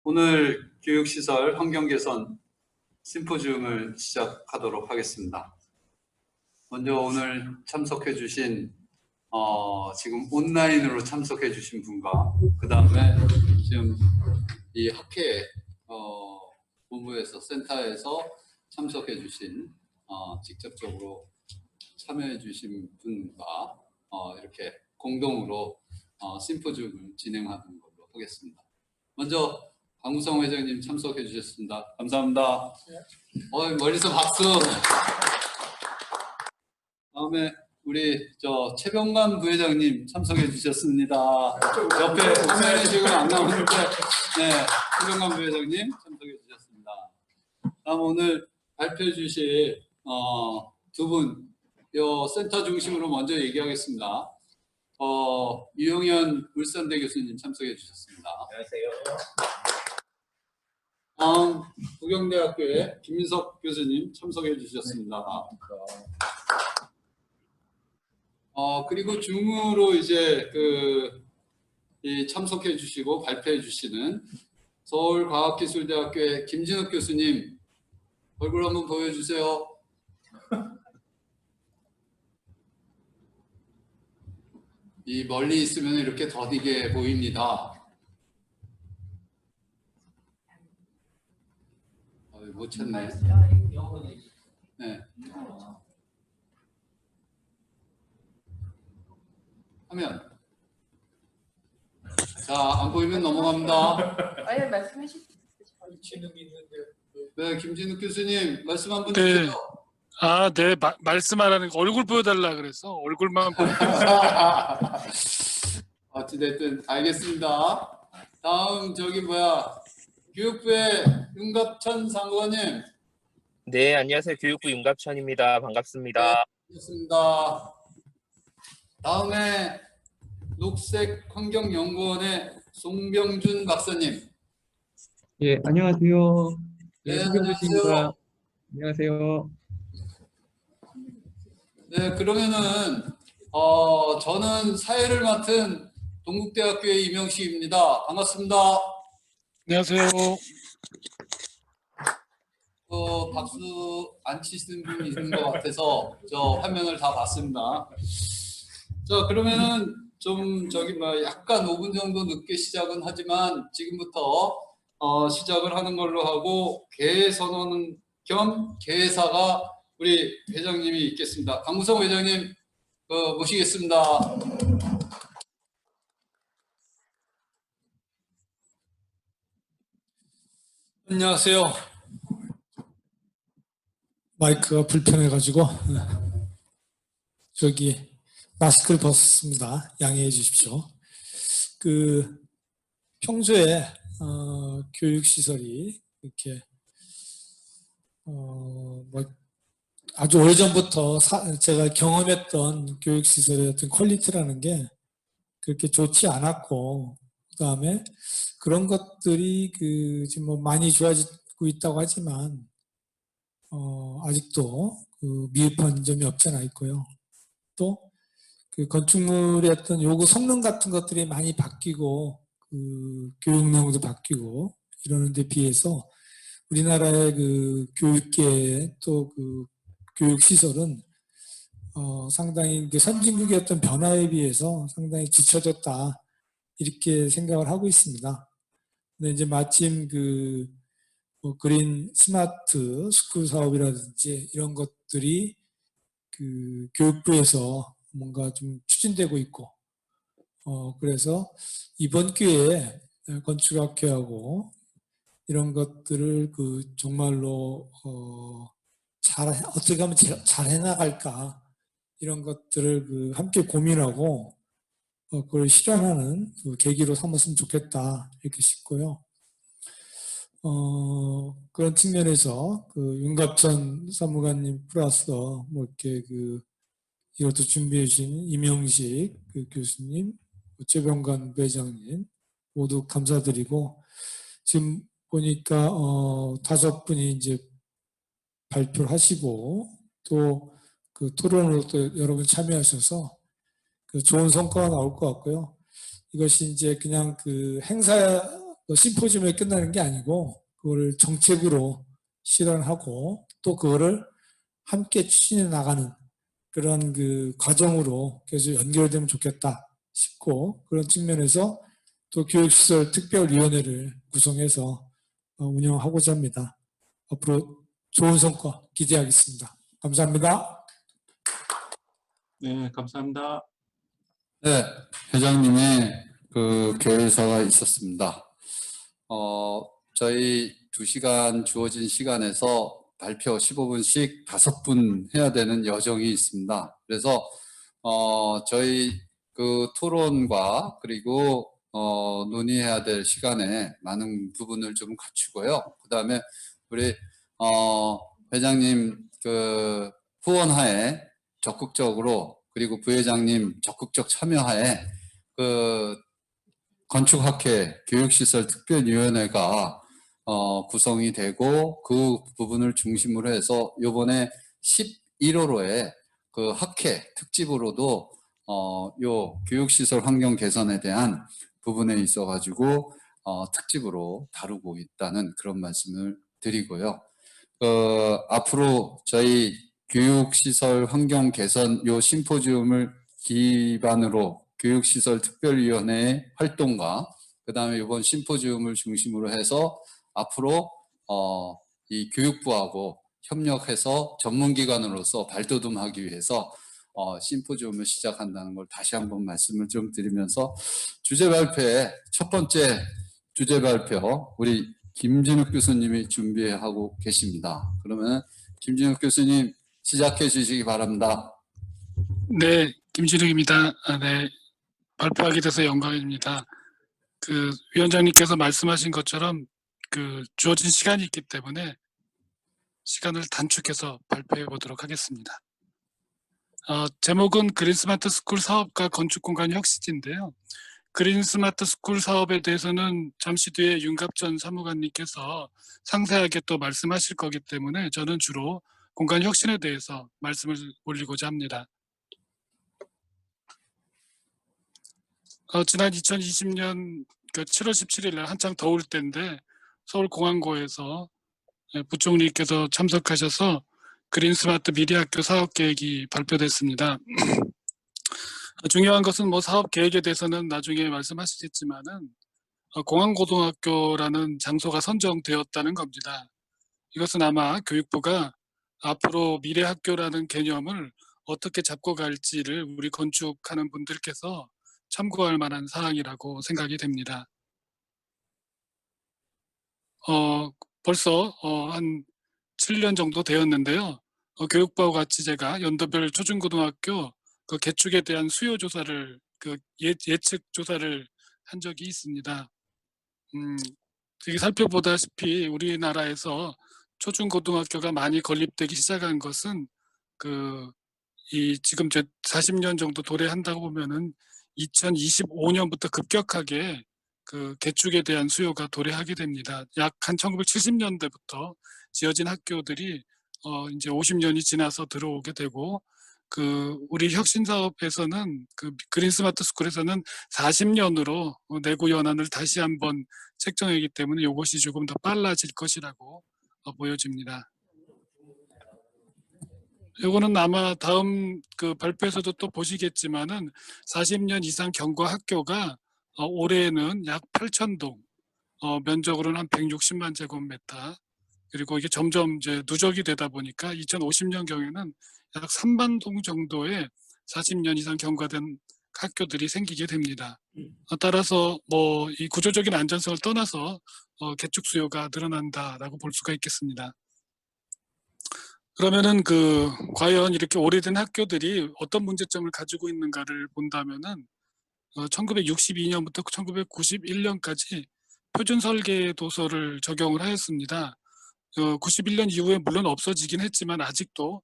오늘 교육시설 환경개선 심포지움을 시작하도록 하겠습니다. 먼저 오늘 참석해 주신 지금 온라인으로 참석해 주신 분과 그 다음에 지금 이 학회 본부에서 센터에서 참석해 주신 직접적으로 참여해 주신 분과 이렇게 공동으로 심포지움을 진행하는 걸로 하겠습니다. 먼저 강우성 회장님 참석해 주셨습니다. 감사합니다. 멀리서 박수. 다음에 우리 최병관 부회장님 참석해 주셨습니다. 옆에 화면에 지금 안 나오는데, 네, 최병관 부회장님 참석해 주셨습니다. 다음 오늘 발표해 주실 두 분, 센터 중심으로 먼저 얘기하겠습니다. 유영현 울산대 교수님 참석해 주셨습니다. 안녕하세요. 다음 부경대학교의 김민석 교수님 참석해 주셨습니다. 그리고 줌으로 이제 참석해 주시고 발표해 주시는 서울과학기술대학교의 김진욱 교수님 얼굴 한번 보여주세요. 이 멀리 있으면 이렇게 더디게 보입니다. 못 찾네. 네. 화면. 자, 안 보이면 넘어갑니다. 아예 말씀해 주시죠. 네, 김진욱 교수님 말씀 한번 주세요. 네. 말씀하라는 거 얼굴 보여달라 그래서 얼굴만 어찌됐든 알겠습니다. 다음 교육부의 윤갑천 상무관님. 네, 안녕하세요. 교육부 윤갑천입니다. 반갑습니다. 네, 반갑습니다. 다음에 녹색환경연구원의 송병준 박사님. 예, 안녕하세요. 네, 송병준입니다. 안녕하세요. 네, 그러면은 저는 사회를 맡은 동국대학교의 이명식입니다. 반갑습니다. 안녕하세요. 박수 안 치시는 분이 있는 것 같아서 저 화면을 다 봤습니다. 자, 그러면은 약간 5분 정도 늦게 시작은 하지만 지금부터 시작을 하는 걸로 하고 개회 선언 겸 개회사가 우리 회장님이 있겠습니다. 강무성 회장님 모시겠습니다. 안녕하세요. 마이크가 불편해가지고 마스크를 벗었습니다. 양해해 주십시오. 평소에 교육시설이 이렇게 아주 오래전부터 제가 경험했던 교육시설의 어떤 퀄리티라는 게 그렇게 좋지 않았고, 그다음에 그런 것들이 지금 많이 좋아지고 있다고 하지만 아직도 미흡한 점이 없지 않아 있고요. 또 건축물의 어떤 요구 성능 같은 것들이 많이 바뀌고 교육 내용도 바뀌고 이러는 데 비해서 우리나라의 교육계 또 교육시설은 상당히 선진국의 어떤 변화에 비해서 상당히 뒤처졌다 이렇게 생각을 하고 있습니다. 근데 이제 마침 그린 스마트 스쿨 사업이라든지 이런 것들이 교육부에서 뭔가 좀 추진되고 있고, 그래서 이번 기회에 건축학회하고 이런 것들을 정말로 어떻게 하면 잘 해나갈까 이런 것들을 함께 고민하고 그걸 실현하는 계기로 삼았으면 좋겠다 이렇게 싶고요. 그런 측면에서 윤갑천 사무관님 플러스 이렇게 이것도 준비해 주신 이명식 교수님, 최병관 부회장님 모두 감사드리고, 지금 보니까 5분이 이제 발표를 하시고 또 토론으로 또 여러분 참여하셔서 좋은 성과가 나올 것 같고요. 이것이 이제 그냥 행사 심포지움에 끝나는 게 아니고 그거를 정책으로 실현하고 또 그거를 함께 추진해 나가는 그런 그 과정으로 계속 연결되면 좋겠다 싶고 그런 측면에서 또 교육시설 특별위원회를 구성해서 운영하고자 합니다. 앞으로 좋은 성과 기대하겠습니다. 감사합니다. 네, 감사합니다. 네, 회장님의 그 교회사가 있었습니다. 저희 2시간 주어진 시간에서 발표 15분씩 5분 해야 되는 여정이 있습니다. 그래서 저희 그 토론과 그리고 논의해야 될 시간에 많은 부분을 좀 갖추고요. 그 다음에 우리 회장님 그 후원하에 적극적으로 그리고 부회장님 적극적 참여하에 그 건축학회 교육시설 특별위원회가 구성이 되고 그 부분을 중심으로 해서 요번에 11호로에 그 학회 특집으로도 요 교육시설 환경 개선에 대한 부분에 있어 가지고 특집으로 다루고 있다는 그런 말씀을 드리고요. 앞으로 저희 교육시설 환경 개선 요 심포지움을 기반으로 교육시설 특별위원회의 활동과 그 다음에 이번 심포지움을 중심으로 해서 앞으로 이 교육부하고 협력해서 전문기관으로서 발돋움하기 위해서 심포지움을 시작한다는 걸 다시 한번 말씀을 좀 드리면서 주제 발표의 첫 번째 주제 발표 우리 김진욱 교수님이 준비하고 계십니다. 그러면 김진욱 교수님 시작해 주시기 바랍니다. 네, 김진욱입니다. 네, 발표하게 돼서 영광입니다. 그 위원장님께서 말씀하신 것처럼 그 주어진 시간이 있기 때문에 시간을 단축해서 발표해 보도록 하겠습니다. 제목은 그린 스마트 스쿨 사업과 건축 공간 혁신인데요. 그린 스마트 스쿨 사업에 대해서는 잠시 뒤에 윤갑전 사무관님께서 상세하게 또 말씀하실 거기 때문에 저는 주로 공간 혁신에 대해서 말씀을 올리고자 합니다. 지난 2020년 7월 17일 날 한창 더울 때인데 서울공항고에서 부총리께서 참석하셔서 그린 스마트 미래학교 사업 계획이 발표됐습니다. 중요한 것은 뭐 사업 계획에 대해서는 나중에 말씀하시겠지만은 공항고등학교라는 장소가 선정되었다는 겁니다. 이것은 아마 교육부가 앞으로 미래학교라는 개념을 어떻게 잡고 갈지를 우리 건축하는 분들께서 참고할 만한 사항이라고 생각이 됩니다. 벌써 한 7년 정도 되었는데요. 교육부와 같이 제가 연도별 초중고등학교 그 개축에 대한 수요 조사를 예측 조사를 한 적이 있습니다. 여기 살펴보다시피 우리나라에서 초중고등학교가 많이 건립되기 시작한 것은 지금 40년 정도 도래한다고 보면은 2025년부터 급격하게 그 개축에 대한 수요가 도래하게 됩니다. 약 한 1970년대부터 지어진 학교들이 이제 50년이 지나서 들어오게 되고 우리 혁신 사업에서는 그린 스마트 스쿨에서는 40년으로 내구 연한을 다시 한번 책정하기 때문에 이것이 조금 더 빨라질 것이라고 보여집니다. 이거는 아마 다음 발표에서도 또 보시겠지만은 40년 이상 경과 학교가 올해는 약 8,000동, 면적으로는 한 160만 제곱미터, 그리고 이게 점점 이제 누적이 되다 보니까 2050년 경에는 약 3만 동 정도의 40년 이상 경과된 학교들이 생기게 됩니다. 따라서 뭐 이 구조적인 안전성을 떠나서 개축 수요가 늘어난다라고 볼 수가 있겠습니다. 그러면은 과연 이렇게 오래된 학교들이 어떤 문제점을 가지고 있는가를 본다면은 1962년부터 1991년까지 표준 설계 도서를 적용을 하였습니다. 91년 이후에 물론 없어지긴 했지만 아직도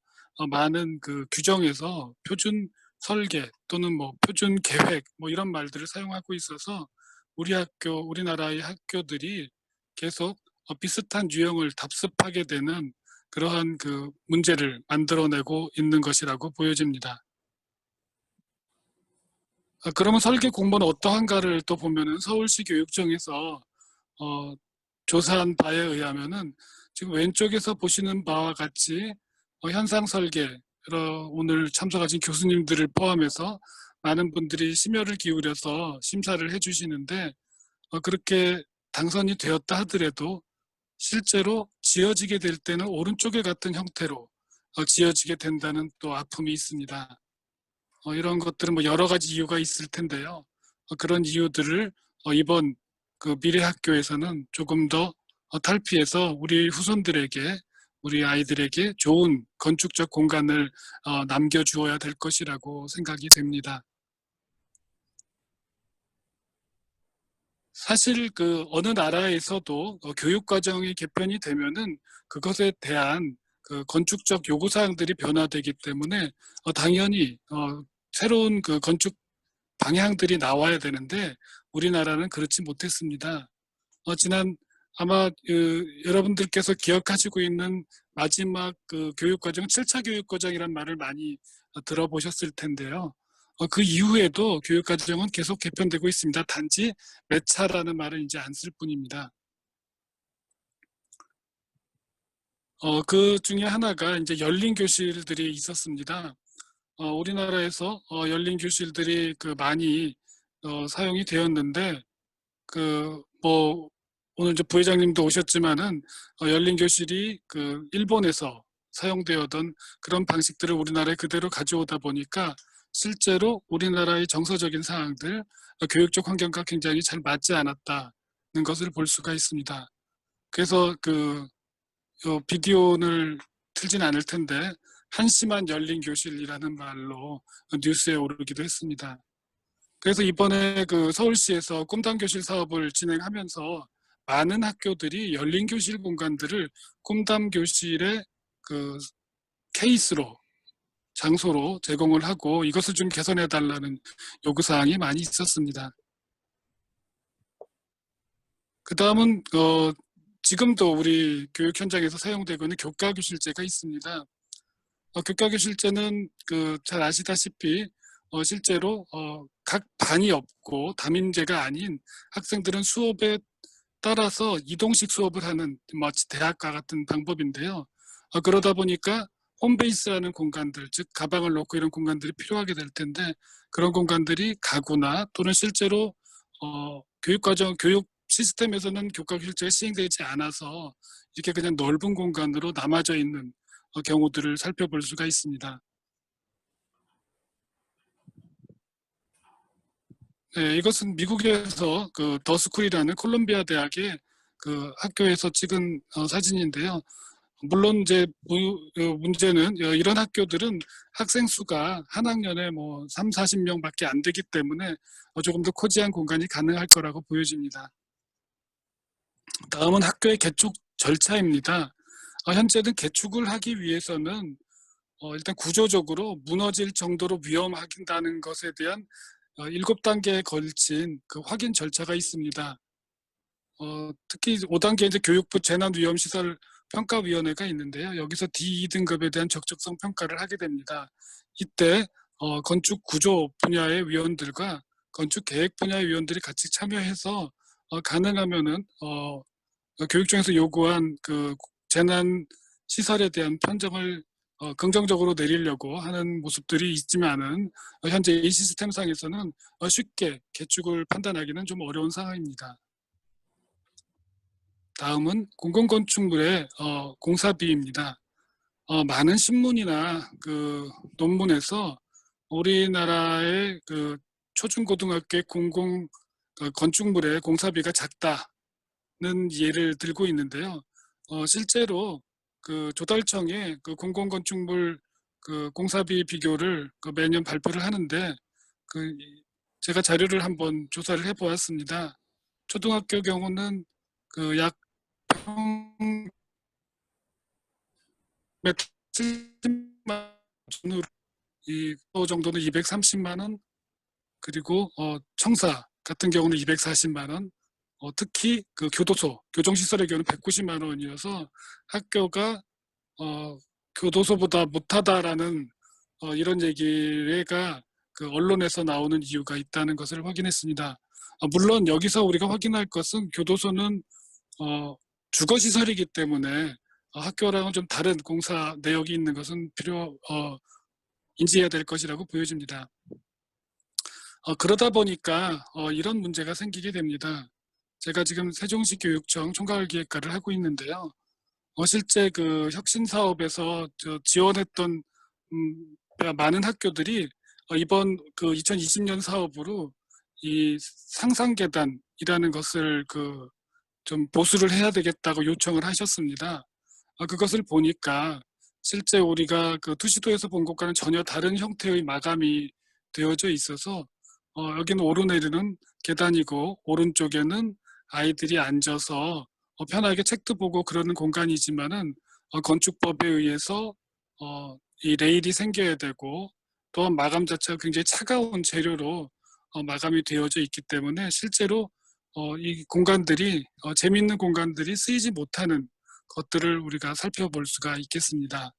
많은 규정에서 표준 설계 또는 뭐 표준 계획 뭐 이런 말들을 사용하고 있어서 우리나라의 학교들이 계속 비슷한 유형을 답습하게 되는 그러한 문제를 만들어내고 있는 것이라고 보여집니다. 그러면 설계 공부는 어떠한가를 또 보면은 서울시 교육청에서 조사한 바에 의하면은 지금 왼쪽에서 보시는 바와 같이 현상 설계, 오늘 참석하신 교수님들을 포함해서 많은 분들이 심혈을 기울여서 심사를 해주시는데 그렇게 당선이 되었다 하더라도 실제로 지어지게 될 때는 오른쪽에 같은 형태로 지어지게 된다는 또 아픔이 있습니다. 이런 것들은 뭐 여러 가지 이유가 있을 텐데요. 그런 이유들을 이번 그 미래학교에서는 조금 더 탈피해서 우리 후손들에게, 우리 아이들에게 좋은 건축적 공간을 남겨주어야 될 것이라고 생각이 됩니다. 사실 그 어느 나라에서도 교육 과정이 개편이 되면은 그것에 대한 그 건축적 요구 사항들이 변화되기 때문에 당연히 새로운 그 건축 방향들이 나와야 되는데 우리나라는 그렇지 못했습니다. 지난 아마 여러분들께서 기억하시고 있는 마지막 그 교육과정 7차 교육과정이란 말을 많이 들어보셨을 텐데요. 그 이후에도 교육과정은 계속 개편되고 있습니다. 단지 몇 차라는 말을 이제 안 쓸 뿐입니다. 그 중에 하나가 이제 열린 교실들이 있었습니다. 우리나라에서 열린 교실들이 그 많이 사용이 되었는데 뭐 오늘 이제 부회장님도 오셨지만은 열린 교실이 그 일본에서 사용되었던 그런 방식들을 우리나라에 그대로 가져오다 보니까 실제로 우리나라의 정서적인 사항들, 교육적 환경과 굉장히 잘 맞지 않았다는 것을 볼 수가 있습니다. 그래서 비디오를 틀진 않을 텐데 한심한 열린 교실이라는 말로 뉴스에 오르기도 했습니다. 그래서 이번에 그 서울시에서 꿈담교실 사업을 진행하면서 많은 학교들이 열린 교실 공간들을 꿈담교실의 그 케이스로, 장소로 제공을 하고 이것을 좀 개선해 달라는 요구사항이 많이 있었습니다. 그 다음은 지금도 우리 교육 현장에서 사용되고 있는 교과교실제가 있습니다. 교과교실제는 잘 아시다시피 실제로 각 반이 없고 다민제가 아닌 학생들은 수업에 따라서 이동식 수업을 하는 마치 대학과 같은 방법인데요. 그러다 보니까 홈베이스라는 공간들, 즉 가방을 놓고 이런 공간들이 필요하게 될 텐데 그런 공간들이 가구나 또는 실제로 교육 시스템에서는 교과교실제가 시행되지 않아서 이렇게 그냥 넓은 공간으로 남아져 있는 경우들을 살펴볼 수가 있습니다. 네, 이것은 미국에서 그 더스쿨이라는 콜롬비아 대학의 그 학교에서 찍은 사진인데요. 물론 이제 문제는 이런 학교들은 학생 수가 한 학년에 뭐 30-40명밖에 안 되기 때문에 조금 더 코지한 공간이 가능할 거라고 보여집니다. 다음은 학교의 개축 절차입니다. 현재는 개축을 하기 위해서는 일단 구조적으로 무너질 정도로 위험하다는 것에 대한 7단계에 걸친 그 확인 절차가 있습니다. 특히 5단계 이제 교육부 재난위험시설 평가위원회가 있는데요. 여기서 D2등급에 대한 적적성 평가를 하게 됩니다. 이때 건축 구조 분야의 위원들과 건축 계획 분야의 위원들이 같이 참여해서 가능하면은 교육청에서 요구한 그 재난 시설에 대한 판정을 긍정적으로 내리려고 하는 모습들이 있지만은 현재 이 시스템상에서는 쉽게 개축을 판단하기는 좀 어려운 상황입니다. 다음은 공공건축물의 공사비입니다. 많은 신문이나 그 논문에서 우리나라의 그 초중고등학교의 공공 건축물의 공사비가 작다는 예를 들고 있는데요. 실제로 그 조달청의 그 공공건축물 그 공사비 비교를 매년 발표를 하는데 제가 자료를 한번 조사를 해보았습니다. 초등학교 경우는 약 70만 원으로 이 정도는 230만 원, 그리고 청사 같은 경우는 240만 원, 특히 그 교도소, 교정시설의 경우는 190만 원이어서 학교가 교도소보다 못하다라는 이런 얘기가 그 언론에서 나오는 이유가 있다는 것을 확인했습니다. 물론 여기서 우리가 확인할 것은 교도소는 주거시설이기 때문에 학교랑은 좀 다른 공사 내역이 있는 것은 인지해야 될 것이라고 보여집니다. 그러다 보니까 이런 문제가 생기게 됩니다. 제가 지금 세종시 교육청 총괄기획과를 하고 있는데요. 실제 그 혁신 사업에서 지원했던 많은 학교들이 이번 그 2020년 사업으로 이 상상계단이라는 것을 좀 보수를 해야 되겠다고 요청을 하셨습니다. 그것을 보니까 실제 우리가 그 투시도에서 본 것과는 전혀 다른 형태의 마감이 되어져 있어서 여기는 오르내리는 계단이고 오른쪽에는 아이들이 앉아서 편하게 책도 보고 그러는 공간이지만은 건축법에 의해서 이 레일이 생겨야 되고 또한 마감 자체가 굉장히 차가운 재료로 마감이 되어져 있기 때문에 실제로 이 공간들이 재미있는 공간들이 쓰이지 못하는 것들을 우리가 살펴볼 수가 있겠습니다.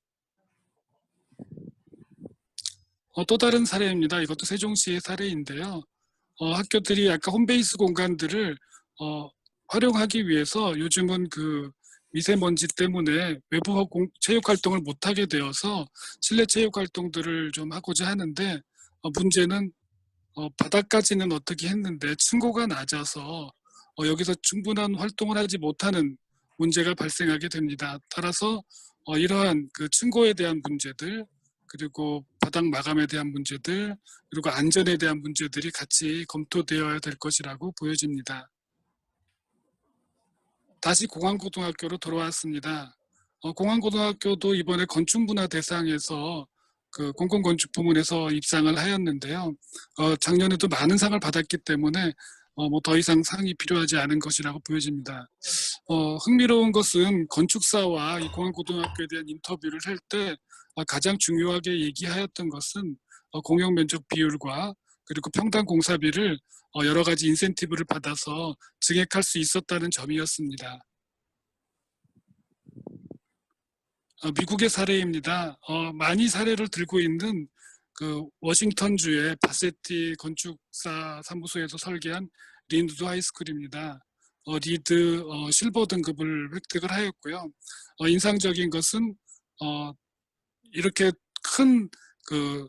또 다른 사례입니다. 이것도 세종시의 사례인데요. 학교들이 약간 홈베이스 공간들을 활용하기 위해서 요즘은 그 미세먼지 때문에 외부 체육 활동을 못하게 되어서 실내 체육 활동들을 좀 하고자 하는데 문제는 바닥까지는 어떻게 했는데 층고가 낮아서 여기서 충분한 활동을 하지 못하는 문제가 발생하게 됩니다. 따라서 이러한 그 층고에 대한 문제들 그리고 바닥 마감에 대한 문제들 그리고 안전에 대한 문제들이 같이 검토되어야 될 것이라고 보여집니다. 다시 공항고등학교로 돌아왔습니다. 공항고등학교도 이번에 건축문화 대상에서 그 공공건축 부문에서 입상을 하였는데요. 작년에도 많은 상을 받았기 때문에 뭐 더 이상 상이 필요하지 않은 것이라고 보여집니다. 흥미로운 것은 건축사와 이 공항고등학교에 대한 인터뷰를 할 때 가장 중요하게 얘기하였던 것은 공용면적 비율과 그리고 평당 공사비를 여러 가지 인센티브를 받아서 증액할 수 있었다는 점이었습니다. 미국의 사례입니다. 많이 사례를 들고 있는 그 워싱턴주의 바세티 건축사 사무소에서 설계한 린드 하이스쿨입니다. 리드 실버 등급을 획득을 하였고요. 인상적인 것은 이렇게 큰 그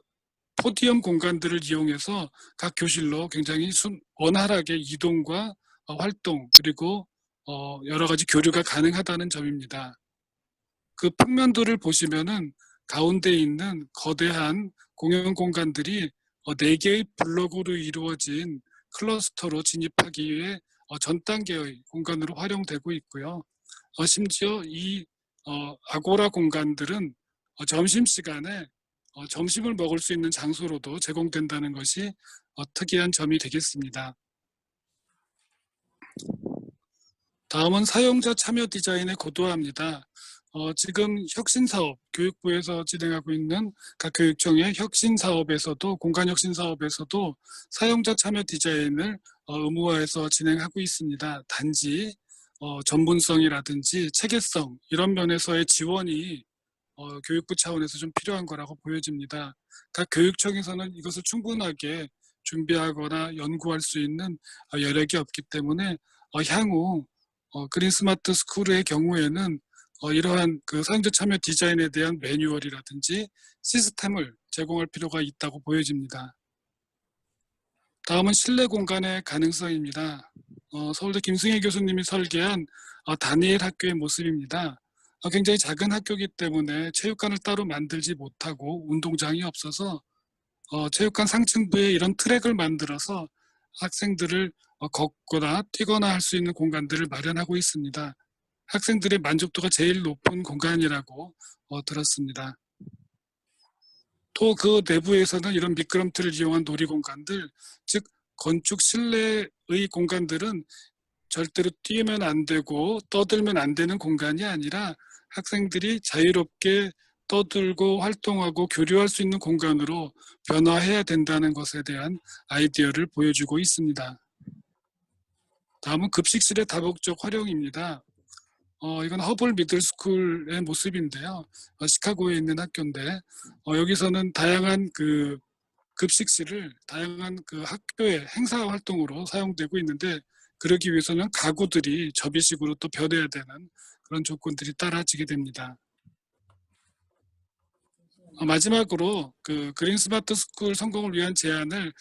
포디엄 공간들을 이용해서 각 교실로 굉장히 원활하게 이동과 활동 그리고 여러 가지 교류가 가능하다는 점입니다. 그 평면도를 보시면은 가운데 있는 거대한 공용 공간들이 4개의 블록으로 이루어진 클러스터로 진입하기 위해 전 단계의 공간으로 활용되고 있고요. 심지어 이 아고라 공간들은 점심시간에 점심을 먹을 수 있는 장소로도 제공된다는 것이 특이한 점이 되겠습니다. 다음은 사용자 참여 디자인의 고도화입니다. 지금 혁신사업, 교육부에서 진행하고 있는 각 교육청의 혁신사업에서도 공간혁신사업에서도 사용자 참여 디자인을 의무화해서 진행하고 있습니다. 단지 전문성이라든지 체계성 이런 면에서의 지원이 교육부 차원에서 좀 필요한 거라고 보여집니다. 각 교육청에서는 이것을 충분하게 준비하거나 연구할 수 있는 여력이 없기 때문에 향후 그린 스마트 스쿨의 경우에는 이러한 그 사용자 참여 디자인에 대한 매뉴얼이라든지 시스템을 제공할 필요가 있다고 보여집니다. 다음은 실내 공간의 가능성입니다. 서울대 김승혜 교수님이 설계한 다니엘 학교의 모습입니다. 굉장히 작은 학교이기 때문에 체육관을 따로 만들지 못하고 운동장이 없어서 체육관 상층부에 이런 트랙을 만들어서 학생들을 걷거나 뛰거나 할 수 있는 공간들을 마련하고 있습니다. 학생들의 만족도가 제일 높은 공간이라고 들었습니다. 또 그 내부에서는 이런 미끄럼틀을 이용한 놀이공간들, 즉 건축 실내의 공간들은 절대로 뛰면 안 되고 떠들면 안 되는 공간이 아니라 학생들이 자유롭게 떠들고 활동하고 교류할 수 있는 공간으로 변화해야 된다는 것에 대한 아이디어를 보여주고 있습니다. 다음은 급식실의 다목적 활용입니다. 이건 허블 미들스쿨의 모습인데요. 시카고에 있는 학교인데 여기서는 다양한 그 급식실을 다양한 그 학교의 행사 활동으로 사용되고 있는데 그러기 위해서는 가구들이 접이식으로 또 변해야 되는 그런 조건들이 따라지게 됩니다. 마지막으로 그 그린 스마트 스쿨 성공을 위한 제안을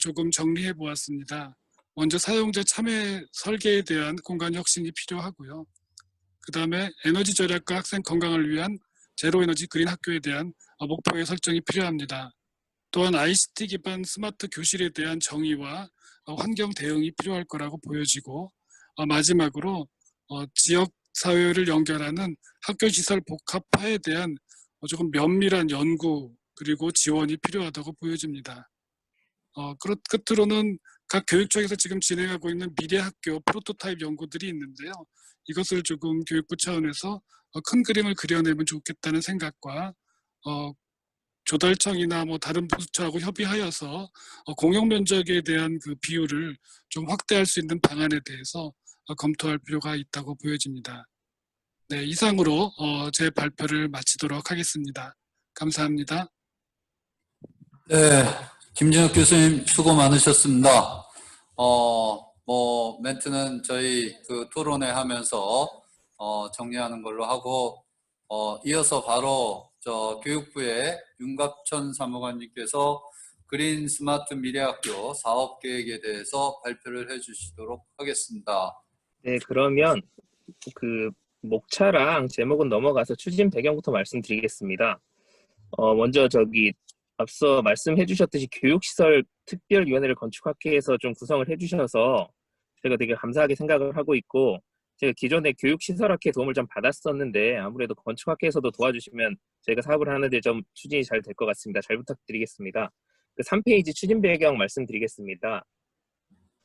조금 정리해 보았습니다. 먼저 사용자 참여 설계에 대한 공간 혁신이 필요하고요. 그 다음에 에너지 절약과 학생 건강을 위한 제로 에너지 그린 학교에 대한 목표의 설정이 필요합니다. 또한 ICT 기반 스마트 교실에 대한 정의와 환경 대응이 필요할 거라고 보여지고 마지막으로 지역 사회를 연결하는 학교 시설 복합화에 대한 조금 면밀한 연구 그리고 지원이 필요하다고 보여집니다. 끝으로는 각 교육청에서 지금 진행하고 있는 미래학교 프로토타입 연구들이 있는데요. 이것을 조금 교육부 차원에서 큰 그림을 그려내면 좋겠다는 생각과 조달청이나 뭐 다른 부처하고 협의하여서 공용 면적에 대한 그 비율을 좀 확대할 수 있는 방안에 대해서 검토할 필요가 있다고 보여집니다. 네, 이상으로 제 발표를 마치도록 하겠습니다. 감사합니다. 네, 김진욱 교수님 수고 많으셨습니다. 멘트는 저희 그 토론회 하면서 정리하는 걸로 하고 이어서 바로 교육부의 윤갑천 사무관님께서 그린 스마트 미래학교 사업 계획에 대해서 발표를 해주시도록 하겠습니다. 네, 그러면 그 목차랑 제목은 넘어가서 추진 배경부터 말씀드리겠습니다. 먼저 앞서 말씀해 주셨듯이 교육시설 특별위원회를 건축학회에서 좀 구성을 해주셔서 제가 되게 감사하게 생각을 하고 있고, 제가 기존에 교육시설학회 도움을 좀 받았었는데 아무래도 건축학회에서도 도와주시면 저희가 사업을 하는데 좀 추진이 잘 될 것 같습니다. 잘 부탁드리겠습니다. 그 3페이지 추진 배경 말씀드리겠습니다.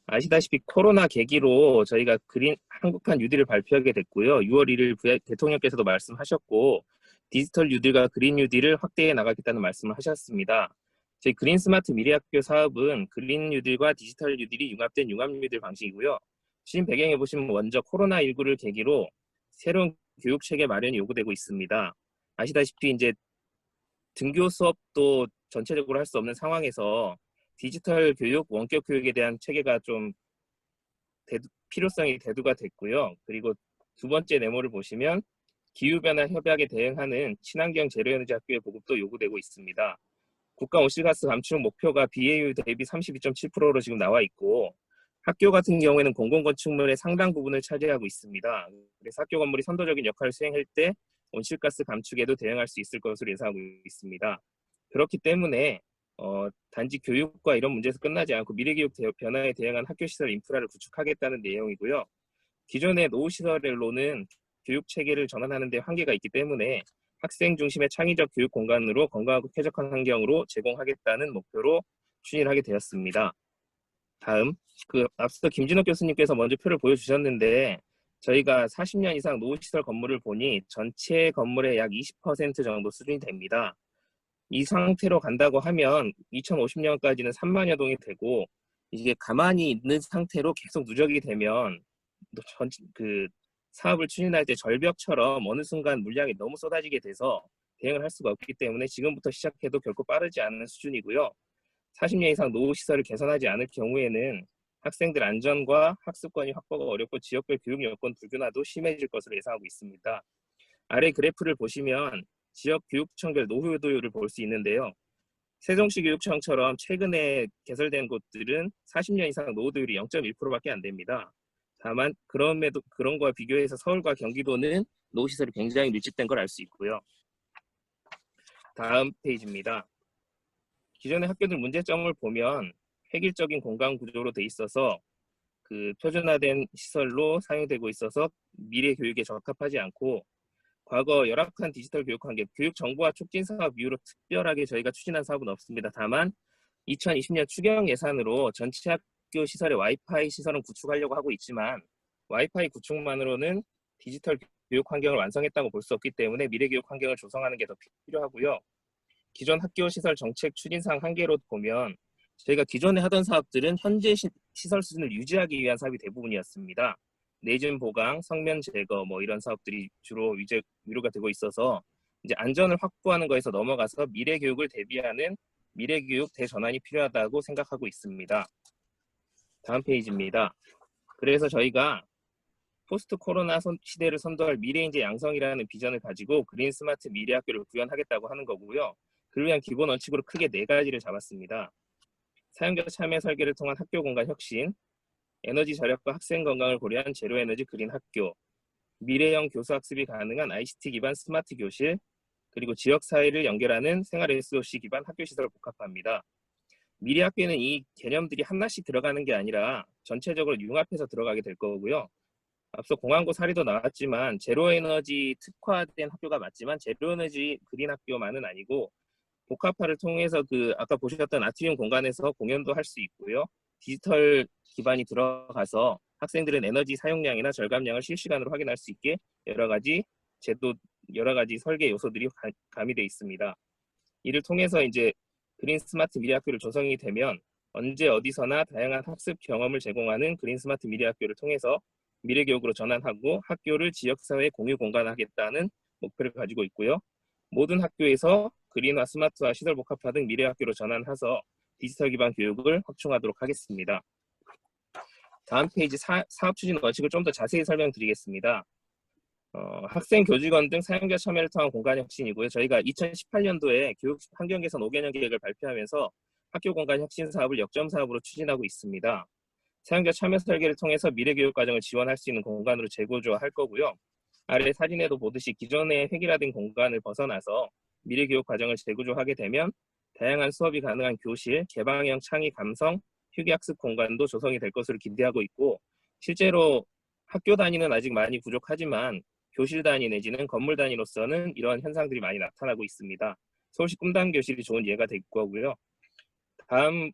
아시다시피 코로나 계기로 저희가 그린 한국판 뉴딜을 발표하게 됐고요. 6월 1일 대통령께서도 말씀하셨고 디지털 뉴딜과 그린 뉴딜을 확대해 나가겠다는 말씀을 하셨습니다. 저희 그린 스마트 미래학교 사업은 그린 뉴딜과 디지털 뉴딜이 융합된 융합 뉴딜 방식이고요. 추진 배경에 보시면 먼저 코로나19를 계기로 새로운 교육 체계 마련이 요구되고 있습니다. 아시다시피 이제 등교 수업도 전체적으로 할 수 없는 상황에서 디지털 교육, 원격 교육에 대한 체계가 좀 필요성이 대두가 됐고요. 그리고 두 번째 네모를 보시면 기후변화 협약에 대응하는 친환경 제로에너지 학교의 보급도 요구되고 있습니다. 국가 온실가스 감축 목표가 BAU 대비 32.7%로 지금 나와 있고 학교 같은 경우에는 공공건축물의 상당 부분을 차지하고 있습니다. 그래서 학교 건물이 선도적인 역할을 수행할 때 온실가스 감축에도 대응할 수 있을 것으로 예상하고 있습니다. 그렇기 때문에 단지 교육과 이런 문제에서 끝나지 않고 미래교육 변화에 대응한 학교시설 인프라를 구축하겠다는 내용이고요. 기존의 노후시설로는 교육체계를 전환하는 데 한계가 있기 때문에 학생 중심의 창의적 교육 공간으로 건강하고 쾌적한 환경으로 제공하겠다는 목표로 추진을 하게 되었습니다. 다음, 앞서 김진욱 교수님께서 먼저 표를 보여주셨는데 저희가 40년 이상 노후시설 건물을 보니 전체 건물의 약 20% 정도 수준이 됩니다. 이 상태로 간다고 하면 2050년까지는 3만여 동이 되고 이게 가만히 있는 상태로 계속 누적이 되면 사업을 추진할 때 절벽처럼 어느 순간 물량이 너무 쏟아지게 돼서 대응을 할 수가 없기 때문에 지금부터 시작해도 결코 빠르지 않은 수준이고요. 40년 이상 노후시설을 개선하지 않을 경우에는 학생들 안전과 학습권이 확보가 어렵고 지역별 교육 여건 불균화도 심해질 것으로 예상하고 있습니다. 아래 그래프를 보시면 지역 교육청별 노후도율을 볼 수 있는데요. 세종시 교육청처럼 최근에 개설된 곳들은 40년 이상 노후도율이 0.1%밖에 안 됩니다. 다만 그런 거와 비교해서 서울과 경기도는 노후시설이 굉장히 밀집된 걸 알 수 있고요. 다음 페이지입니다. 기존의 학교들 문제점을 보면 획일적인 공간 구조로 돼 있어서 표준화된 시설로 사용되고 있어서 미래 교육에 적합하지 않고 과거 열악한 디지털 교육 환경, 교육 정보화 촉진 사업 이후로 특별하게 저희가 추진한 사업은 없습니다. 다만 2020년 추경 예산으로 전체 학교 시설의 와이파이 시설은 구축하려고 하고 있지만 와이파이 구축만으로는 디지털 교육 환경을 완성했다고 볼 수 없기 때문에 미래 교육 환경을 조성하는 게 더 필요하고요. 기존 학교 시설 정책 추진상 한계로 보면 저희가 기존에 하던 사업들은 현재 시설 수준을 유지하기 위한 사업이 대부분이었습니다. 내진 보강, 성면 제거 이런 사업들이 주로 위로가 되고 있어서 이제 안전을 확보하는 거에서 넘어가서 미래 교육을 대비하는 미래교육 대전환이 필요하다고 생각하고 있습니다. 다음 페이지입니다. 그래서 저희가 포스트 코로나 시대를 선도할 미래인재 양성이라는 비전을 가지고 그린 스마트 미래학교를 구현하겠다고 하는 거고요. 그를 위한 기본 원칙으로 크게 4가지를 잡았습니다. 사용자 참여 설계를 통한 학교 공간 혁신, 에너지 절약과 학생 건강을 고려한 제로 에너지 그린 학교, 미래형 교수 학습이 가능한 ICT 기반 스마트 교실, 그리고 지역 사회를 연결하는 생활 SOC 기반 학교 시설을 복합합니다. 미래학교에는 이 개념들이 하나씩 들어가는 게 아니라 전체적으로 융합해서 들어가게 될 거고요. 앞서 공항고 사례도 나왔지만 제로에너지 특화된 학교가 맞지만 제로에너지 그린 학교만은 아니고 복합화를 통해서 아까 보셨던 아트리움 공간에서 공연도 할 수 있고요. 디지털 기반이 들어가서 학생들은 에너지 사용량이나 절감량을 실시간으로 확인할 수 있게 여러 가지 설계 요소들이 가미되어 있습니다. 이를 통해서 이제 그린 스마트 미래학교를 조성이 되면 언제 어디서나 다양한 학습 경험을 제공하는 그린 스마트 미래학교를 통해서 미래교육으로 전환하고 학교를 지역사회 공유 공간화하겠다는 목표를 가지고 있고요. 모든 학교에서 그린화, 스마트화, 시설 복합화 등 미래학교로 전환해서 디지털 기반 교육을 확충하도록 하겠습니다. 다음 페이지 사업 추진 원칙을 좀 더 자세히 설명드리겠습니다. 학생, 교직원 등 사용자 참여를 통한 공간 혁신이고요. 저희가 2018년도에 교육 환경 개선 5개년 계획을 발표하면서 학교 공간 혁신 사업을 역점 사업으로 추진하고 있습니다. 사용자 참여 설계를 통해서 미래교육 과정을 지원할 수 있는 공간으로 재구조할 거고요. 아래 사진에도 보듯이 기존의 획일화된 공간을 벗어나서 미래교육 과정을 재구조하게 되면 다양한 수업이 가능한 교실, 개방형 창의 감성, 휴게학습 공간도 조성이 될 것으로 기대하고 있고 실제로 학교 단위는 아직 많이 부족하지만 교실 단위 내지는 건물 단위로서는 이러한 현상들이 많이 나타나고 있습니다. 서울시 꿈단 교실이 좋은 예가 될 거고요. 다음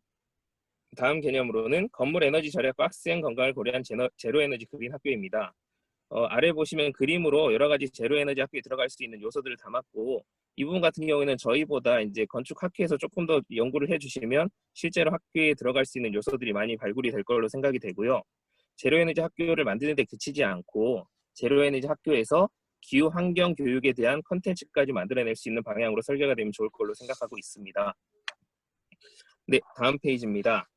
개념으로는 건물 에너지 절약과 학생 건강을 고려한 제로 에너지 그린 학교입니다. 아래 보시면 그림으로 여러 가지 제로 에너지 학교에 들어갈 수 있는 요소들을 담았고 이 부분 같은 경우에는 저희보다 이제 건축 학회에서 조금 더 연구를 해주시면 실제로 학교에 들어갈 수 있는 요소들이 많이 발굴이 될 걸로 생각이 되고요. 제로 에너지 학교를 만드는 데 그치지 않고 제로 에너지 학교에서 기후 환경 교육에 대한 컨텐츠까지 만들어낼 수 있는 방향으로 설계가 되면 좋을 걸로 생각하고 있습니다. 네, 다음 페이지입니다.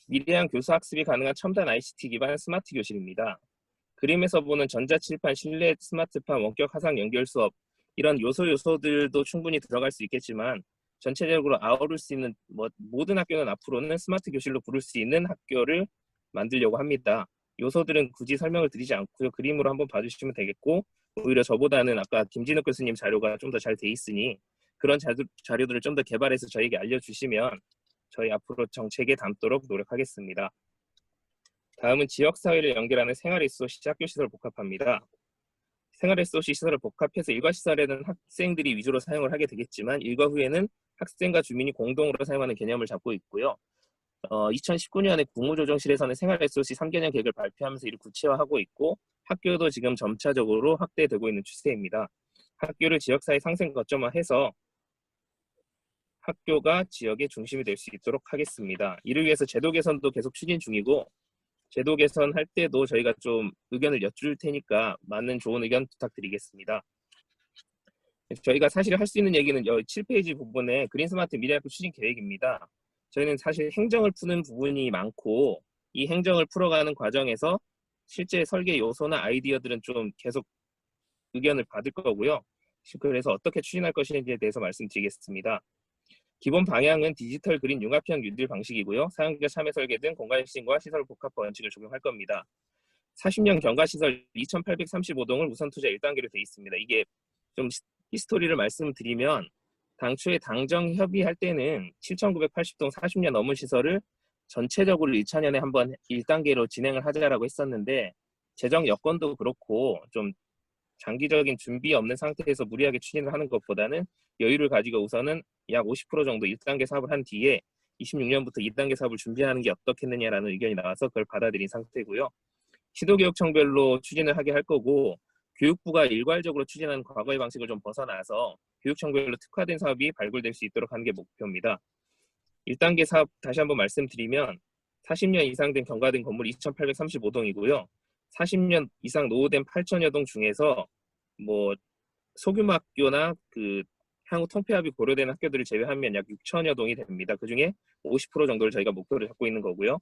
미래형 교수 학습이 가능한 첨단 ICT 기반 스마트 교실입니다. 그림에서 보는 전자칠판, 실내 스마트판, 원격 화상 연결 수업 이런 요소들도 충분히 들어갈 수 있겠지만 전체적으로 아우를 수 있는 모든 학교는 앞으로는 스마트 교실로 부를 수 있는 학교를 만들려고 합니다. 요소들은 굳이 설명을 드리지 않고요. 그림으로 한번 봐주시면 되겠고 오히려 저보다는 아까 김진욱 교수님 자료가 좀 더 잘 돼 있으니 그런 자료들을 좀 더 개발해서 저에게 알려주시면 저희 앞으로 정책에 담도록 노력하겠습니다. 다음은 지역사회를 연결하는 생활 SOC 학교 시설 복합합니다. 생활 SOC 시설을 복합해서 일과 시설에는 학생들이 위주로 사용을 하게 되겠지만 일과 후에는 학생과 주민이 공동으로 사용하는 개념을 잡고 있고요. 2019년에 국무조정실에서는 생활 SOC 3개년 계획을 발표하면서 이를 구체화하고 있고 학교도 지금 점차적으로 확대되고 있는 추세입니다. 학교를 지역사회 상생 거점화해서 학교가 지역의 중심이 될 수 있도록 하겠습니다. 이를 위해서 제도 개선도 계속 추진 중이고 제도 개선할 때도 저희가 좀 의견을 여쭐 테니까 많은 좋은 의견 부탁드리겠습니다. 저희가 사실 할 수 있는 얘기는 7페이지 부분에 그린 스마트 미래학교 추진 계획입니다. 저희는 사실 행정을 푸는 부분이 많고 이 행정을 풀어가는 과정에서 실제 설계 요소나 아이디어들은 좀 계속 의견을 받을 거고요. 그래서 어떻게 추진할 것인지에 대해서 말씀드리겠습니다. 기본 방향은 디지털 그린 융합형 뉴딜 방식이고요. 사용자 참여 설계 등 공간 혁신과 시설 복합화 원칙을 적용할 겁니다. 40년 경과시설 2,835동을 우선 투자 1단계로 되어 있습니다. 이게 좀 히스토리를 말씀드리면 당초에 당정 협의할 때는 7,980동 40년 넘은 시설을 전체적으로 2000년에 한번 1단계로 진행을 하자라고 했었는데 재정 여건도 그렇고 좀 장기적인 준비 없는 상태에서 무리하게 추진을 하는 것보다는 여유를 가지고 우선은 약 50% 정도 1단계 사업을 한 뒤에 26년부터 2단계 사업을 준비하는 게 어떻겠느냐라는 의견이 나와서 그걸 받아들인 상태고요. 시도교육청별로 추진을 하게 할 거고 교육부가 일괄적으로 추진하는 과거의 방식을 좀 벗어나서 교육청별로 특화된 사업이 발굴될 수 있도록 하는 게 목표입니다. 1단계 사업 다시 한번 말씀드리면 40년 이상 된 경과된 건물 2,835동이고요. 40년 이상 노후된 8,000여 동 중에서 소규모 학교나 향후 통폐합이 고려되는 학교들을 제외하면 약 6천여 동이 됩니다. 그중에 50% 정도를 저희가 목표로 잡고 있는 거고요.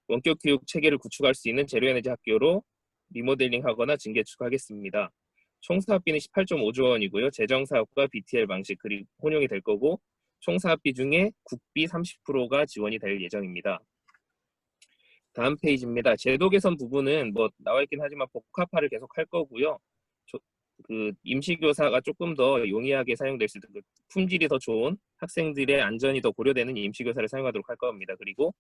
원격 교육 체계를 구축할 수 있는 제로에너지 학교로 리모델링하거나 증개축하겠습니다. 총 사업비는 18.5조 원이고요. 재정 사업과 BTL 방식 그리고 혼용이 될 거고 총 사업비 중에 국비 30%가 지원이 될 예정입니다. 다음 페이지입니다. 제도 개선 부분은 뭐 나와 있긴 하지만 복합화를 계속 할 거고요. 그 임시교사가 조금 더 용이하게 사용될 수 있도록 품질이 더 좋은 학생들의 안전이 더 고려되는 임시교사를 사용하도록 할 겁니다. 그리고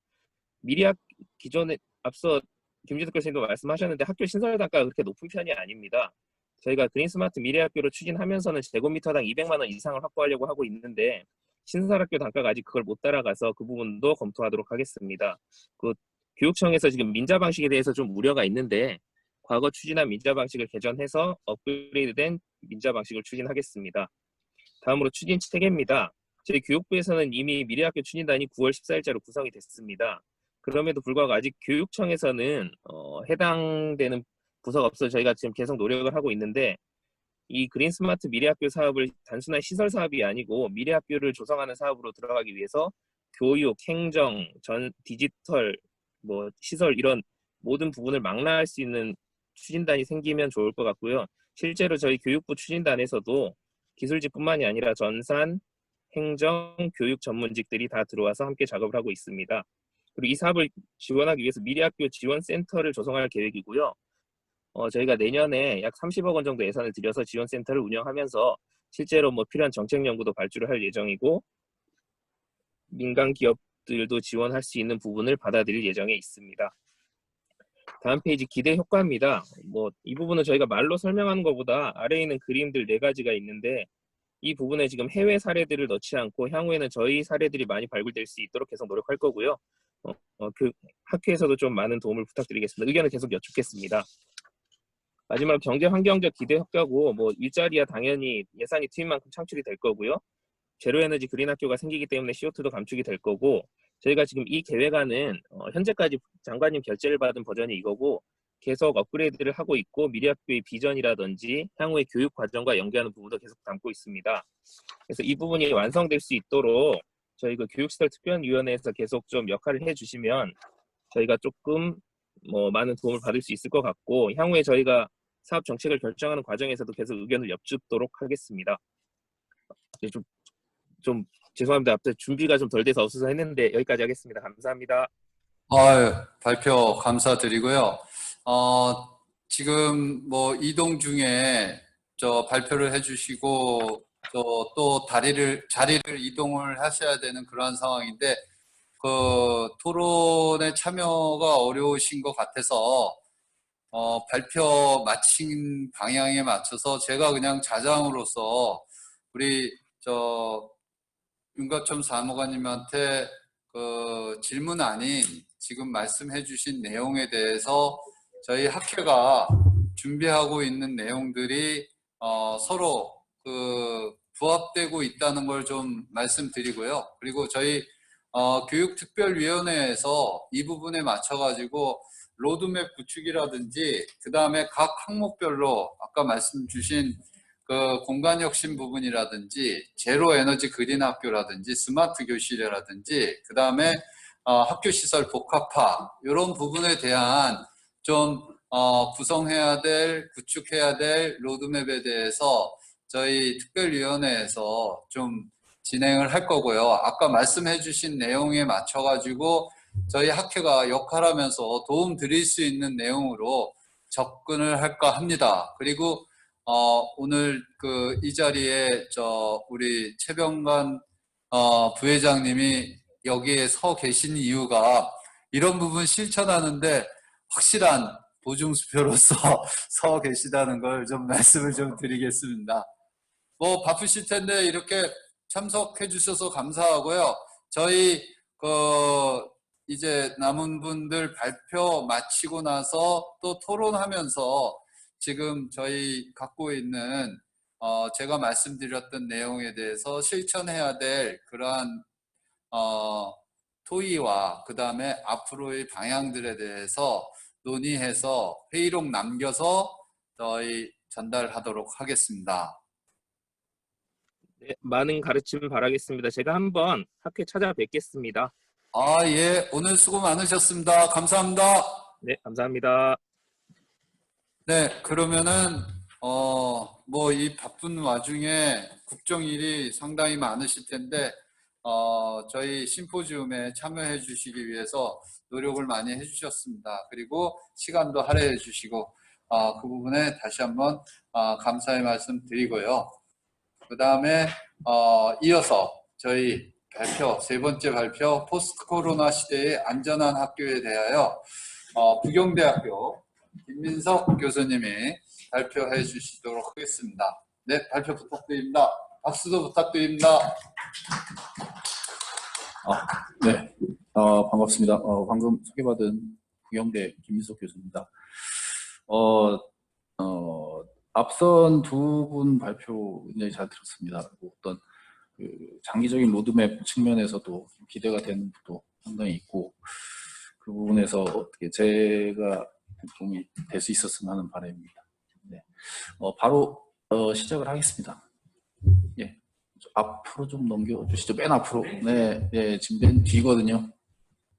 기존에 앞서 김진석 교수님도 말씀하셨는데 학교 신설 단가가 그렇게 높은 편이 아닙니다. 저희가 그린스마트 미래학교를 추진하면서는 제곱미터당 200만 원 이상을 확보하려고 하고 있는데 신설학교 단가가 아직 그걸 못 따라가서 그 부분도 검토하도록 하겠습니다. 그 교육청에서 지금 민자 방식에 대해서 좀 우려가 있는데 과거 추진한 민자 방식을 개선해서 업그레이드된 민자 방식을 추진하겠습니다. 다음으로 추진 체계입니다. 저희 교육부에서는 이미 미래학교 추진단이 9월 14일자로 구성이 됐습니다. 그럼에도 불구하고 아직 교육청에서는 해당되는 부서가 없어서 저희가 지금 계속 노력을 하고 있는데 이 그린스마트 미래학교 사업을 단순한 시설 사업이 아니고 미래학교를 조성하는 사업으로 들어가기 위해서 교육, 행정, 디지털, 뭐 시설 이런 모든 부분을 망라할 수 있는 추진단이 생기면 좋을 것 같고요. 실제로 저희 교육부 추진단에서도 기술직뿐만이 아니라 전산, 행정, 교육 전문직들이 다 들어와서 함께 작업을 하고 있습니다. 그리고 이 사업을 지원하기 위해서 미래학교 지원센터를 조성할 계획이고요. 저희가 내년에 약 30억 원 정도 예산을 들여서 지원센터를 운영하면서 실제로 뭐 필요한 정책 연구도 발주를 할 예정이고 민간 기업들도 지원할 수 있는 부분을 받아들일 예정에 있습니다. 다음 페이지 기대 효과입니다. 뭐 이 부분은 저희가 말로 설명하는 것보다 아래에 있는 그림들 4가지가 있는데 이 부분에 지금 해외 사례들을 넣지 않고 향후에는 저희 사례들이 많이 발굴될 수 있도록 계속 노력할 거고요. 그 학회에서도 좀 많은 도움을 부탁드리겠습니다. 의견을 계속 여쭙겠습니다. 마지막으로 경제 환경적 기대 효과고 뭐 일자리야 당연히 예산이 트인 만큼 창출이 될 거고요. 제로에너지 그린 학교가 생기기 때문에 CO2도 감축이 될 거고 저희가 지금 이 계획안은 현재까지 장관님 결재를 받은 버전이 이거고 계속 업그레이드를 하고 있고 미래학교의 비전이라든지 향후의 교육 과정과 연계하는 부분도 계속 담고 있습니다. 그래서 이 부분이 완성될 수 있도록 저희 그 교육시설 특별위원회에서 계속 좀 역할을 해주시면 저희가 조금 뭐 많은 도움을 받을 수 있을 것 같고 향후에 저희가 사업 정책을 결정하는 과정에서도 계속 의견을 여쭙도록 하겠습니다. 좀 죄송합니다. 앞서 준비가 좀 덜 돼서 없어서 했는데 여기까지 하겠습니다. 감사합니다. 발표 감사드리고요. 지금 뭐 이동 중에 발표를 해주시고 또 자리를 이동을 하셔야 되는 그러한 상황인데 그 토론에 참여가 어려우신 것 같아서 발표 마친 방향에 맞춰서 제가 그냥 자장으로서 우리 윤갑첨 사무관님한테 그 질문 아닌 지금 말씀해 주신 내용에 대해서 저희 학회가 준비하고 있는 내용들이 서로 그 부합되고 있다는 걸 좀 말씀드리고요. 그리고 저희 교육특별위원회에서 이 부분에 맞춰 가지고 로드맵 구축이라든지 그 다음에 각 항목별로 아까 말씀 주신 그 공간혁신 부분이라든지 제로 에너지 그린 학교라든지 스마트 교실이라든지 그 다음에 학교 시설 복합화 이런 부분에 대한 좀 구성해야 될 구축해야 될 로드맵에 대해서 저희 특별위원회에서 좀 진행을 할 거고요. 아까 말씀해 주신 내용에 맞춰 가지고 저희 학회가 역할하면서 도움 드릴 수 있는 내용으로 접근을 할까 합니다. 그리고 오늘 이 자리에 우리 최병관 부회장님이 여기에 서 계신 이유가 이런 부분 실천하는데 확실한 보증수표로서 서 계시다는 걸 좀 말씀을 좀 드리겠습니다. 뭐 바쁘실 텐데 이렇게 참석해 주셔서 감사하고요. 저희 이제 남은 분들 발표 마치고 나서 또 토론하면서 지금 저희 갖고 있는 제가 말씀드렸던 내용에 대해서 실천해야 될 그러한 토의와 그 다음에 앞으로의 방향들에 대해서 논의해서 회의록 남겨서 저희 전달하도록 하겠습니다. 네, 많은 가르침 바라겠습니다. 제가 한번 학회 찾아뵙겠습니다. 아, 예. 오늘 수고 많으셨습니다. 감사합니다. 네, 감사합니다. 네, 그러면은 뭐 이 바쁜 와중에 국정일이 상당히 많으실 텐데 저희 심포지움에 참여해 주시기 위해서 노력을 많이 해 주셨습니다. 그리고 시간도 할애해 주시고 그 부분에 다시 한번 감사의 말씀 드리고요. 그 다음에 이어서 저희 발표, 세 번째 발표, 포스트 코로나 시대의 안전한 학교에 대하여 부경대학교 김민석 교수님이 발표해 주시도록 하겠습니다. 네, 발표 부탁드립니다. 박수도 부탁드립니다. 네, 반갑습니다. 방금 소개받은 부경대 김민석 교수입니다. 앞선 두 분 발표 굉장히 잘 들었습니다. 그리고 어떤 장기적인 로드맵 측면에서도 기대가 되는 부분도 상당히 있고, 그 부분에서 어떻게 제가 도움이 될 수 있었으면 하는 바람입니다. 네, 바로 시작을 하겠습니다. 예, 앞으로 좀 넘겨주시죠. 맨 앞으로. 네, 네, 지금 맨 뒤거든요.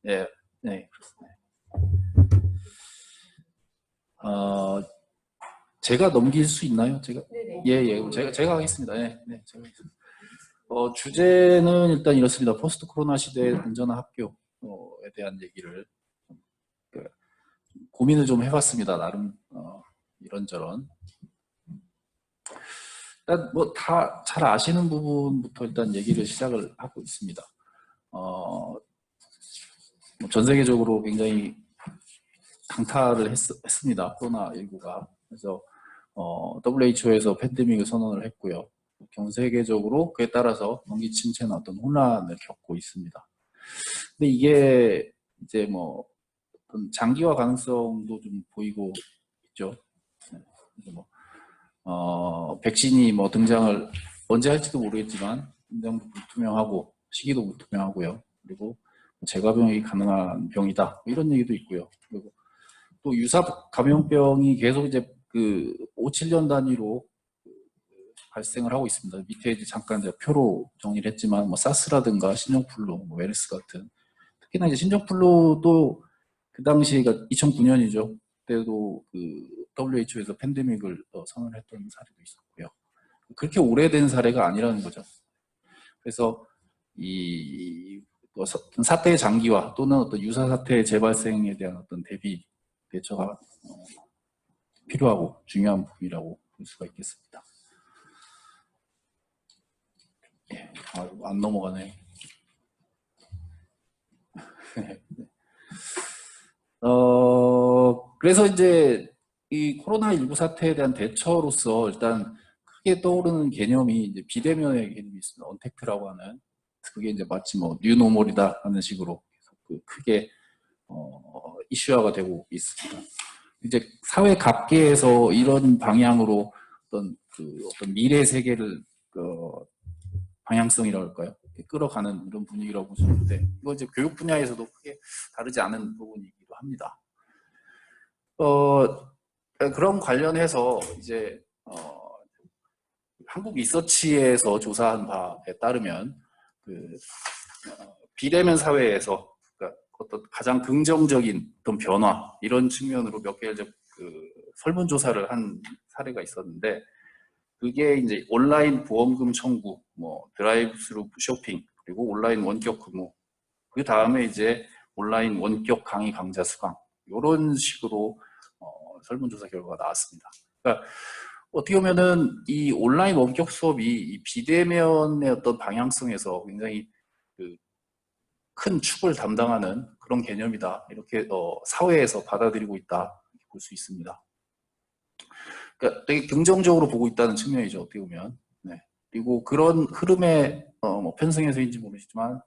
네, 네, 그렇습니다. 제가 넘길 수 있나요? 제가? 네네. 예, 예, 제가 하겠습니다. 네, 네, 제가 하겠습니다. 주제는 일단 이렇습니다. 포스트 코로나 시대의 안전한 학교에 대한 얘기를 고민을 좀 해봤습니다. 나름 이런저런. 일단 뭐 다 잘 아시는 부분부터 일단 얘기를 시작을 하고 있습니다. 뭐전 세계적으로 굉장히 강타를 했습니다. 코로나19가. 그래서 WHO에서 팬데믹을 선언을 했고요. 전 세계적으로 그에 따라서 경기 침체나 어떤 혼란을 겪고 있습니다. 근데 이게 이제 뭐 어떤 장기화 가능성도 좀 보이고 있죠. 그래서 뭐 백신이 뭐 등장을 언제 할지도 모르겠지만 등장도 불투명하고 시기도 불투명하고요. 그리고 재감염이 가능한 병이다 이런 얘기도 있고요. 그리고 또 유사 감염병이 계속 이제 그 5, 7년 단위로 발생을 하고 있습니다. 밑에 이제 잠깐 제가 표로 정리를 했지만 뭐 사스라든가 신종플루, 뭐 메르스 같은, 특히나 이제 신종플루도 그 당시가 2009년이죠. 그때도 그 WHO에서 팬데믹을 선언했던 사례도 있었고요. 그렇게 오래된 사례가 아니라는 거죠. 그래서 이 어떤 사태의 장기화 또는 어떤 유사 사태의 재발생에 대한 어떤 대처가 필요하고 중요한 부분이라고 볼 수가 있겠습니다. 예, 안 넘어가네요. 그래서 이제 이 코로나19 사태에 대한 대처로서 일단 크게 떠오르는 개념이 이제 비대면의 개념이 있습니다. 언택트라고 하는, 그게 이제 마치 뭐 뉴노멀이다 하는 식으로 계속 크게 이슈화가 되고 있습니다. 이제 사회 각계에서 이런 방향으로 어떤 미래 세계를 방향성이라고 할까요? 끌어가는 이런 분위기라고 볼 수 있는데, 이거 이제 교육 분야에서도 크게 다르지 않은 부분이기도 합니다. 그런 관련해서 이제 한국 리서치에서 조사한 바에 따르면 비대면 사회에서 그러니까 어떤 가장 긍정적인 어떤 변화 이런 측면으로 몇 개를 이제 설문조사를 한 사례가 있었는데, 그게 이제 온라인 보험금 청구, 뭐 드라이브스루 쇼핑, 그리고 온라인 원격 근무, 그 다음에 이제 온라인 원격 강의 강좌 수강, 이런 식으로 설문조사 결과가 나왔습니다. 그러니까 어떻게 보면은 이 온라인 원격 수업이 이 비대면의 어떤 방향성에서 굉장히 큰 축을 담당하는 그런 개념이다, 이렇게 사회에서 받아들이고 있다 볼 수 있습니다. 그러니까 되게 긍정적으로 보고 있다는 측면이죠, 어떻게 보면. 네. 그리고 그런 흐름에 뭐 편승해서인지 모르겠지만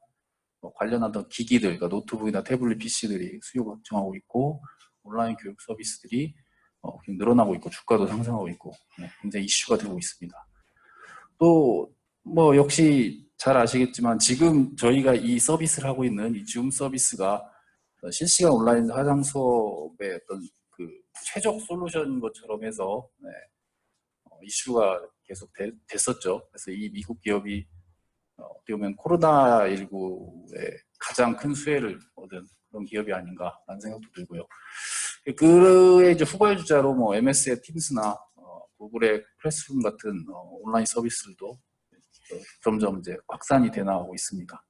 관련한 기기들, 그러니까 노트북이나 태블릿 PC들이 수요가 급증하고 있고, 온라인 교육 서비스들이 늘어나고 있고, 주가도 상승하고 있고, 네, 굉장히 이슈가 되고 있습니다. 또 뭐 역시 잘 아시겠지만 지금 저희가 이 서비스를 하고 있는 이 줌 서비스가 실시간 온라인 화상 수업의 어떤 최적 솔루션인 것처럼 해서 이슈가 계속 됐었죠. 그래서 이 미국 기업이 어떻게 보면 코로나19에 가장 큰 수혜를 얻은 그런 기업이 아닌가라는 생각도 들고요. 그의 이제 후발주자로 뭐 MS의 팀스나 구글의 클래스룸 같은 온라인 서비스들도 점점 이제 확산이 돼 나가고 있습니다.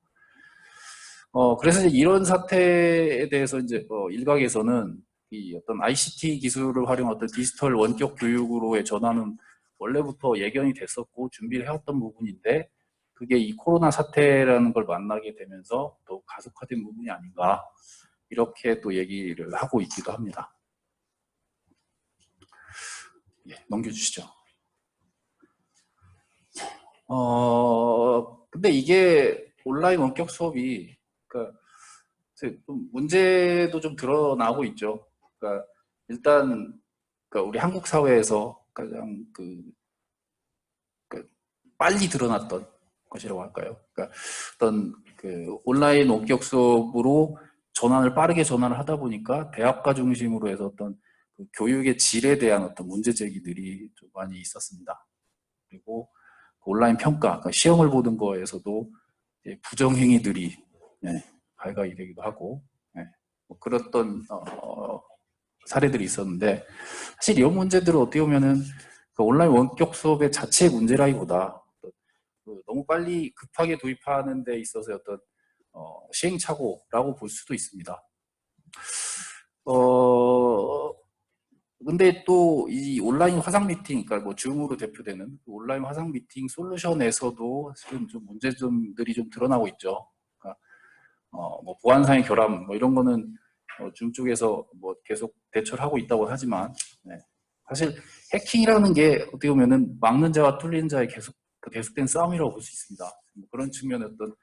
그래서 이제 이런 사태에 대해서 이제 일각에서는 이 어떤 ICT 기술을 활용한 어떤 디지털 원격 교육으로의 전환은 원래부터 예견이 됐었고 준비를 해왔던 부분인데 그게 이 코로나 사태라는 걸 만나게 되면서 또 가속화된 부분이 아닌가 이렇게 또 얘기를 하고 있기도 합니다. 예, 넘겨주시죠. 근데 이게 온라인 원격 수업이 그러니까 좀 문제도 좀 드러나고 있죠. 그러니까 일단 그러니까 우리 한국 사회에서 가장 빨리 드러났던 것이라고 할까요? 그러니까 어떤 그 온라인 원격 수업으로 빠르게 전환을 하다 보니까 대학가 중심으로 해서 어떤 그 교육의 질에 대한 어떤 문제 제기들이 좀 많이 있었습니다. 그리고 그 온라인 평가, 그러니까 시험을 보는 거에서도 부정행위들이 발각이 되기도 하고 뭐 그랬던 사례들이 있었는데 사실 이런 문제들은 어떻게 보면은 그 온라인 원격 수업의 자체의 문제라기보다 너무 빨리 급하게 도입하는 데 있어서 어떤 시행착오라고 볼 수도 있습니다. 근데 또 이 온라인 화상 미팅, 그러니까 뭐 줌으로 대표되는 온라인 화상 미팅 솔루션에서도 사실은 좀 문제점들이 좀 드러나고 있죠. 그러니까 뭐 보안상의 결함 뭐 이런 거는 줌 쪽에서 뭐 계속 대처를 하고 있다고 하지만 사실 해킹이라는 게 어떻게 보면은 막는 자와 뚫리는 자의 계속된 싸움이라고 볼 수 있습니다. 뭐 그런 측면의 어떤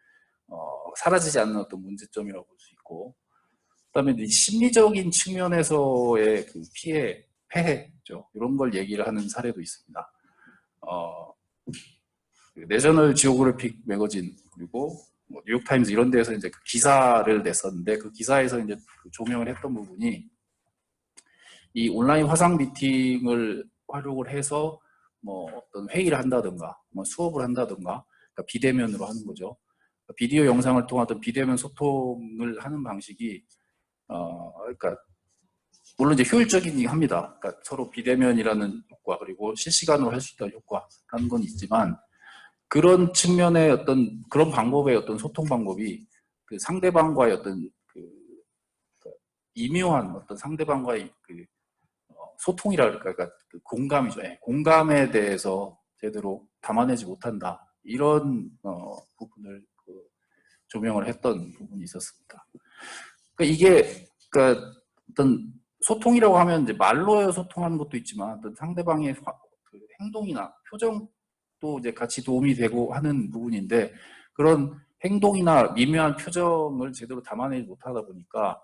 사라지지 않는 어떤 문제점이라고 볼 수 있고, 그다음에 이 심리적인 측면에서의 그 폐해죠. 이런 걸 얘기를 하는 사례도 있습니다. 내셔널 지오그래픽 매거진 그리고 뭐 뉴욕타임즈 이런 데서 이제 그 기사를 냈었는데 그 기사에서 이제 조명을 했던 부분이 이 온라인 화상 미팅을 활용을 해서 뭐 어떤 회의를 한다든가 뭐 수업을 한다든가 그러니까 비대면으로 하는 거죠. 비디오 영상을 통한 어떤 비대면 소통을 하는 방식이 그러니까 물론 이제 효율적이긴 합니다. 그러니까 서로 비대면이라는 효과 그리고 실시간으로 할 수 있다는 효과라는 건 있지만 그런 측면의 어떤 그런 방법의 어떤 소통 방법이 그 상대방과의 어떤 그 미묘한 어떤 상대방과의 그 소통이라 그럴까, 그러니까 그 공감이죠. 공감에 대해서 제대로 담아내지 못한다. 이런 부분을 조명을 했던 부분이 있었습니다. 그러니까 이게 그러니까 어떤 소통이라고 하면 이제 말로 소통하는 것도 있지만 어떤 상대방의 그 행동이나 표정도 이제 같이 도움이 되고 하는 부분인데 그런 행동이나 미묘한 표정을 제대로 담아내지 못하다 보니까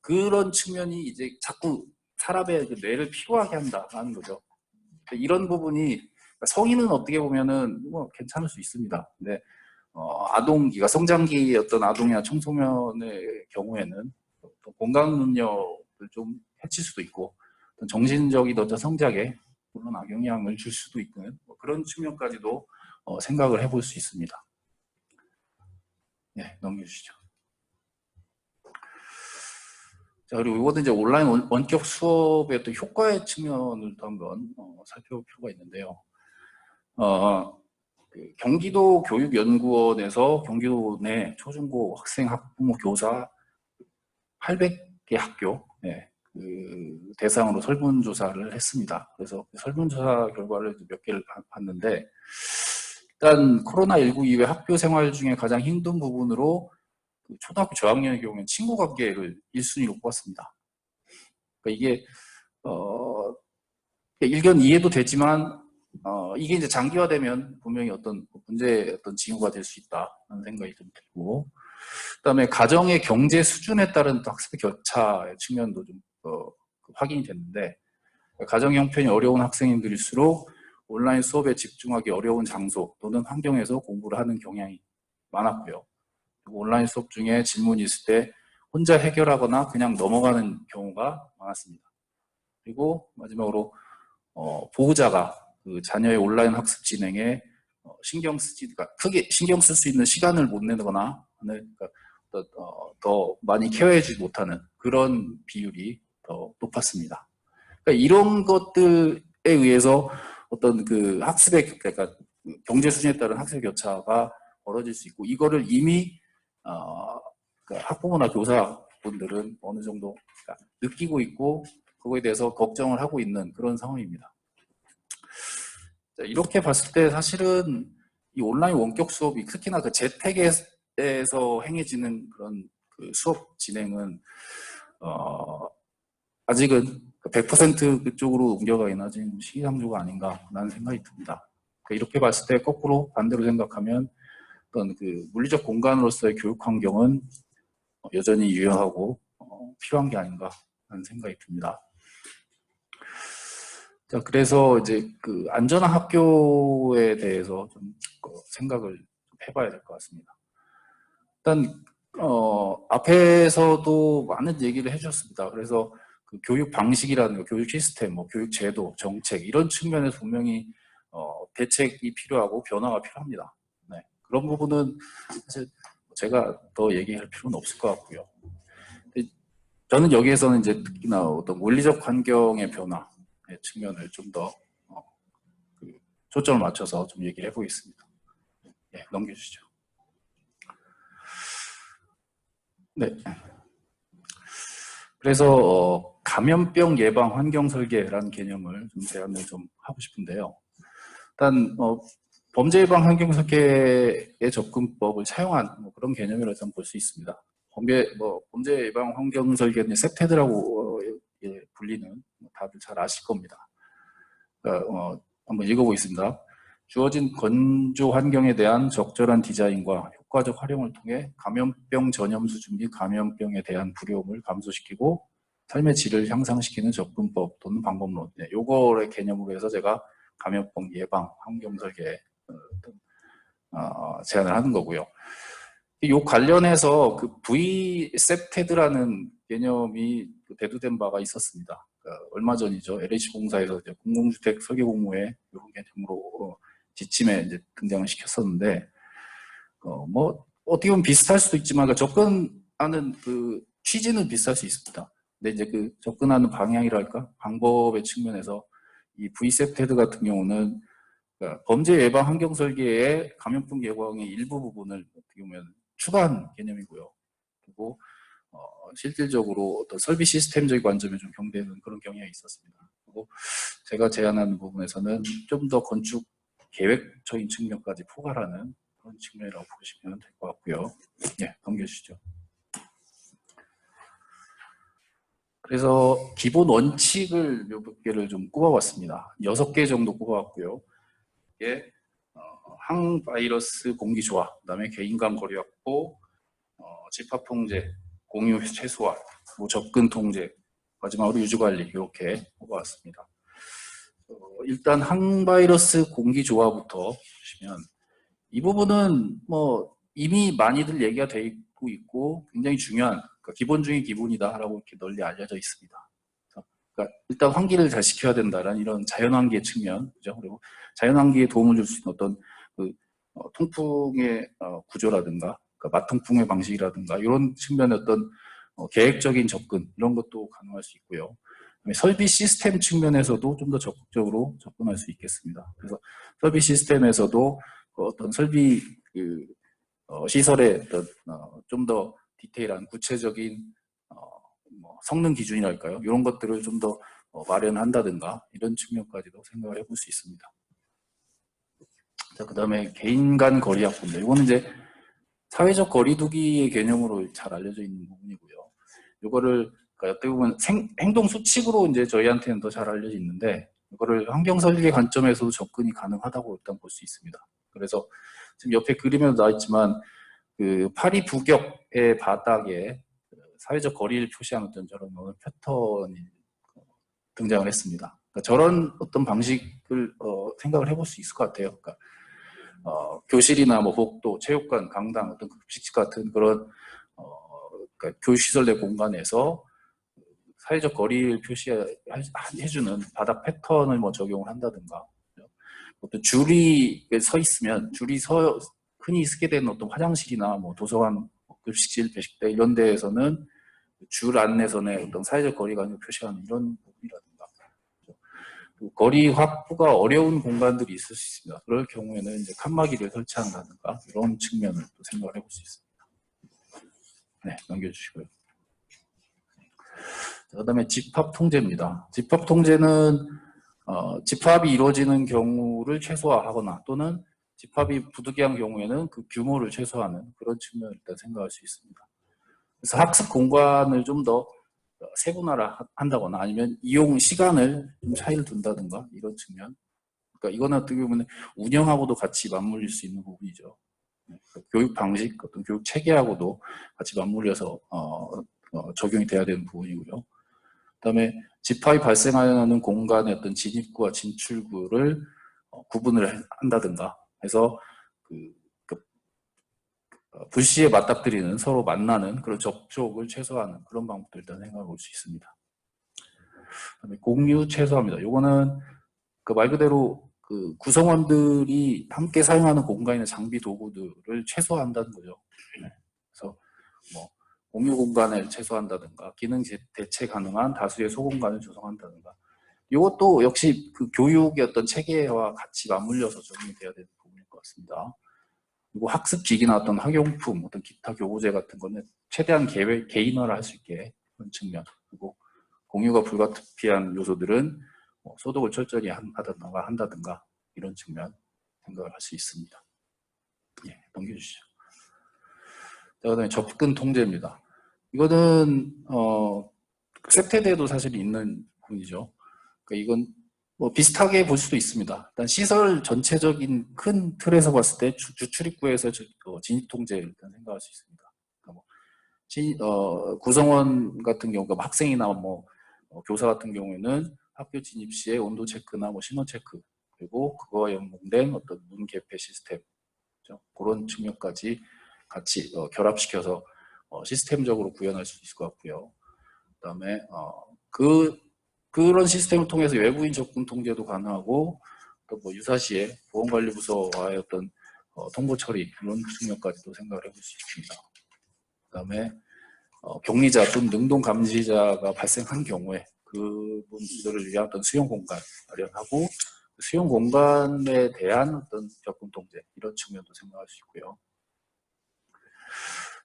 그런 측면이 이제 자꾸 사람의 그 뇌를 피로하게 한다는 거죠. 이런 부분이 성인은 어떻게 보면은 뭐 괜찮을 수 있습니다. 근데 아동기가 성장기의 어떤 아동이나 청소년의 경우에는 공감 능력을 좀 해칠 수도 있고 정신적인 어떤 성장에 물론 악영향을 줄 수도 있는 뭐 그런 측면까지도 생각을 해볼 수 있습니다. 네, 넘겨주시죠. 자, 그리고 이것도 이제 온라인 원격 수업의 어떤 효과의 측면을 또 한번 살펴볼 필요가 있는데요. 그 경기도 교육연구원에서 경기도 내 초중고 학생, 학부모, 교사 800개 학교 그 대상으로 설문조사를 했습니다. 그래서 설문조사 결과를 몇 개를 봤는데 일단 코로나19 이후에 학교 생활 중에 가장 힘든 부분으로 초등학교 저학년의 경우에는 친구 관계를 1순위로 꼽았습니다. 그러니까 이게 일견 이해도 되지만 이게 이제 장기화되면 분명히 어떤 문제의 어떤 징후가 될 수 있다는 생각이 좀 들고, 그다음에 가정의 경제 수준에 따른 학습 격차의 측면도 좀 확인이 됐는데 가정 형편이 어려운 학생들일수록 온라인 수업에 집중하기 어려운 장소 또는 환경에서 공부를 하는 경향이 많았고요. 온라인 수업 중에 질문이 있을 때 혼자 해결하거나 그냥 넘어가는 경우가 많았습니다. 그리고 마지막으로 보호자가 그 자녀의 온라인 학습 진행에 신경 쓰지, 그러니까 크게 신경 쓸 수 있는 시간을 못 내거나, 그러니까 더 많이 케어해주지 못하는 그런 비율이 더 높았습니다. 그러니까 이런 것들에 의해서 어떤 그 학습의, 그러니까 경제 수준에 따른 학습 격차가 벌어질 수 있고, 이거를 이미 그러니까 학부모나 교사분들은 어느 정도 그러니까 느끼고 있고, 그거에 대해서 걱정을 하고 있는 그런 상황입니다. 자, 이렇게 봤을 때 사실은 이 온라인 원격 수업이 특히나 그 재택에서 행해지는 그런 그 수업 진행은 아직은 100% 그쪽으로 옮겨가기는 아직 시기상조가 아닌가라는 생각이 듭니다. 그러니까 이렇게 봤을 때 거꾸로 반대로 생각하면 어떤 그 물리적 공간으로서의 교육 환경은 여전히 유효하고 필요한 게 아닌가라는 생각이 듭니다. 자, 그래서 이제 그 안전한 학교에 대해서 좀 생각을 해봐야 될 것 같습니다. 일단 앞에서도 많은 얘기를 해주셨습니다. 그래서 그 교육 방식이라는 거, 교육 시스템, 뭐 교육 제도, 정책 이런 측면에서 분명히 대책이 필요하고 변화가 필요합니다. 네, 그런 부분은 사실 제가 더 얘기할 필요는 없을 것 같고요. 저는 여기에서는 이제 특히나 어떤 물리적 환경의 변화 측면을 좀 더 초점을 맞춰서 좀 얘기를 해보겠습니다. 네, 넘겨주시죠. 네. 그래서 감염병 예방 환경 설계라는 개념을 좀 제안을 좀 하고 싶은데요. 일단 범죄 예방 환경 설계의 접근법을 사용한 뭐 그런 개념이라고 저는 볼 수 있습니다. 범죄 예방 환경 설계는 세테드라고 불리는 다들 잘 아실 겁니다. 그러니까 한번 읽어보겠습니다. 주어진 건조 환경에 대한 적절한 디자인과 효과적 활용을 통해 감염병 전염수 준 및 감염병에 대한 두려움을 감소시키고 삶의 질을 향상시키는 접근법 또는 방법론, 요거의 개념으로 해서 제가 감염병 예방 환경 설계 제안을 하는 거고요. 이 관련해서 그 VSEPTED라는 개념이 대두된 바가 있었습니다. 그러니까 얼마 전이죠. LH공사에서 이제 공공주택 설계 공모에 이런 개념으로 지침에 이제 등장을 시켰었는데, 뭐 어떻게 보면 비슷할 수도 있지만 그 접근하는 그 취지는 비슷할 수 있습니다. 근데 이제 그 접근하는 방향이랄까 방법의 측면에서 이 VSEPTED 같은 경우는 그러니까 범죄 예방 환경 설계의 감염병 예방의 일부 부분을 어떻게 보면 추가한 개념이고요. 그리고 실질적으로 어떤 설비 시스템적인 관점에 좀 경대하는 그런 경향이 있었습니다. 그리고 제가 제안하는 부분에서는 좀 더 건축 계획적인 측면까지 포괄하는 그런 측면이라고 보시면 될 것 같고요. 네, 넘겨주시죠. 그래서 기본 원칙을 몇 개를 좀 꼽아봤습니다. 6개 정도 꼽아봤고요. 이게 항바이러스 공기 조화, 그다음에 개인 간 거리 확보, 집합 통제, 공유 최소화, 뭐 접근 통제, 마지막으로 유지 관리 이렇게 꼽아봤습니다. 일단 항바이러스 공기 조화부터 보시면 이 부분은 뭐 이미 많이들 얘기가 되고 있고 굉장히 중요한 그러니까 기본 중의 기본이다라고 이렇게 널리 알려져 있습니다. 그러니까 일단 환기를 잘 시켜야 된다라는 이런 자연환기의 측면, 그죠? 그리고 자연환기에 도움을 줄 수 있는 어떤 그 통풍의 구조라든가, 그러니까 마통풍의 방식이라든가 이런 측면의 어떤 계획적인 접근 이런 것도 가능할 수 있고요. 설비 시스템 측면에서도 좀 더 적극적으로 접근할 수 있겠습니다. 그래서 설비 시스템에서도 어떤 설비 시설의 어떤 좀 더 디테일한 구체적인 뭐 성능 기준이랄까요? 이런 것들을 좀 더 마련한다든가 이런 측면까지도 생각을 해볼 수 있습니다. 자, 그 다음에 개인 간 거리 확보입니다. 이거는 이제 사회적 거리두기의 개념으로 잘 알려져 있는 부분이고요. 이거를 그러니까 어떻게 보면 행동 수칙으로 이제 저희한테는 더 잘 알려져 있는데 이거를 환경 설계 관점에서도 접근이 가능하다고 일단 볼 수 있습니다. 그래서 지금 옆에 그림에도 나와 있지만 그 파리 부격의 바닥에 사회적 거리를 표시하는 어떤 저런 패턴이 등장을 했습니다. 그러니까 저런 어떤 방식을 생각을 해볼 수 있을 것 같아요. 그러니까 교실이나 뭐 복도, 체육관, 강당, 어떤 급식집 같은 그런 그러니까 교육시설 내 공간에서 사회적 거리를 표시해주는 바닥 패턴을 뭐 적용을 한다든가 어떤 줄이 서 있으면 흔히 쓰게 되는 어떤 화장실이나 뭐 도서관, 급식실, 배식대 이런 데에서는 줄 안내선의 어떤 사회적 거리감을 표시하는 이런 부분이라든가 거리 확보가 어려운 공간들이 있을 수 있습니다. 그럴 경우에는 이제 칸막이를 설치한다든가 이런 측면을 또 생각을 해볼 수 있습니다. 네, 넘겨주시고요. 그다음에 집합 통제입니다. 집합 통제는 집합이 이루어지는 경우를 최소화하거나 또는 집합이 부득이한 경우에는 그 규모를 최소화하는 그런 측면을 일단 생각할 수 있습니다. 그래서 학습 공간을 좀 더 세분화한다거나 아니면 이용 시간을 좀 차이를 둔다든가 이런 측면. 그러니까 이거는 어떻게 보면 운영하고도 같이 맞물릴 수 있는 부분이죠. 교육 방식, 어떤 교육 체계하고도 같이 맞물려서 적용이 돼야 되는 부분이고요. 그다음에 집합이 발생하는 공간의 어떤 진입구와 진출구를 구분을 한다든가 해서 불시에 맞닥뜨리는 서로 만나는 그런 접촉을 최소화하는 그런 방법도 일단 생각해 볼 수 있습니다. 그다음에 공유 최소화입니다. 이거는 말 그대로 구성원들이 함께 사용하는 공간이나 장비 도구들을 최소화한다는 거죠. 그래서 뭐 공유 공간을 최소화한다든가 기능 대체 가능한 다수의 소공간을 조성한다든가 이것도 역시 그 교육의 어떤 체계와 같이 맞물려서 적용이 돼야 되는 부분일 것 같습니다. 그리고 학습 기기나 어떤 학용품, 어떤 기타 교보제 같은 거는 최대한 개인화를 할 수 있게 그런 측면. 그리고 공유가 불가피한 요소들은 소독을 철저히 한다든가 이런 측면 생각을 할 수 있습니다. 예, 넘겨주시죠. 그다음에 접근 통제입니다. 이거는 섹테대도 사실 있는 부분이죠. 그러니까 이건 뭐 비슷하게 볼 수도 있습니다. 일단 시설 전체적인 큰 틀에서 봤을 때 주출입구에서 진입 통제를 일단 생각할 수 있습니다. 그러니까 뭐 구성원 같은 경우, 그러니까 학생이나 뭐 교사 같은 경우에는 학교 진입 시에 온도 체크나 뭐 신원 체크 그리고 그거와 연동된 어떤 문 개폐 시스템 그런 측면까지 같이 결합시켜서 시스템적으로 구현할 수 있을 것 같고요. 그다음에 그런 시스템을 통해서 외부인 접근 통제도 가능하고 또 뭐 유사시에 보건관리부서와의 어떤 통보 처리 이런 측면까지도 생각을 해볼 수 있습니다. 그다음에 격리자 또는 능동 감시자가 발생한 경우에 그분들을 위한 어떤 수용 공간 마련하고 수용 공간에 대한 어떤 접근 통제 이런 측면도 생각할 수 있고요.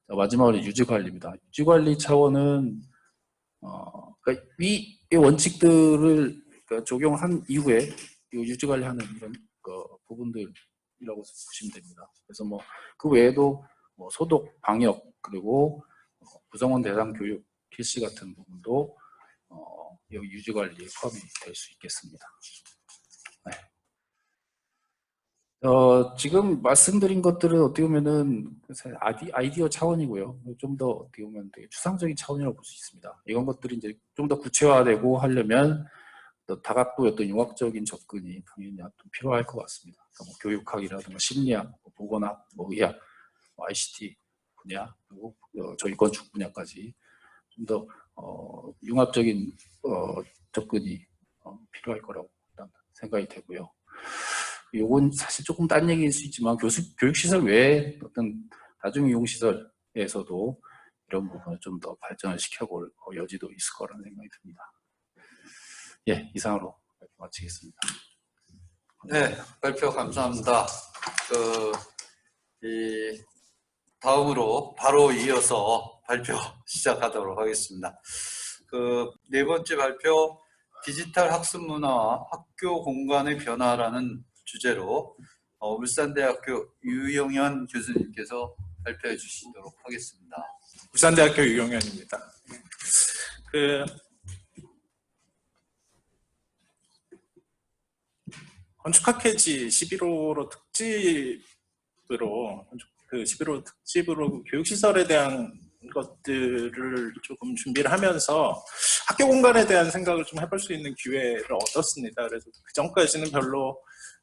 자, 마지막으로 유지 관리입니다. 유지 관리 차원은 그러니까 이 원칙들을 그러니까 적용한 이후에 유지 관리하는 이런 부분들이라고 보시면 됩니다. 그래서 뭐 그 외에도 뭐 소독, 방역 그리고 구성원 대상 교육 필시 같은 부분도 여기 유지 관리에 포함이 될 수 있겠습니다. 네. 지금 말씀드린 것들은 어떻게 보면은 아이디어 차원이고요. 좀 더 어떻게 보면 되게 추상적인 차원이라고 볼 수 있습니다. 이런 것들이 이제 좀 더 구체화되고 하려면 또 다각도의 어떤 융합적인 접근이 당연히 좀 필요할 것 같습니다. 뭐 교육학이라든가 심리학, 뭐 보건학, 뭐 의학, 뭐 ICT 분야 그리고 저희 건축 분야까지 좀 더 융합적인 접근이 필요할 거라고 생각이 되고요. 요건 사실 조금 딴 얘기일 수 있지만 교육시설 외에 어떤 다중이용시설에서도 이런 부분을 좀 더 발전을 시켜볼 여지도 있을 거라는 생각이 듭니다. 예, 이상으로 마치겠습니다. 네, 발표 감사합니다. 다음으로 바로 이어서 발표 시작하도록 하겠습니다. 네 번째 발표, 디지털 학습 문화와 학교 공간의 변화라는 주제로 울산대학교 유영현 교수님께서 발표해 주시도록 하겠습니다. 울산대학교 유영현입니다. 건축학회지 11호 특집으로 교육시설에 대한 것들을 조금 준비를 하면서 학교 공간에 대한 생각을 좀 해볼 수 있는 기회를 얻었습니다. 그래서 그 전까지는 별로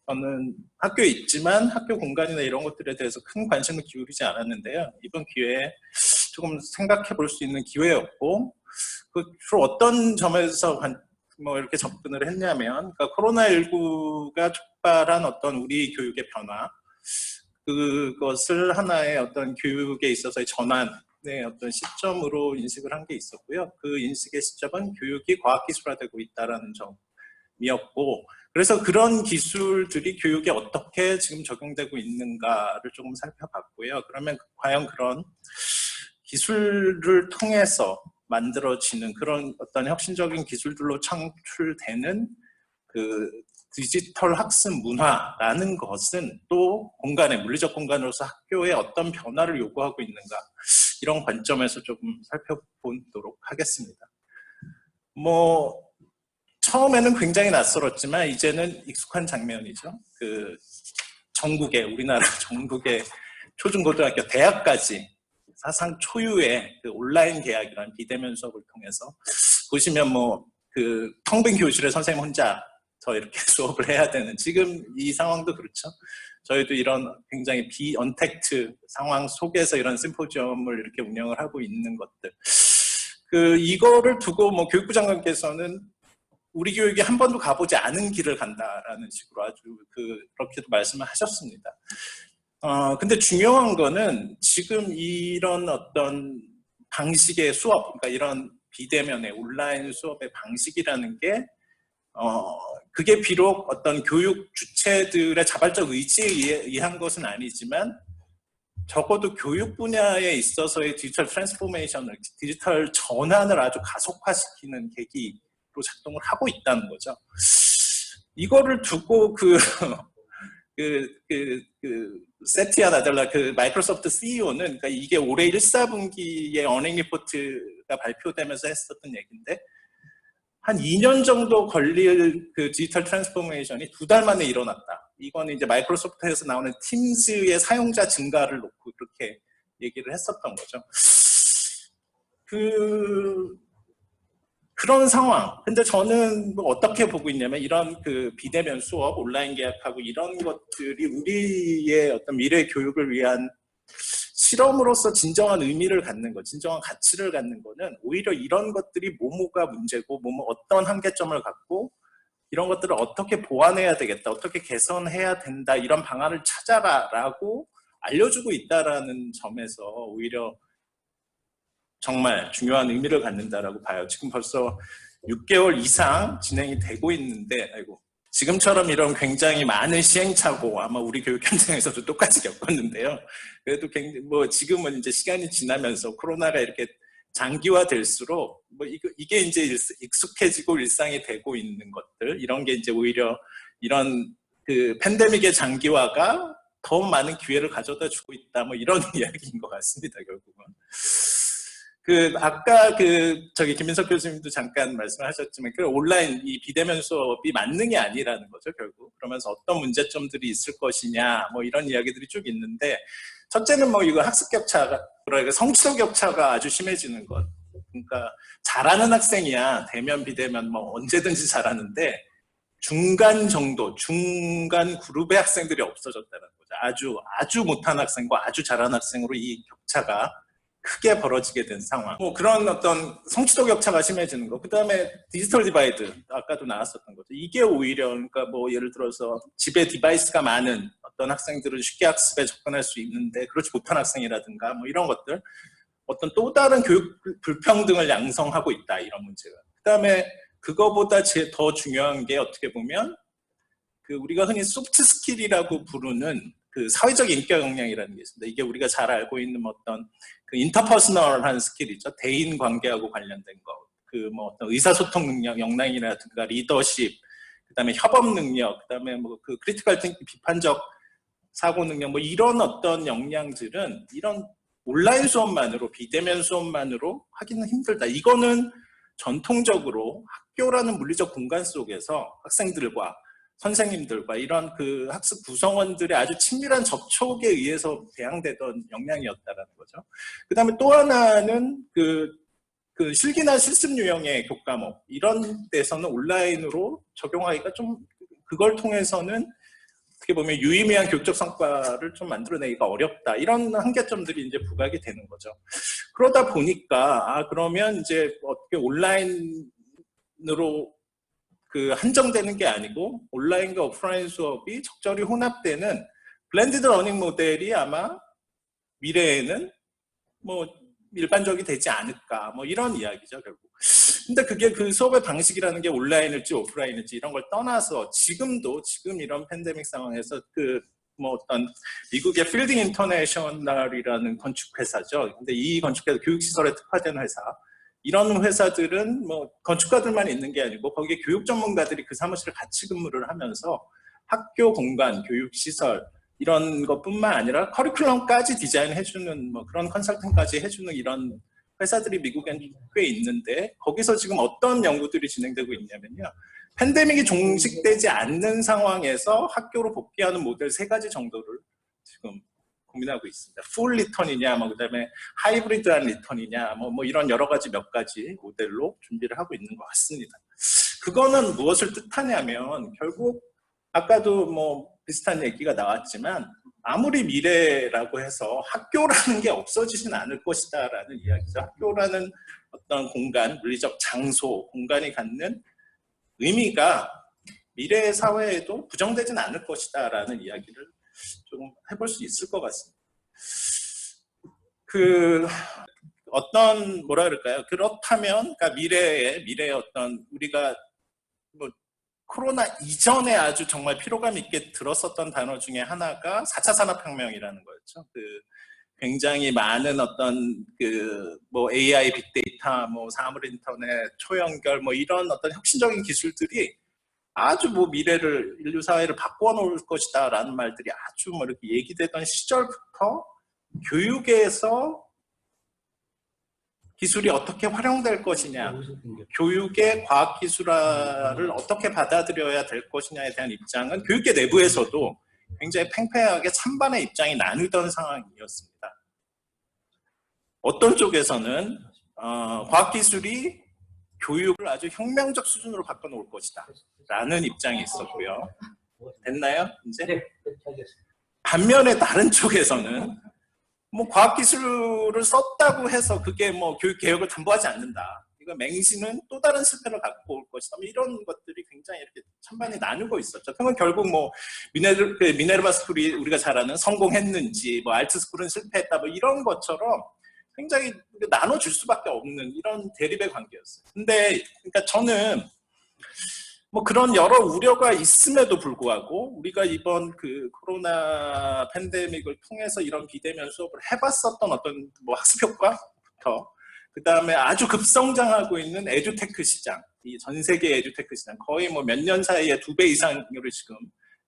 저는 학교에 있지만 학교 공간이나 이런 것들에 대해서 큰 관심을 기울이지 않았는데요. 이번 기회에 조금 생각해 볼 수 있는 기회였고 주로 어떤 점에서 뭐 이렇게 접근을 했냐면, 그러니까 코로나19가 촉발한 어떤 우리 교육의 변화, 그것을 하나의 어떤 교육에 있어서의 전환의 어떤 시점으로 인식을 한 게 있었고요. 그 인식의 시점은 교육이 과학기술화되고 있다는 점이었고, 그래서 그런 기술들이 교육에 어떻게 지금 적용되고 있는가를 조금 살펴봤고요. 그러면 과연 그런 기술을 통해서 만들어지는 그런 어떤 혁신적인 기술들로 창출되는 그 디지털 학습 문화라는 것은 또 공간에, 물리적 공간으로서 학교에 어떤 변화를 요구하고 있는가, 이런 관점에서 조금 살펴보도록 하겠습니다. 뭐 처음에는 굉장히 낯설었지만 이제는 익숙한 장면이죠. 그 전국의, 우리나라 전국의 초중고등학교, 대학까지 사상 초유의 그 온라인 계약이라는 비대면 수업을 통해서 보시면 뭐 그 텅 빈 교실에 선생님 혼자 저 이렇게 수업을 해야 되는, 지금 이 상황도 그렇죠. 저희도 이런 굉장히 비언택트 상황 속에서 이런 심포지엄을 이렇게 운영을 하고 있는 것들, 이거를 두고 뭐 교육부 장관께서는 우리 교육이 한 번도 가보지 않은 길을 간다라는 식으로 아주 그렇게도 말씀을 하셨습니다. 근데 중요한 거는 지금 이런 어떤 방식의 수업, 그러니까 이런 비대면의 온라인 수업의 방식이라는 게 그게 비록 어떤 교육 주체들의 자발적 의지에 의한 것은 아니지만 적어도 교육 분야에 있어서의 디지털 트랜스포메이션을, 디지털 전환을 아주 가속화시키는 계기로 작동을 하고 있다는 거죠. 이거를 두고 세티아 나델라 마이크로소프트 CEO는, 그러니까 이게 올해 1사분기에 어닝 리포트가 발표되면서 했었던 얘기인데, 한 2년 정도 걸릴 그 디지털 트랜스포메이션이 2달 만에 일어났다. 이거는 이제 마이크로소프트에서 나오는 팀즈의 사용자 증가를 놓고 그렇게 얘기를 했었던 거죠. 그런 상황. 근데 저는 뭐 어떻게 보고 있냐면, 이런 비대면 수업, 온라인 계약하고 이런 것들이 우리의 어떤 미래 교육을 위한 실험으로서 진정한 의미를 갖는 것, 진정한 가치를 갖는 거는 오히려 이런 것들이 뭐뭐가 문제고, 어떤 한계점을 갖고 이런 것들을 어떻게 보완해야 되겠다, 어떻게 개선해야 된다, 이런 방안을 찾아라라고 알려주고 있다라는 점에서 오히려 정말 중요한 의미를 갖는다라고 봐요. 지금 벌써 6개월 이상 진행이 되고 있는데, 지금처럼 이런 굉장히 많은 시행착오, 아마 우리 교육 현장에서도 똑같이 겪었는데요. 그래도 뭐 지금은 이제 시간이 지나면서 코로나가 이렇게 장기화될수록 뭐 이게 이제 익숙해지고 일상이 되고 있는 것들, 이런 게 이제 오히려 이런 팬데믹의 장기화가 더 많은 기회를 가져다 주고 있다, 뭐 이런 이야기인 것 같습니다, 결국은. 아까 김민석 교수님도 잠깐 말씀하셨지만, 온라인 이 비대면 수업이 만능이 아니라는 거죠, 결국. 그러면서 어떤 문제점들이 있을 것이냐, 뭐 이런 이야기들이 쭉 있는데, 첫째는 뭐 이거 학습 격차가, 성취도 격차가 아주 심해지는 것. 그러니까 잘하는 학생이야 대면 비대면 뭐 언제든지 잘하는데, 중간 정도, 중간 그룹의 학생들이 없어졌다는 거죠. 아주 못한 학생과 아주 잘하는 학생으로 이 격차가 크게 벌어지게 된 상황. 뭐 그런 어떤 성취도 격차가 심해지는 거. 그 다음에 디지털 디바이드, 아까도 나왔었던 거죠. 이게 오히려, 그러니까 뭐 예를 들어서 집에 디바이스가 많은 어떤 학생들은 쉽게 학습에 접근할 수 있는데, 그렇지 못한 학생이라든가 뭐 이런 것들, 어떤 또 다른 교육 불평등을 양성하고 있다, 이런 문제가. 그 다음에 그거보다 더 중요한 게, 어떻게 보면 우리가 흔히 소프트 스킬이라고 부르는 사회적 인격 역량이라는 게 있습니다. 이게 우리가 잘 알고 있는 어떤 인터퍼스널한 스킬이죠. 대인 관계하고 관련된 거. 뭐 어떤 의사소통 능력, 역량이라든가 리더십, 그다음에 협업 능력, 그다음에 뭐 크리티컬 띵킹, 비판적 사고 능력, 뭐 이런 어떤 역량들은 이런 온라인 수업만으로, 비대면 수업만으로 하기는 힘들다. 이거는 전통적으로 학교라는 물리적 공간 속에서 학생들과 선생님들과 이런 학습 구성원들의 아주 친밀한 접촉에 의해서 배양되던 역량이었다라는 거죠. 그 다음에 또 하나는 실기나 실습 유형의 교과목, 이런 데서는 온라인으로 적용하기가 좀, 그걸 통해서는 어떻게 보면 유의미한 교육적 성과를 좀 만들어내기가 어렵다, 이런 한계점들이 이제 부각이 되는 거죠. 그러다 보니까 그러면 이제 어떻게 온라인으로 그 한정되는 게 아니고 온라인과 오프라인 수업이 적절히 혼합되는 블렌디드 러닝 모델이 아마 미래에는 뭐 일반적이 되지 않을까 뭐 이런 이야기죠 결국. 근데 그게 그 수업의 방식이라는 게 온라인일지 오프라인일지 이런 걸 떠나서 지금 이런 팬데믹 상황에서 그 뭐 어떤 미국의 필딩 인터내셔널이라는 건축 회사죠. 근데 이 건축회사 교육시설에 특화된 회사 이런 회사들은 뭐 건축가들만 있는 게 아니고 거기에 교육 전문가들이 그 사무실에 같이 근무를 하면서 학교 공간, 교육시설 이런 것뿐만 아니라 커리큘럼까지 디자인해주는 뭐 그런 컨설팅까지 해주는 이런 회사들이 미국엔 꽤 있는데 거기서 지금 어떤 연구들이 진행되고 있냐면요. 팬데믹이 종식되지 않는 상황에서 학교로 복귀하는 모델 3가지 정도를 지금 고민하고 있습니다. 풀 리턴이냐, 뭐 그다음에 하이브리드한 리턴이냐, 뭐 이런 여러 가지 몇 가지 모델로 준비를 하고 있는 것 같습니다. 그거는 무엇을 뜻하냐면 결국 아까도 뭐 비슷한 얘기가 나왔지만 아무리 미래라고 해서 학교라는 게 없어지진 않을 것이다라는 이야기죠. 학교라는 어떤 공간, 물리적 장소, 공간이 갖는 의미가 미래의 사회에도 부정되진 않을 것이다라는 이야기를 좀 해볼 수 있을 것 같습니다. 그 어떤 뭐라 그럴까요? 그렇다면 그러니까 미래의 어떤 우리가 뭐 코로나 이전에 아주 정말 피로감 있게 들었었던 단어 중에 하나가 4차 산업혁명이라는 거였죠. 그 굉장히 많은 어떤 그 뭐 AI, 빅데이터, 뭐 사물 인터넷, 초연결 뭐 이런 어떤 혁신적인 기술들이 아주 뭐 미래를 인류 사회를 바꿔 놓을 것이다라는 말들이 아주 뭐 이렇게 얘기되던 시절부터 교육에서 기술이 어떻게 활용될 것이냐, 교육의 과학기술화를 어떻게 받아들여야 될 것이냐에 대한 입장은 교육계 내부에서도 굉장히 팽팽하게 찬반의 입장이 나누던 상황이었습니다. 어떤 쪽에서는 과학기술이 교육을 아주 혁명적 수준으로 바꿔놓을 것이다 라는 입장이 있었고요. 됐나요? 이제? 반면에 다른 쪽에서는 뭐 과학기술을 썼다고 해서 그게 뭐 교육개혁을 담보하지 않는다. 이거 맹신은 또 다른 실패를 갖고 올 것이다. 이런 것들이 굉장히 이렇게 찬반이 나누고 있었죠. 그건 결국 뭐 미네르바 스쿨이 우리가 잘 아는 성공했는지, 뭐 알트 스쿨은 실패했다, 뭐 이런 것처럼 굉장히 나눠줄 수밖에 없는 이런 대립의 관계였어요. 근데 그러니까 저는 뭐 그런 여러 우려가 있음에도 불구하고 우리가 이번 그 코로나 팬데믹을 통해서 이런 비대면 수업을 해봤었던 어떤 뭐 학습 효과부터 그 다음에 아주 급성장하고 있는 에듀테크 시장, 이 전 세계 에듀테크 시장 거의 뭐 몇 년 사이에 2배 이상으로 지금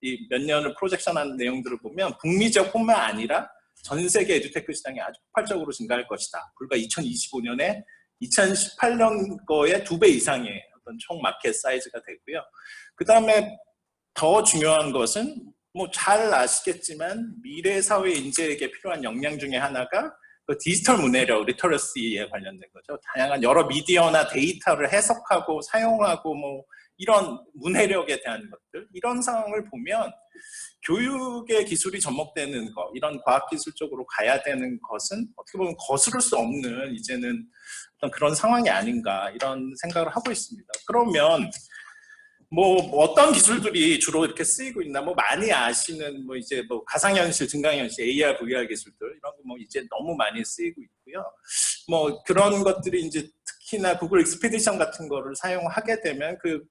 이 몇 년을 프로젝션한 내용들을 보면 북미적뿐만 아니라 전 세계 에듀테크 시장이 아주 폭발적으로 증가할 것이다. 불과 2025년에 2018년 거의 2배 이상의 어떤 총 마켓 사이즈가 되고요. 그 다음에 더 중요한 것은 뭐 잘 아시겠지만 미래 사회 인재에게 필요한 역량 중에 하나가 그 디지털 문해력, 리터러시에 관련된 거죠. 다양한 여러 미디어나 데이터를 해석하고 사용하고 뭐 이런 문해력에 대한 것들, 이런 상황을 보면 교육의 기술이 접목되는 것, 이런 과학기술 쪽으로 가야 되는 것은 어떻게 보면 거스를 수 없는 이제는 어떤 그런 상황이 아닌가 이런 생각을 하고 있습니다. 그러면 뭐 어떤 기술들이 주로 이렇게 쓰이고 있나, 뭐 많이 아시는 뭐 이제 뭐 가상현실, 증강현실, AR, VR 기술들 이런 거 뭐 이제 너무 많이 쓰이고 있고요. 뭐 그런 것들이 이제 특히나 구글 익스피디션 같은 거를 사용하게 되면 그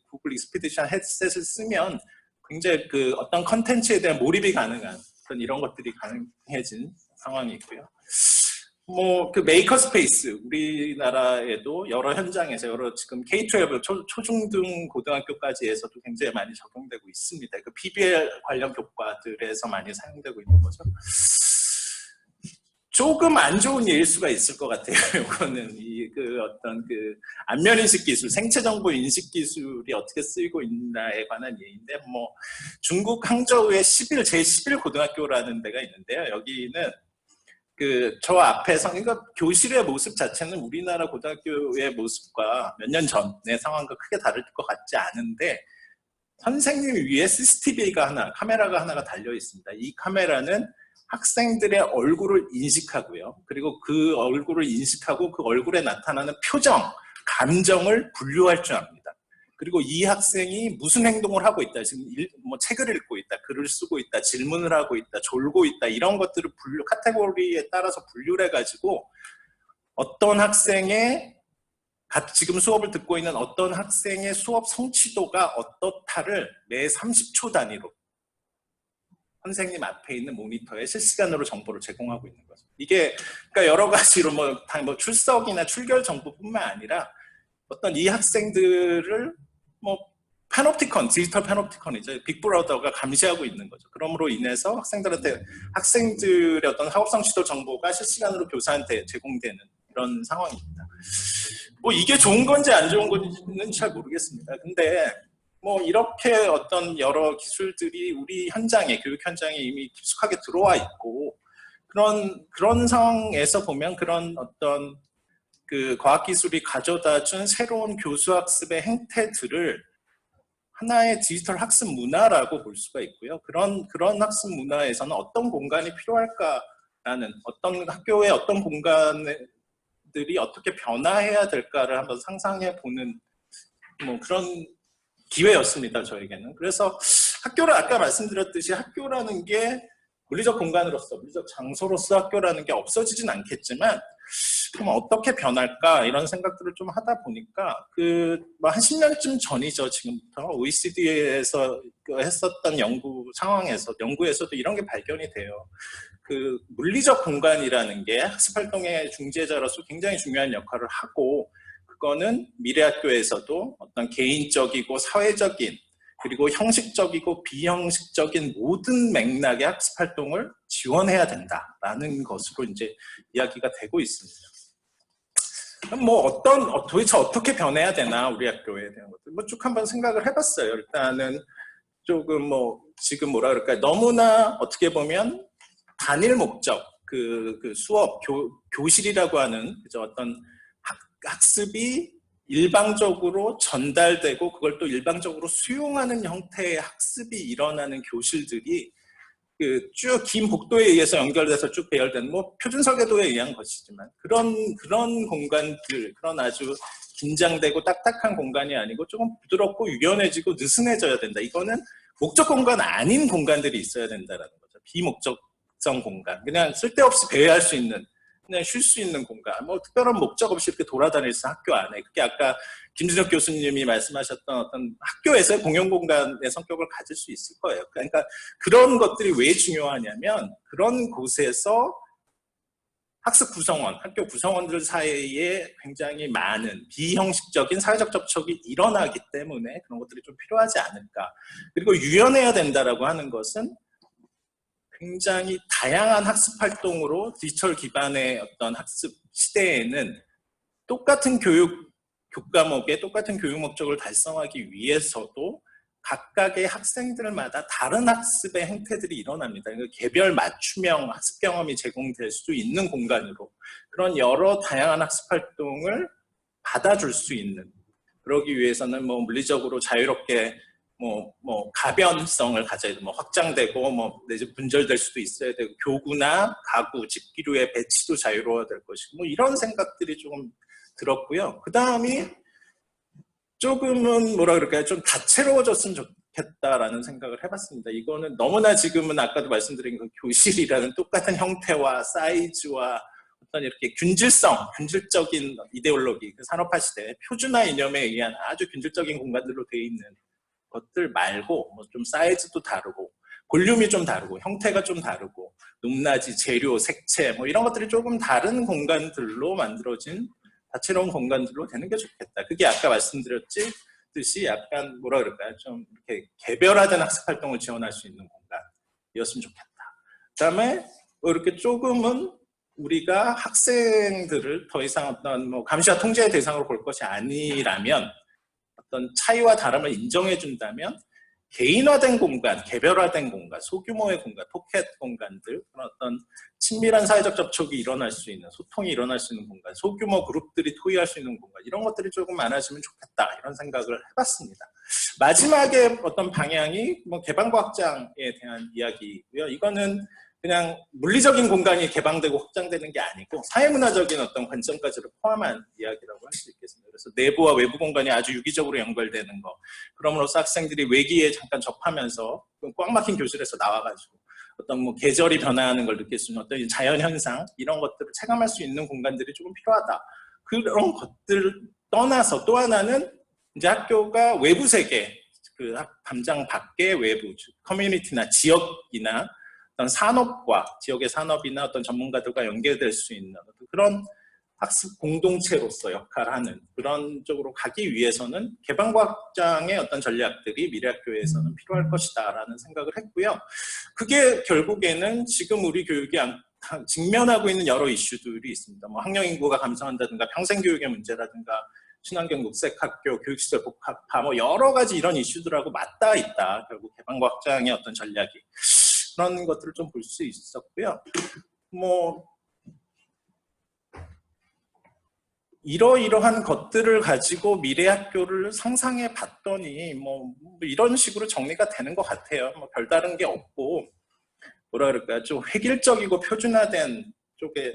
구글 익스피디션 헤드셋을 쓰면 굉장히 그 어떤 컨텐츠에 대한 몰입이 가능한 그런 이런 것들이 가능해진 상황이 있고요. 뭐 그 메이커 스페이스 우리나라에도 여러 현장에서 여러 지금 K-12 초중등 고등학교까지에서도 굉장히 많이 적용되고 있습니다. 그 PBL 관련 교과들에서 많이 사용되고 있는 거죠. 조금 안 좋은 예일 수가 있을 것 같아요. 이거는 그 어떤 그 안면인식 기술, 생체정보 인식 기술이 어떻게 쓰이고 있나에 관한 예인데, 뭐 중국 항저우의 제11 고등학교라는 데가 있는데요. 여기는 그 저 앞에서 그러니까 교실의 모습 자체는 우리나라 고등학교의 모습과 몇 년 전의 상황과 크게 다를 것 같지 않은데 선생님 위에 CCTV가 카메라가 하나가 달려 있습니다. 이 카메라는 학생들의 얼굴을 인식하고요. 그리고 그 얼굴을 인식하고 그 얼굴에 나타나는 표정, 감정을 분류할 줄 압니다. 그리고 이 학생이 무슨 행동을 하고 있다, 지금 뭐 책을 읽고 있다, 글을 쓰고 있다, 질문을 하고 있다, 졸고 있다, 이런 것들을 카테고리에 따라서 분류를 해가지고 어떤 학생의 지금 수업을 듣고 있는 어떤 학생의 수업 성취도가 어떻다를 매 30초 단위로 선생님 앞에 있는 모니터에 실시간으로 정보를 제공하고 있는 거죠. 이게 그러니까 여러 가지로 뭐 출석이나 출결 정보뿐만 아니라 어떤 이 학생들을 뭐 파놉티컨, 디지털 파놉티컨이죠. 빅브라더가 감시하고 있는 거죠. 그러므로 인해서 학생들의 어떤 학업 성취도 정보가 실시간으로 교사한테 제공되는 이런 상황입니다. 뭐 이게 좋은 건지 안 좋은 건지는 잘 모르겠습니다. 근데 뭐 이렇게 어떤 여러 기술들이 우리 현장에, 교육 현장에 이미 깊숙하게 들어와 있고 그런 상황에서 보면 그런 어떤 그 과학기술이 가져다 준 새로운 교수학습의 행태들을 하나의 디지털 학습 문화라고 볼 수가 있고요. 그런 학습 문화에서는 어떤 공간이 필요할까라는 어떤 학교의 어떤 공간들이 어떻게 변화해야 될까를 한번 상상해 보는 뭐 그런 기회였습니다, 저에게는. 그래서 학교를 아까 말씀드렸듯이 학교라는 게 물리적 공간으로서, 물리적 장소로서 학교라는 게 없어지진 않겠지만 그럼 어떻게 변할까 이런 생각들을 좀 하다 보니까 한 10년쯤 전이죠, 지금부터 OECD에서 했었던 연구에서도 이런 게 발견이 돼요. 그 물리적 공간이라는 게 학습활동의 중재자로서 굉장히 중요한 역할을 하고, 그거는 미래학교에서도 어떤 개인적이고 사회적인 그리고 형식적이고 비형식적인 모든 맥락의 학습활동을 지원해야 된다라는 것으로 이제 이야기가 되고 있습니다. 뭐 도대체 어떻게 변해야 되나 우리 학교에 대한 것들 뭐 쭉 한번 생각을 해봤어요. 일단은 조금 뭐 지금 뭐라 그럴까요? 너무나 어떻게 보면 단일 목적 그 수업 교실이라고 하는 그저 어떤 학습이 일방적으로 전달되고 그걸 또 일방적으로 수용하는 형태의 학습이 일어나는 교실들이 그 쭉 긴 복도에 의해서 연결돼서 쭉 배열된 뭐 표준 설계도에 의한 것이지만 그런 공간들, 그런 아주 긴장되고 딱딱한 공간이 아니고 조금 부드럽고 유연해지고 느슨해져야 된다. 이거는 목적 공간 아닌 공간들이 있어야 된다라는 거죠. 비목적성 공간, 그냥 쓸데없이 배회할 수 있는, 그냥 쉴 수 있는 공간, 뭐 특별한 목적 없이 이렇게 돌아다닐 수 학교 안에. 그게 아까 김준혁 교수님이 말씀하셨던 어떤 학교에서의 공용 공간의 성격을 가질 수 있을 거예요. 그러니까 그런 것들이 왜 중요하냐면 그런 곳에서 학습 구성원, 학교 구성원들 사이에 굉장히 많은 비형식적인 사회적 접촉이 일어나기 때문에 그런 것들이 좀 필요하지 않을까. 그리고 유연해야 된다라고 하는 것은 굉장히 다양한 학습 활동으로 디지털 기반의 어떤 학습 시대에는 똑같은 교과목에 똑같은 교육 목적을 달성하기 위해서도 각각의 학생들마다 다른 학습의 행태들이 일어납니다. 개별 맞춤형 학습 경험이 제공될 수 있는 공간으로 그런 여러 다양한 학습 활동을 받아줄 수 있는, 그러기 위해서는 뭐 물리적으로 자유롭게 뭐 가변성을 가져야 되고, 뭐 확장되고 뭐 내지 분절될 수도 있어야 되고, 교구나 가구, 집기류의 배치도 자유로워야 될 것이고, 뭐 이런 생각들이 조금 들었고요. 그 다음이 조금은 뭐라 그럴까요? 좀 다채로워졌으면 좋겠다라는 생각을 해봤습니다. 이거는 너무나 지금은 아까도 말씀드린 그 교실이라는 똑같은 형태와 사이즈와 어떤 이렇게 균질적인 이데올로기, 그 산업화 시대 표준화 이념에 의한 아주 균질적인 공간들로 되어 있는 것들 말고 뭐 좀 사이즈도 다르고 볼륨이 좀 다르고 형태가 좀 다르고 높낮이, 재료, 색채 뭐 이런 것들이 조금 다른 공간들로 만들어진 다채로운 공간들로 되는 게 좋겠다. 그게 아까 말씀드렸듯이 약간 뭐라 그럴까요? 좀 이렇게 개별화된 학습 활동을 지원할 수 있는 공간이었으면 좋겠다. 그다음에 뭐 이렇게 조금은 우리가 학생들을 더 이상 어떤 뭐 감시와 통제의 대상으로 볼 것이 아니라면, 어떤 차이와 다름을 인정해 준다면 개인화된 공간, 개별화된 공간, 소규모의 공간, 포켓 공간들, 그런 어떤 친밀한 사회적 접촉이 일어날 수 있는, 소통이 일어날 수 있는 공간, 소규모 그룹들이 토의할 수 있는 공간, 이런 것들이 조금 많아지면 좋겠다, 이런 생각을 해봤습니다. 마지막에 어떤 방향이 뭐 개방과 확장에 대한 이야기고요. 이거는 그냥 물리적인 공간이 개방되고 확장되는 게 아니고 사회문화적인 어떤 관점까지를 포함한 이야기라고 할 수 있겠습니다. 그래서 내부와 외부 공간이 아주 유기적으로 연결되는 거. 그럼으로써 학생들이 외기에 잠깐 접하면서 꽉 막힌 교실에서 나와가지고 어떤 뭐 계절이 변화하는 걸 느낄 수 있는 어떤 자연 현상 이런 것들을 체감할 수 있는 공간들이 조금 필요하다. 그런 것들을 떠나서 또 하나는 이제 학교가 외부 세계, 그 담장 밖의 외부, 커뮤니티나 지역이나 어떤 산업과 지역의 산업이나 어떤 전문가들과 연계될 수 있는 그런 학습 공동체로서 역할하는 그런 쪽으로 가기 위해서는 개방과 확장의 어떤 전략들이 미래학교에서는 필요할 것이다라는 생각을 했고요. 그게 결국에는 지금 우리 교육이 직면하고 있는 여러 이슈들이 있습니다. 뭐 학령 인구가 감소한다든가 평생교육의 문제라든가 친환경 녹색학교, 교육시설 복합화 뭐 여러 가지 이런 이슈들하고 맞닿아 있다. 결국 개방과 확장의 어떤 전략이 그런 것들을 좀 볼 수 있었고요. 뭐 이러이러한 것들을 가지고 미래 학교를 상상해 봤더니 뭐 이런 식으로 정리가 되는 것 같아요. 뭐 별다른 게 없고 뭐라 그럴까요? 좀 획일적이고 표준화된 쪽의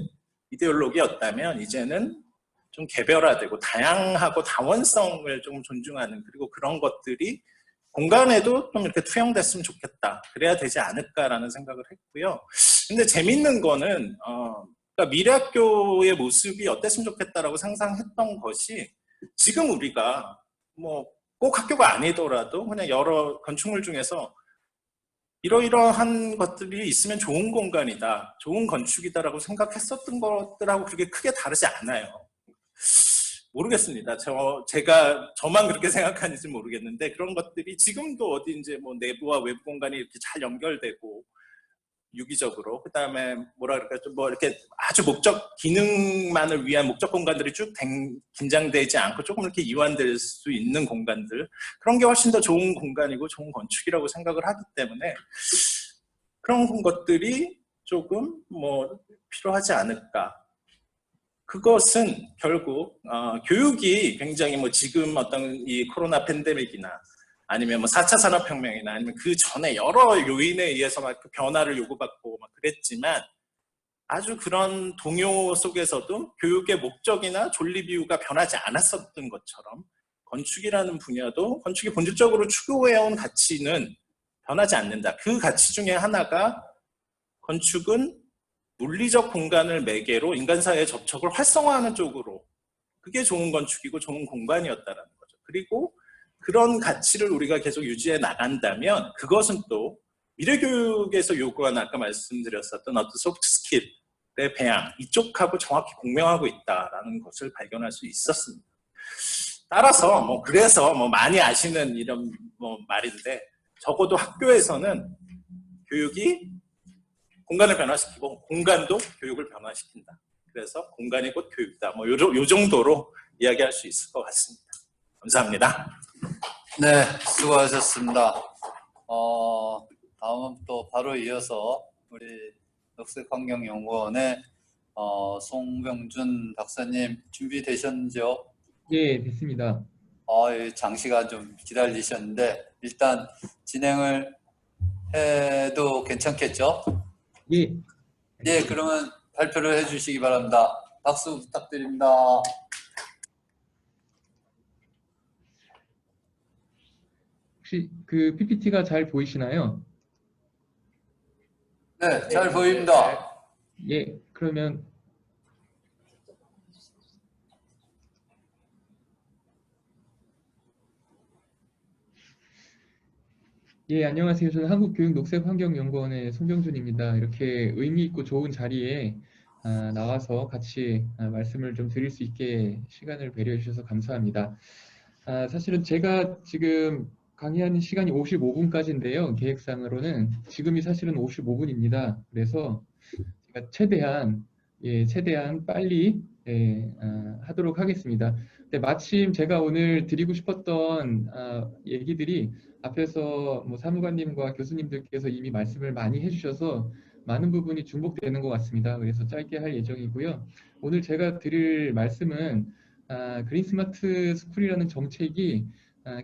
이데올로기였다면 이제는 좀 개별화되고 다양하고 다원성을 좀 존중하는 그리고 그런 것들이 공간에도 좀 이렇게 투영됐으면 좋겠다. 그래야 되지 않을까라는 생각을 했고요. 근데 재밌는 거는 그러니까 미래학교의 모습이 어땠으면 좋겠다라고 상상했던 것이 지금 우리가 뭐 꼭 학교가 아니더라도 그냥 여러 건축물 중에서 이러이러한 것들이 있으면 좋은 공간이다, 좋은 건축이다라고 생각했었던 것들하고 그렇게 크게 다르지 않아요. 모르겠습니다. 제가 저만 그렇게 생각하는지 모르겠는데 그런 것들이 지금도 어디 이제 뭐 내부와 외부 공간이 이렇게 잘 연결되고 유기적으로 그다음에 뭐라 그럴까 좀 뭐 이렇게 아주 목적 기능만을 위한 목적 공간들이 쭉 긴장되지 않고 조금 이렇게 이완될 수 있는 공간들 그런 게 훨씬 더 좋은 공간이고 좋은 건축이라고 생각을 하기 때문에 그런 것들이 조금 뭐 필요하지 않을까. 그것은 결국 교육이 굉장히 뭐 지금 어떤 이 코로나 팬데믹이나 아니면 뭐 4차 산업혁명이나 아니면 그 전에 여러 요인에 의해서 막 변화를 요구받고 막 그랬지만 아주 그런 동요 속에서도 교육의 목적이나 존립 이유가 변하지 않았었던 것처럼 건축이라는 분야도 건축이 본질적으로 추구해온 가치는 변하지 않는다. 그 가치 중에 하나가 건축은 물리적 공간을 매개로 인간사회의 접촉을 활성화하는 쪽으로 그게 좋은 건축이고 좋은 공간이었다라는 거죠. 그리고 그런 가치를 우리가 계속 유지해 나간다면 그것은 또 미래교육에서 요구하는 아까 말씀드렸었던 어떤 소프트 스킬의 배양 이쪽하고 정확히 공명하고 있다라는 것을 발견할 수 있었습니다. 따라서 뭐 그래서 뭐 많이 아시는 이런 뭐 말인데 적어도 학교에서는 교육이 공간을 변화시키고 공간도 교육을 변화시킨다. 그래서 공간이 곧 교육이다. 뭐 요 정도로 이야기할 수 있을 것 같습니다. 감사합니다. 네, 수고하셨습니다. 다음은 또 바로 이어서 우리 녹색환경연구원의 송병준 박사님 준비되셨는지요? 예, 됐습니다. 장시간 좀 기다리셨는데 일단 진행을 해도 괜찮겠죠? 예, 예, 그러면 발표를 해주시기 바랍니다. 박수 부탁드립니다. 혹시 그 PPT가 잘 보이시나요? 네, 잘 보입니다. 예, 그러면 예, 안녕하세요. 저는 한국교육녹색환경연구원의 송병준입니다. 이렇게 의미 있고 좋은 자리에 나와서 같이 말씀을 좀 드릴 수 있게 시간을 배려해 주셔서 감사합니다. 사실은 제가 지금 강의하는 시간이 55분까지인데요. 계획상으로는 지금이 사실은 55분입니다. 그래서 제가 최대한 빨리 하도록 하겠습니다. 근데 마침 제가 오늘 드리고 싶었던 얘기들이 앞에서 뭐 사무관님과 교수님들께서 이미 말씀을 많이 해주셔서 많은 부분이 중복되는 것 같습니다. 그래서 짧게 할 예정이고요. 오늘 제가 드릴 말씀은 그린 스마트 스쿨이라는 정책이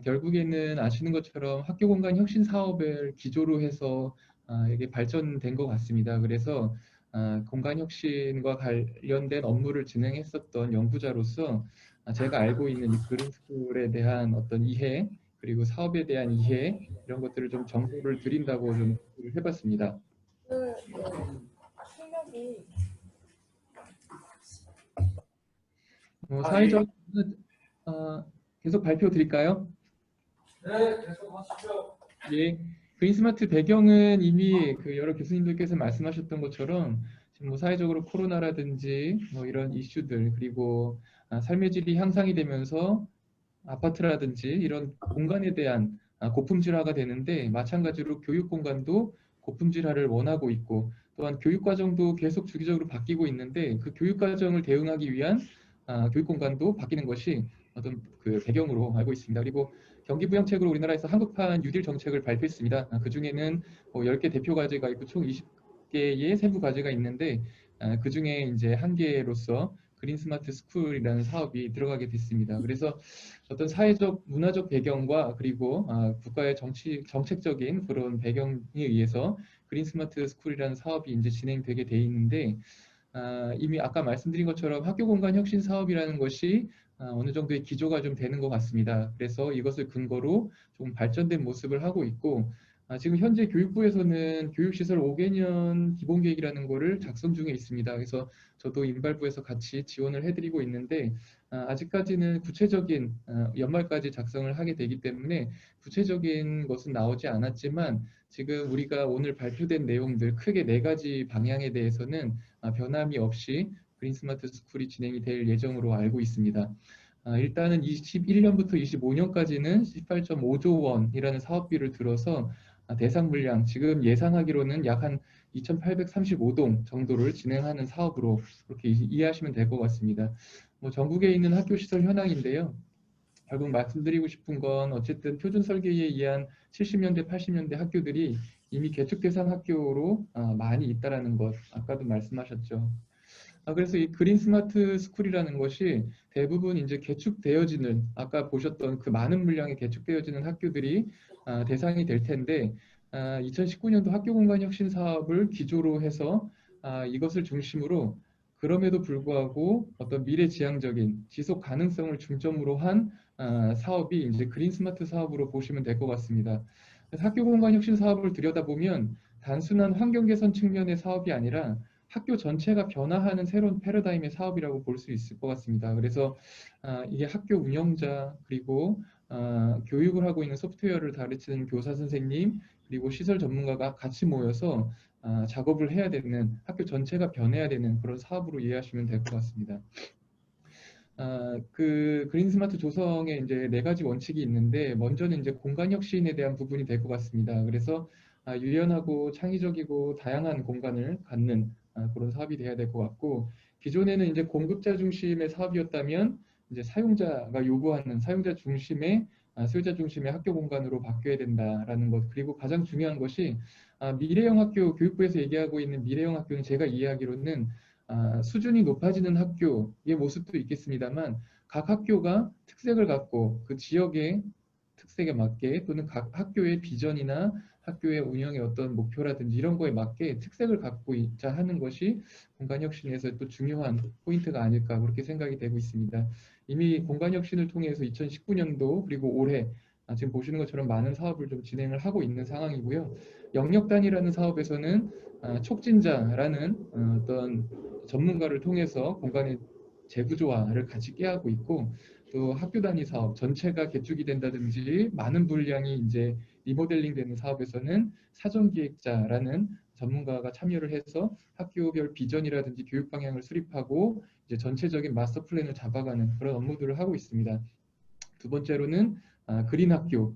결국에는 아시는 것처럼 학교 공간 혁신 사업을 기조로 해서 이게 발전된 것 같습니다. 그래서 공간 혁신과 관련된 업무를 진행했었던 연구자로서 제가 알고 있는 이 그린스쿨에 대한 어떤 이해 그리고 사업에 대한 이해 이런 것들을 좀 정보를 드린다고 좀 해봤습니다. 사회적 계속 발표 드릴까요? 네, 계속하시죠. 예, 그린스마트 배경은 이미 그 여러 교수님들께서 말씀하셨던 것처럼 지금 뭐 사회적으로 코로나라든지 뭐 이런 이슈들 그리고 삶의 질이 향상이 되면서 아파트라든지 이런 공간에 대한 고품질화가 되는데 마찬가지로 교육 공간도 고품질화를 원하고 있고 또한 교육 과정도 계속 주기적으로 바뀌고 있는데 그 교육 과정을 대응하기 위한 교육 공간도 바뀌는 것이 어떤 그 배경으로 알고 있습니다. 그리고 경기부양책으로 우리나라에서 한국판 뉴딜 정책을 발표했습니다. 그 중에는 뭐 10개 대표 과제가 있고 총 20개의 세부 과제가 있는데 그 중에 이제 한 개로서 그린 스마트 스쿨이라는 사업이 들어가게 됐습니다. 그래서 어떤 사회적 문화적 배경과 그리고 국가의 정책적인 그런 배경에 의해서 그린 스마트 스쿨이라는 사업이 이제 진행되게 돼 있는데 이미 아까 말씀드린 것처럼 학교 공간 혁신 사업이라는 것이 어느 정도의 기조가 좀 되는 것 같습니다. 그래서 이것을 근거로 좀 발전된 모습을 하고 있고 지금 현재 교육부에서는 교육시설 5개년 기본계획이라는 거를 작성 중에 있습니다. 그래서 저도 인발부에서 같이 지원을 해드리고 있는데 아직까지는 구체적인 연말까지 작성을 하게 되기 때문에 구체적인 것은 나오지 않았지만 지금 우리가 오늘 발표된 내용들 크게 4가지 방향에 대해서는 변함이 없이 그린 스마트 스쿨이 진행이 될 예정으로 알고 있습니다. 일단은 21년부터 25년까지는 18.5조 원이라는 사업비를 들어서 대상 물량 지금 예상하기로는 약 한 2,835동 정도를 진행하는 사업으로 그렇게 이해하시면 될 것 같습니다. 뭐 전국에 있는 학교 시설 현황인데요. 결국 말씀드리고 싶은 건 어쨌든 표준 설계에 의한 70년대, 80년대 학교들이 이미 개축 대상 학교로 많이 있다라는 것 아까도 말씀하셨죠. 그래서 이 그린 스마트 스쿨이라는 것이 대부분 이제 개축되어지는 아까 보셨던 그 많은 물량의 개축되어지는 학교들이 대상이 될 텐데 2019년도 학교 공간 혁신 사업을 기조로 해서 이것을 중심으로 그럼에도 불구하고 어떤 미래지향적인 지속 가능성을 중점으로 한 사업이 이제 그린 스마트 사업으로 보시면 될 것 같습니다. 그래서 학교 공간 혁신 사업을 들여다보면 단순한 환경 개선 측면의 사업이 아니라 학교 전체가 변화하는 새로운 패러다임의 사업이라고 볼 수 있을 것 같습니다. 그래서 이게 학교 운영자 그리고 교육을 하고 있는 소프트웨어를 가르치는 교사 선생님 그리고 시설 전문가가 같이 모여서 작업을 해야 되는 학교 전체가 변해야 되는 그런 사업으로 이해하시면 될 것 같습니다. 그 그린 스마트 조성에 이제 4가지 원칙이 있는데 먼저는 이제 공간 혁신에 대한 부분이 될 것 같습니다. 그래서 유연하고 창의적이고 다양한 공간을 갖는 그런 사업이 돼야 될 것 같고 기존에는 이제 공급자 중심의 사업이었다면 이제 사용자가 요구하는 사용자 중심의 소유자 중심의 학교 공간으로 바뀌어야 된다라는 것 그리고 가장 중요한 것이 미래형 학교 교육부에서 얘기하고 있는 미래형 학교는 제가 이해하기로는 수준이 높아지는 학교의 모습도 있겠습니다만 각 학교가 특색을 갖고 그 지역의 특색에 맞게 또는 각 학교의 비전이나 학교의 운영의 어떤 목표라든지 이런 거에 맞게 특색을 갖고 있자 하는 것이 공간혁신에서 또 중요한 포인트가 아닐까 그렇게 생각이 되고 있습니다. 이미 공간혁신을 통해서 2019년도 그리고 올해 지금 보시는 것처럼 많은 사업을 좀 진행을 하고 있는 상황이고요. 영역단위라는 사업에서는 촉진자라는 어떤 전문가를 통해서 공간의 재구조화를 같이 꾀하고 있고 또 학교 단위 사업 전체가 개축이 된다든지 많은 분량이 이제 리모델링 되는 사업에서는 사전기획자라는 전문가가 참여를 해서 학교별 비전이라든지 교육 방향을 수립하고 이제 전체적인 마스터 플랜을 잡아가는 그런 업무들을 하고 있습니다. 두 번째로는 그린 학교,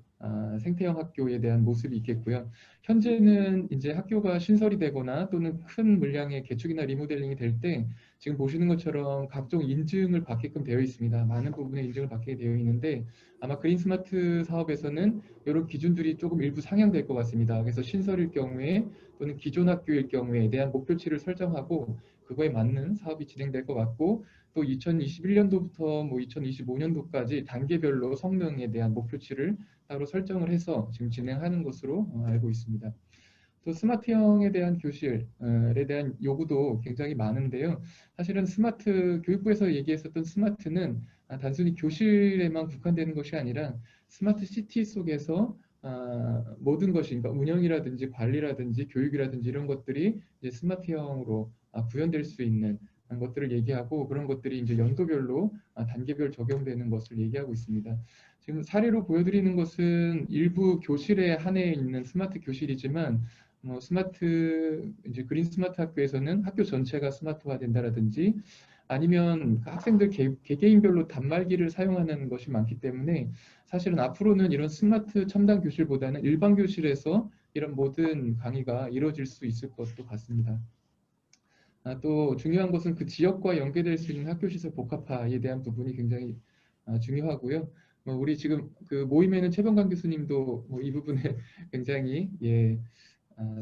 생태형 학교에 대한 모습이 있겠고요. 현재는 이제 학교가 신설이 되거나 또는 큰 물량의 개축이나 리모델링이 될 때 지금 보시는 것처럼 각종 인증을 받게끔 되어 있습니다. 많은 부분의 인증을 받게 되어 있는데 아마 그린 스마트 사업에서는 이런 기준들이 조금 일부 상향될 것 같습니다. 그래서 신설일 경우에 또는 기존 학교일 경우에 대한 목표치를 설정하고 그거에 맞는 사업이 진행될 것 같고 또 2021년도부터 뭐 2025년도까지 단계별로 성능에 대한 목표치를 따로 설정을 해서 지금 진행하는 것으로 알고 있습니다. 또 스마트형에 대한 교실에 대한 요구도 굉장히 많은데요. 사실은 교육부에서 얘기했었던 스마트는 단순히 교실에만 국한되는 것이 아니라 스마트 시티 속에서 모든 것이, 그러니까 운영이라든지 관리라든지 교육이라든지 이런 것들이 이제 스마트형으로 구현될 수 있는 것들을 얘기하고, 그런 것들이 이제 연도별로 단계별 적용되는 것을 얘기하고 있습니다. 지금 사례로 보여드리는 것은 일부 교실에 한해 있는 스마트 교실이지만, 이제 그린 스마트 학교에서는 학교 전체가 스마트화 된다라든지, 아니면 학생들 개개인별로 단말기를 사용하는 것이 많기 때문에 사실은 앞으로는 이런 스마트 첨단 교실보다는 일반 교실에서 이런 모든 강의가 이루어질 수 있을 것도 같습니다. 또 중요한 것은 그 지역과 연계될 수 있는 학교시설 복합화에 대한 부분이 굉장히 중요하고요. 우리 지금 그 모임에는 최병관 교수님도 이 부분에 굉장히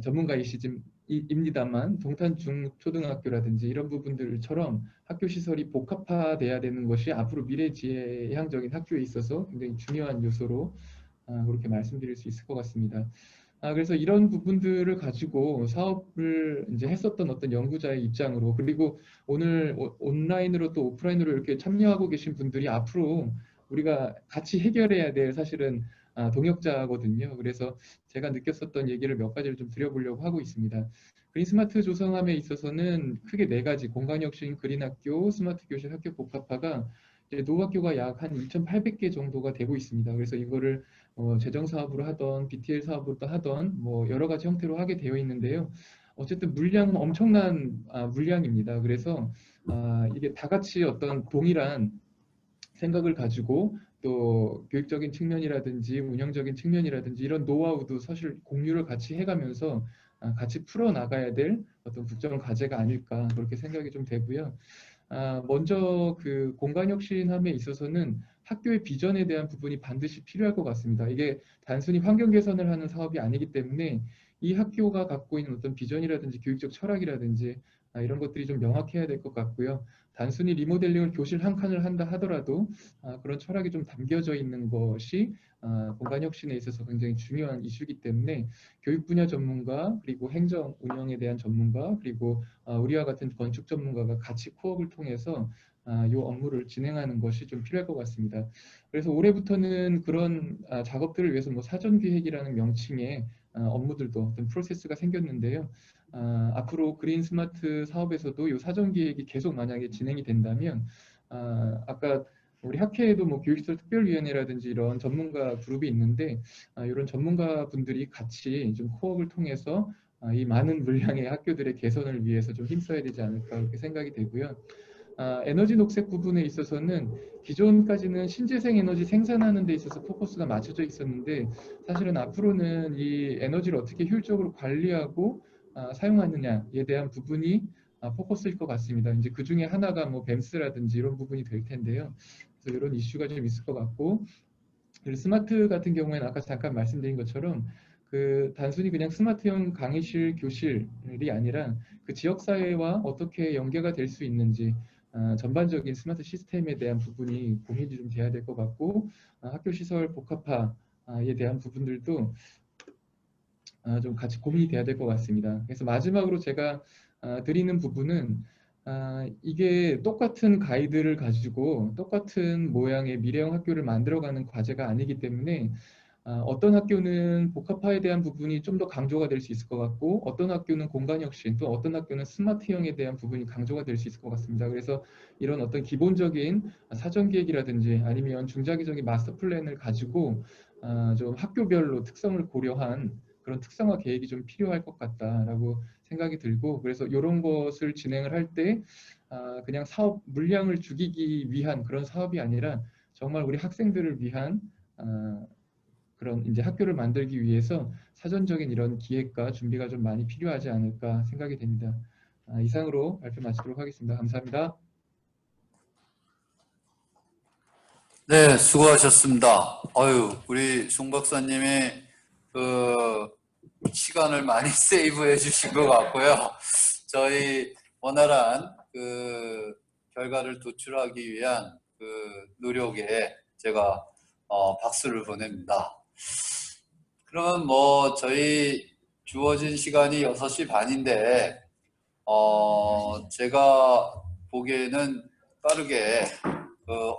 전문가이시입니다만, 동탄 중초등학교라든지 이런 부분들처럼 학교 시설이 복합화돼야 되는 것이 앞으로 미래지향적인 학교에 있어서 굉장히 중요한 요소로 그렇게 말씀드릴 수 있을 것 같습니다. 그래서 이런 부분들을 가지고 사업을 이제 했었던 어떤 연구자의 입장으로, 그리고 오늘 온라인으로 또 오프라인으로 이렇게 참여하고 계신 분들이 앞으로 우리가 같이 해결해야 될 사실은 동역자거든요. 그래서 제가 느꼈었던 얘기를 몇 가지를 좀 드려보려고 하고 있습니다. 그린 스마트 조성함에 있어서는 크게 4가지, 공간혁신, 그린학교, 스마트 교실, 학교 복합화가 이제 노후학교가 약 한 2,800개 정도가 되고 있습니다. 그래서 이거를 재정 사업으로 하던 BTL 사업으로 하던 여러 가지 형태로 하게 되어 있는데요. 어쨌든 물량은 엄청난 물량입니다. 그래서 이게 다 같이 어떤 동일한 생각을 가지고 또 교육적인 측면이라든지 운영적인 측면이라든지 이런 노하우도 사실 공유를 같이 해가면서 같이 풀어나가야 될 어떤 국정 과제가 아닐까, 그렇게 생각이 좀 되고요. 먼저 그 공간혁신함에 있어서는 학교의 비전에 대한 부분이 반드시 필요할 것 같습니다. 이게 단순히 환경 개선을 하는 사업이 아니기 때문에 이 학교가 갖고 있는 어떤 비전이라든지 교육적 철학이라든지 이런 것들이 좀 명확해야 될 것 같고요. 단순히 리모델링을 교실 한 칸을 한다 하더라도 그런 철학이 좀 담겨져 있는 것이 공간혁신에 있어서 굉장히 중요한 이슈이기 때문에 교육 분야 전문가, 그리고 행정 운영에 대한 전문가, 그리고 우리와 같은 건축 전문가가 같이 코업을 통해서 이 업무를 진행하는 것이 좀 필요할 것 같습니다. 그래서 올해부터는 그런 작업들을 위해서 사전기획이라는 명칭의 업무들도 어떤 프로세스가 생겼는데요. 앞으로 그린 스마트 사업에서도 이 사전기획이 계속 만약에 진행이 된다면 아까 우리 학회에도 교육시설 특별위원회라든지 이런 전문가 그룹이 있는데 이런 전문가 분들이 같이 좀 코업을 통해서 이 많은 물량의 학교들의 개선을 위해서 좀 힘써야 되지 않을까, 그렇게 생각이 되고요. 에너지 녹색 부분에 있어서는 기존까지는 신재생 에너지 생산하는 데 있어서 포커스가 맞춰져 있었는데, 사실은 앞으로는 이 에너지를 어떻게 효율적으로 관리하고 사용하느냐에 대한 부분이 포커스일 것 같습니다. 이제 그 중에 하나가 뱀스라든지 이런 부분이 될 텐데요. 그래서 이런 이슈가 좀 있을 것 같고, 그리고 스마트 같은 경우에는 아까 잠깐 말씀드린 것처럼 그 단순히 그냥 스마트형 강의실, 교실이 아니라 그 지역사회와 어떻게 연계가 될 수 있는지 전반적인 스마트 시스템에 대한 부분이 고민이 좀 돼야 될 것 같고, 학교 시설 복합화에 대한 부분들도 좀 같이 고민이 돼야 될 것 같습니다. 그래서 마지막으로 제가 드리는 부분은 이게 똑같은 가이드를 가지고 똑같은 모양의 미래형 학교를 만들어가는 과제가 아니기 때문에 어떤 학교는 복합화에 대한 부분이 좀 더 강조가 될 수 있을 것 같고, 어떤 학교는 공간혁신, 또 어떤 학교는 스마트형에 대한 부분이 강조가 될 수 있을 것 같습니다. 그래서 이런 어떤 기본적인 사전기획이라든지 아니면 중장기적인 마스터 플랜을 가지고 좀 학교별로 특성을 고려한 그런 특성화 계획이 좀 필요할 것 같다라고 생각이 들고, 그래서 이런 것을 진행을 할 때 그냥 사업 물량을 죽이기 위한 그런 사업이 아니라 정말 우리 학생들을 위한 그런 이제 학교를 만들기 위해서 사전적인 이런 기획과 준비가 좀 많이 필요하지 않을까 생각이 됩니다. 이상으로 발표 마치도록 하겠습니다. 감사합니다. 네, 수고하셨습니다. 우리 송 박사님이 그 시간을 많이 세이브해 주신 것 같고요. 저희 원활한 그 결과를 도출하기 위한 그 노력에 제가 박수를 보냅니다. 그러면 저희 주어진 시간이 6시 반인데 제가 보기에는 빠르게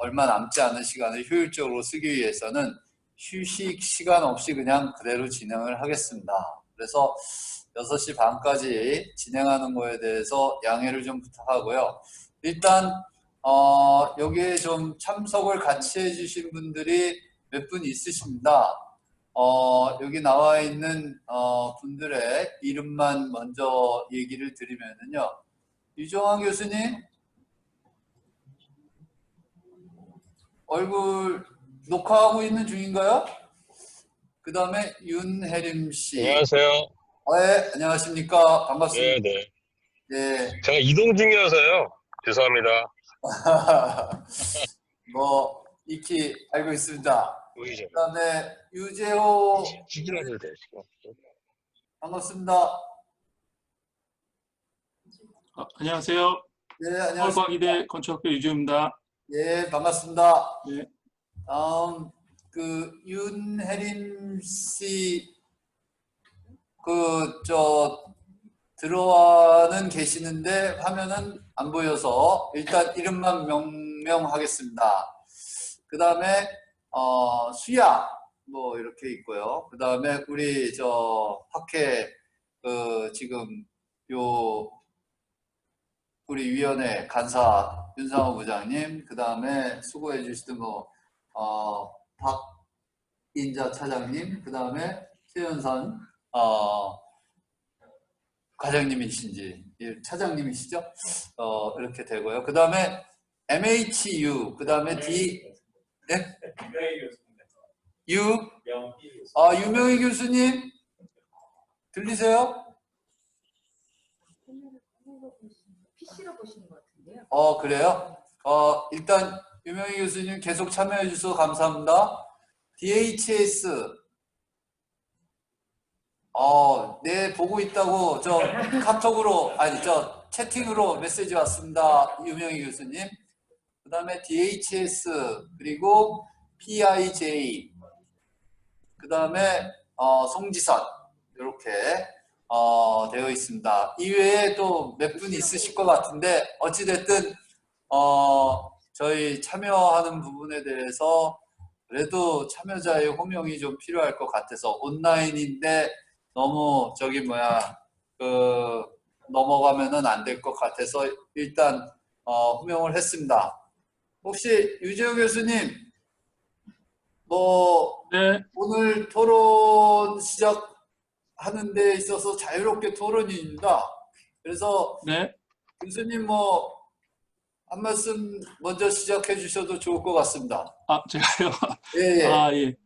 얼마 남지 않은 시간을 효율적으로 쓰기 위해서는 휴식 시간 없이 그냥 그대로 진행을 하겠습니다. 그래서 6시 반까지 진행하는 거에 대해서 양해를 좀 부탁하고요. 일단 여기에 좀 참석을 같이 해주신 분들이 몇 분 있으십니다. 여기 나와 있는 분들의 이름만 먼저 얘기를 드리면은요. 유정환 교수님 얼굴 녹화하고 있는 중인가요? 그 다음에 윤혜림 씨. 안녕하세요. 네, 안녕하십니까. 반갑습니다. 네. 네. 제가 이동 중이어서요. 죄송합니다. 뭐 익히 알고 있습니다. 보이죠? 그 다음에 유재호. 지지라도 돼. 반갑습니다. 안녕하세요. 네, 안녕하십니까. 서울과기대 건축학교 유지호입니다. 예, 반갑습니다. 네. 다음 윤혜림 씨 들어와는 계시는데 화면은 안 보여서 일단 이름만 명명하겠습니다. 그 다음에 수야 뭐 이렇게 있고요. 그 다음에 우리 학회 지금 우리 위원회 간사 윤상호 부장님, 그 다음에 수고해 주시던 박인자 차장님, 그 다음에 최연선 과장님이신지 차장님이시죠? 이렇게 되고요. 그 다음에 MHU, 그 다음에 네? 유명희 교수님 들리세요? PC로 보시는 것 같은데요. 그래요? 일단 유명희 교수님 계속 참여해 주셔서 감사합니다. DHS 네, 보고 있다고 카톡으로 채팅으로 메시지 왔습니다. 유명희 교수님. 그 다음에 DHS 그리고 PIJ 그 다음에 송지선 이렇게 되어 있습니다. 이외에 또 몇 분 있으실 것 같은데 어찌됐든 저희 참여하는 부분에 대해서 그래도 참여자의 호명이 좀 필요할 것 같아서 온라인인데 너무 넘어가면은 안 될 것 같아서 일단 호명을 했습니다. 혹시 유재호 교수님 네. 오늘 토론 시작하는 데 있어서 자유롭게 토론입니다. 그래서 네. 교수님 한 말씀 먼저 시작해 주셔도 좋을 것 같습니다. 제가요? 예. 예.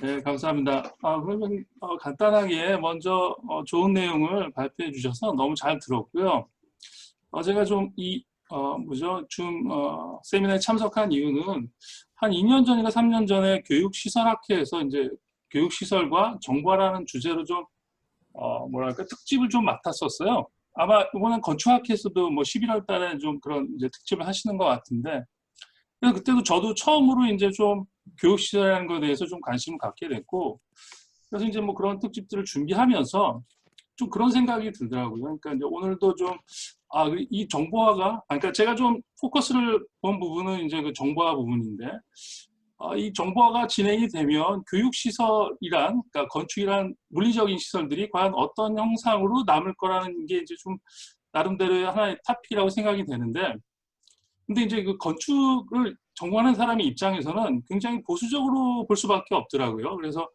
네, 감사합니다. 그러면 간단하게 먼저 좋은 내용을 발표해 주셔서 너무 잘 들었고요. 제가 좀 세미나에 참석한 이유는 한 2년 전인가 3년 전에 교육시설학회에서 이제 교육시설과 정보화라는 주제로 좀 특집을 좀 맡았었어요. 아마 이번엔 건축학회에서도 11월 달에 좀 그런 이제 특집을 하시는 것 같은데, 그래서 그때도 저도 처음으로 이제 좀 교육시설이라는 것에 대해서 좀 관심을 갖게 됐고, 그래서 이제 그런 특집들을 준비하면서 좀 그런 생각이 들더라고요. 그러니까 이제 오늘도 좀 이 정보화가, 그러니까 제가 좀 포커스를 본 부분은 이제 그 정보화 부분인데, 이 정보화가 진행이 되면 교육시설이란, 그러니까 건축이란 물리적인 시설들이 과연 어떤 형상으로 남을 거라는 게 이제 좀 나름대로의 하나의 토픽이라고 생각이 되는데, 근데 이제 그 건축을 전공하는 사람의 입장에서는 굉장히 보수적으로 볼 수밖에 없더라고요. 그래서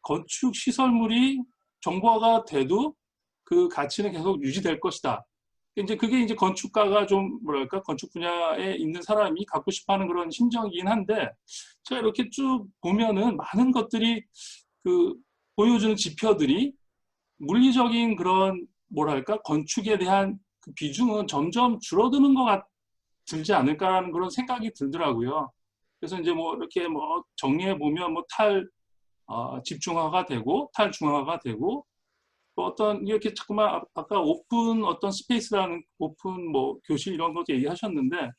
건축 시설물이 정보화가 돼도 그 가치는 계속 유지될 것이다. 이제 그게 이제 건축가가 좀 건축 분야에 있는 사람이 갖고 싶어하는 그런 심정이긴 한데, 제가 이렇게 쭉 보면은 많은 것들이 보여주는 지표들이 물리적인 그런 건축에 대한 그 비중은 점점 줄어드는 것 들지 않을까라는 그런 생각이 들더라고요. 그래서 이제 이렇게 정리해 보면 집중화가 되고 탈중화가 되고, 이렇게 자꾸만 아까 오픈 스페이스라는 오픈 교실 이런 것도 얘기하셨는데,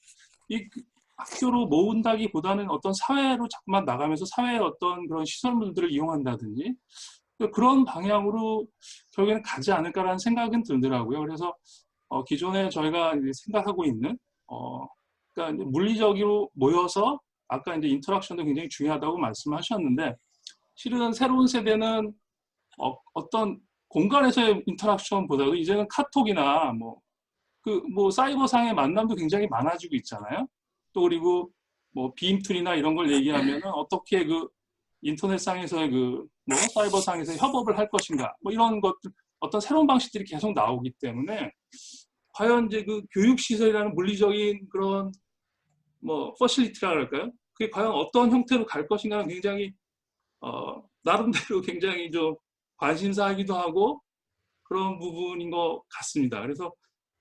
이 학교로 모은다기보다는 어떤 사회로 자꾸만 나가면서 사회의 어떤 그런 시설물들을 이용한다든지, 그런 방향으로 결국에는 가지 않을까라는 생각은 들더라고요. 그래서 기존에 저희가 이제 생각하고 있는 그러니까 이제 물리적으로 모여서 아까 이제 인터랙션도 굉장히 중요하다고 말씀하셨는데 실은 새로운 세대는 어떤 공간에서의 인터랙션보다도 이제는 카톡이나 뭐 사이버상의 만남도 굉장히 많아지고 있잖아요. 또 그리고 뭐 빔툴이나 이런 걸 얘기하면은 어떻게 그 인터넷상에서의 뭐 사이버상에서 협업을 할 것인가 뭐 이런 것들 어떤 새로운 방식들이 계속 나오기 때문에 과연 이제 그 교육시설이라는 물리적인 그런 뭐 퍼실리티라 그럴까요? 그게 과연 어떤 형태로 갈 것인가는 굉장히 나름대로 굉장히 좀 관심사이기도 하고 그런 부분인 것 같습니다. 그래서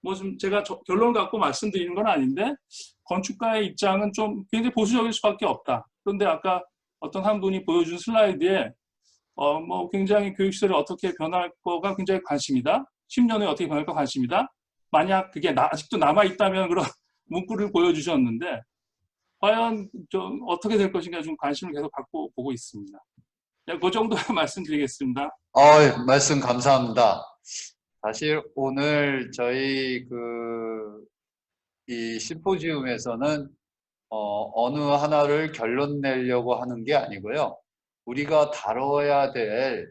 뭐 좀 제가 결론 갖고 말씀드리는 건 아닌데 건축가의 입장은 좀 굉장히 보수적일 수밖에 없다. 그런데 아까 어떤 한 분이 보여준 슬라이드에 뭐 굉장히 교육시설이 어떻게 변할 거가 굉장히 관심이다. 10년 후에 어떻게 변할까 관심이다. 만약 그게 아직도 남아있다면 그런 문구를 보여주셨는데 과연 좀 어떻게 될 것인가 좀 관심을 계속 갖고 보고 있습니다. 그 정도 말씀드리겠습니다. 말씀 감사합니다. 사실 오늘 저희 이 심포지움에서는 어느 하나를 결론 내려고 하는 게 아니고요. 우리가 다뤄야 될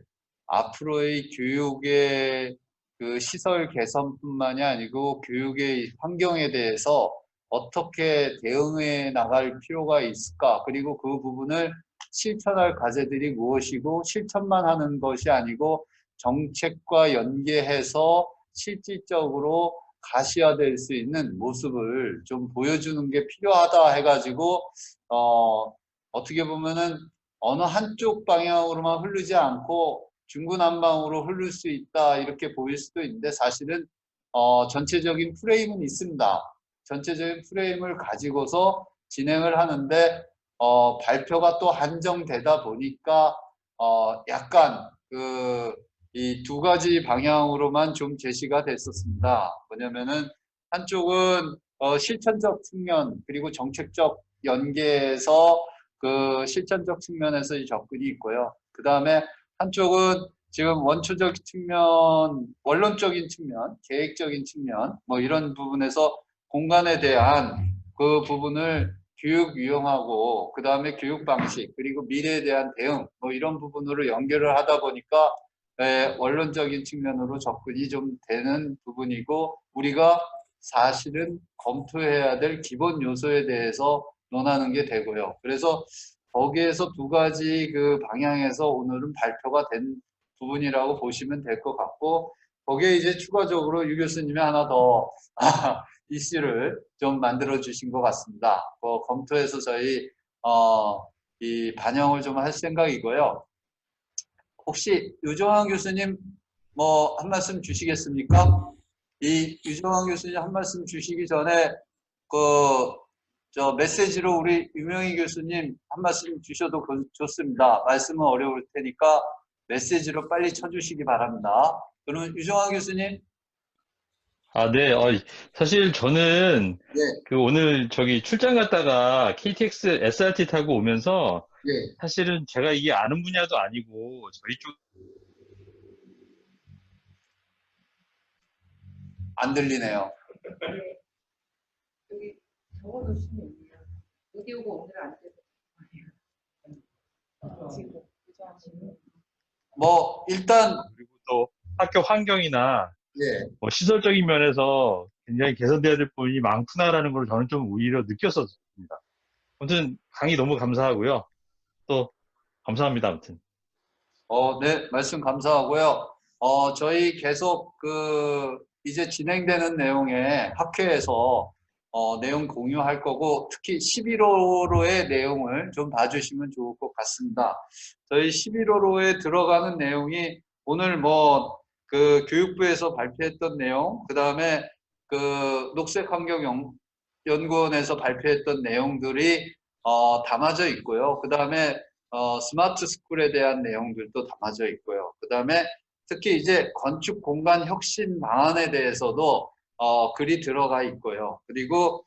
앞으로의 교육의 그 시설 개선뿐만이 아니고 교육의 환경에 대해서 어떻게 대응해 나갈 필요가 있을까? 그리고 그 부분을 실천할 과제들이 무엇이고 실천만 하는 것이 아니고 정책과 연계해서 실질적으로 가시화될 수 있는 모습을 좀 보여주는 게 필요하다 해가지고 어떻게 보면은 어느 한쪽 방향으로만 흐르지 않고 중구난방으로 흐를 수 있다 이렇게 보일 수도 있는데 사실은 전체적인 프레임은 있습니다. 전체적인 프레임을 가지고서 진행을 하는데 발표가 또 한정되다 보니까 약간 이 두 가지 방향으로만 좀 제시가 됐었습니다. 뭐냐면은 한쪽은 실천적 측면 그리고 정책적 연계에서 그 실천적 측면에서의 접근이 있고요. 그 다음에 한쪽은 지금 원초적 측면, 원론적인 측면, 계획적인 측면 뭐 이런 부분에서 공간에 대한 그 부분을 교육 유형하고 그 다음에 교육 방식 그리고 미래에 대한 대응 뭐 이런 부분으로 연결을 하다 보니까 원론적인 측면으로 접근이 좀 되는 부분이고 우리가 사실은 검토해야 될 기본 요소에 대해서 논하는 게 되고요. 그래서 거기에서 두 가지 그 방향에서 오늘은 발표가 된 부분이라고 보시면 될 것 같고 거기에 이제 추가적으로 유 교수님이 하나 더 이슈를 좀 만들어 주신 것 같습니다. 검토해서 저희 이 반영을 좀 할 생각이고요. 혹시 유정환 교수님 뭐 한 말씀 주시겠습니까? 이 유정환 교수님 한 말씀 주시기 전에 저 메시지로 우리 유명희 교수님 한 말씀 주셔도 좋습니다. 말씀은 어려울 테니까 메시지로 빨리 쳐주시기 바랍니다. 그러면 유정환 교수님. 네. 사실 저는 예. 오늘 저기 출장 갔다가 KTX SRT 타고 오면서 예. 사실은 제가 이게 아는 분야도 아니고 저희 쪽 안 들리네요. 여기 적어놓으시면 돼요. 여기 오고 오늘 안 돼서 지금 부정하시는 뭐 일단 그리고 또 학교 환경이나 예. 뭐 시설적인 면에서 굉장히 개선돼야 될 부분이 많구나라는 걸 저는 좀 오히려 느꼈었습니다. 아무튼 강의 너무 감사하고요. 또 감사합니다. 아무튼. 네, 말씀 감사하고요. 저희 계속 이제 진행되는 내용에 학회에서 내용 공유할 거고 특히 11호로의 내용을 좀 봐주시면 좋을 것 같습니다. 저희 11호로에 들어가는 내용이 오늘 뭐 교육부에서 발표했던 내용, 그 다음에 녹색환경연구원에서 발표했던 내용들이 담아져 있고요. 그 다음에 스마트 스쿨에 대한 내용들도 담아져 있고요. 그 다음에 특히 이제 건축 공간 혁신 방안에 대해서도 글이 들어가 있고요. 그리고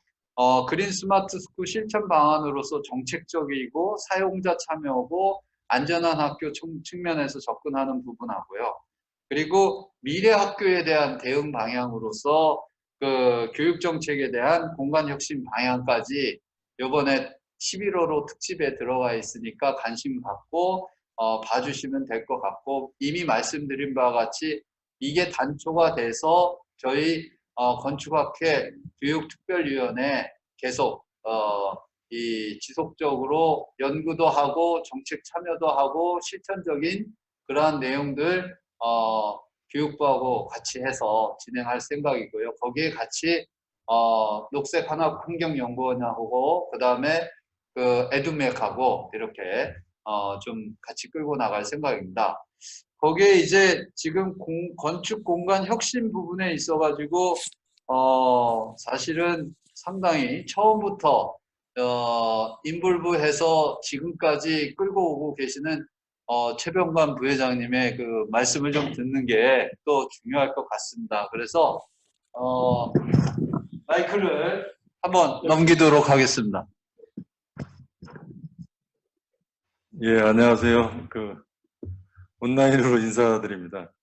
그린 스마트 스쿨 실천 방안으로서 정책적이고 사용자 참여고 안전한 학교 측면에서 접근하는 부분하고요. 그리고 미래 학교에 대한 대응 방향으로서 그 교육 정책에 대한 공간 혁신 방향까지 이번에 11월호 특집에 들어가 있으니까 관심 갖고 봐주시면 될 것 같고, 이미 말씀드린 바와 같이 이게 단초가 돼서 저희 건축학회 교육특별위원회 계속 이 지속적으로 연구도 하고 정책 참여도 하고 실천적인 그러한 내용들 교육부하고 같이 해서 진행할 생각이고요. 거기에 같이 녹색 환경연구원하고 그 다음에 그 에듀맥하고 이렇게 좀 같이 끌고 나갈 생각입니다. 거기에 이제 지금 건축 공간 혁신 부분에 있어가지고 사실은 상당히 처음부터 인볼브해서 지금까지 끌고 오고 계시는 최병관 부회장님의 그 말씀을 좀 듣는 게 또 중요할 것 같습니다. 그래서 마이크를 한번 넘기도록 하겠습니다. 예, 안녕하세요. 온라인으로 인사드립니다.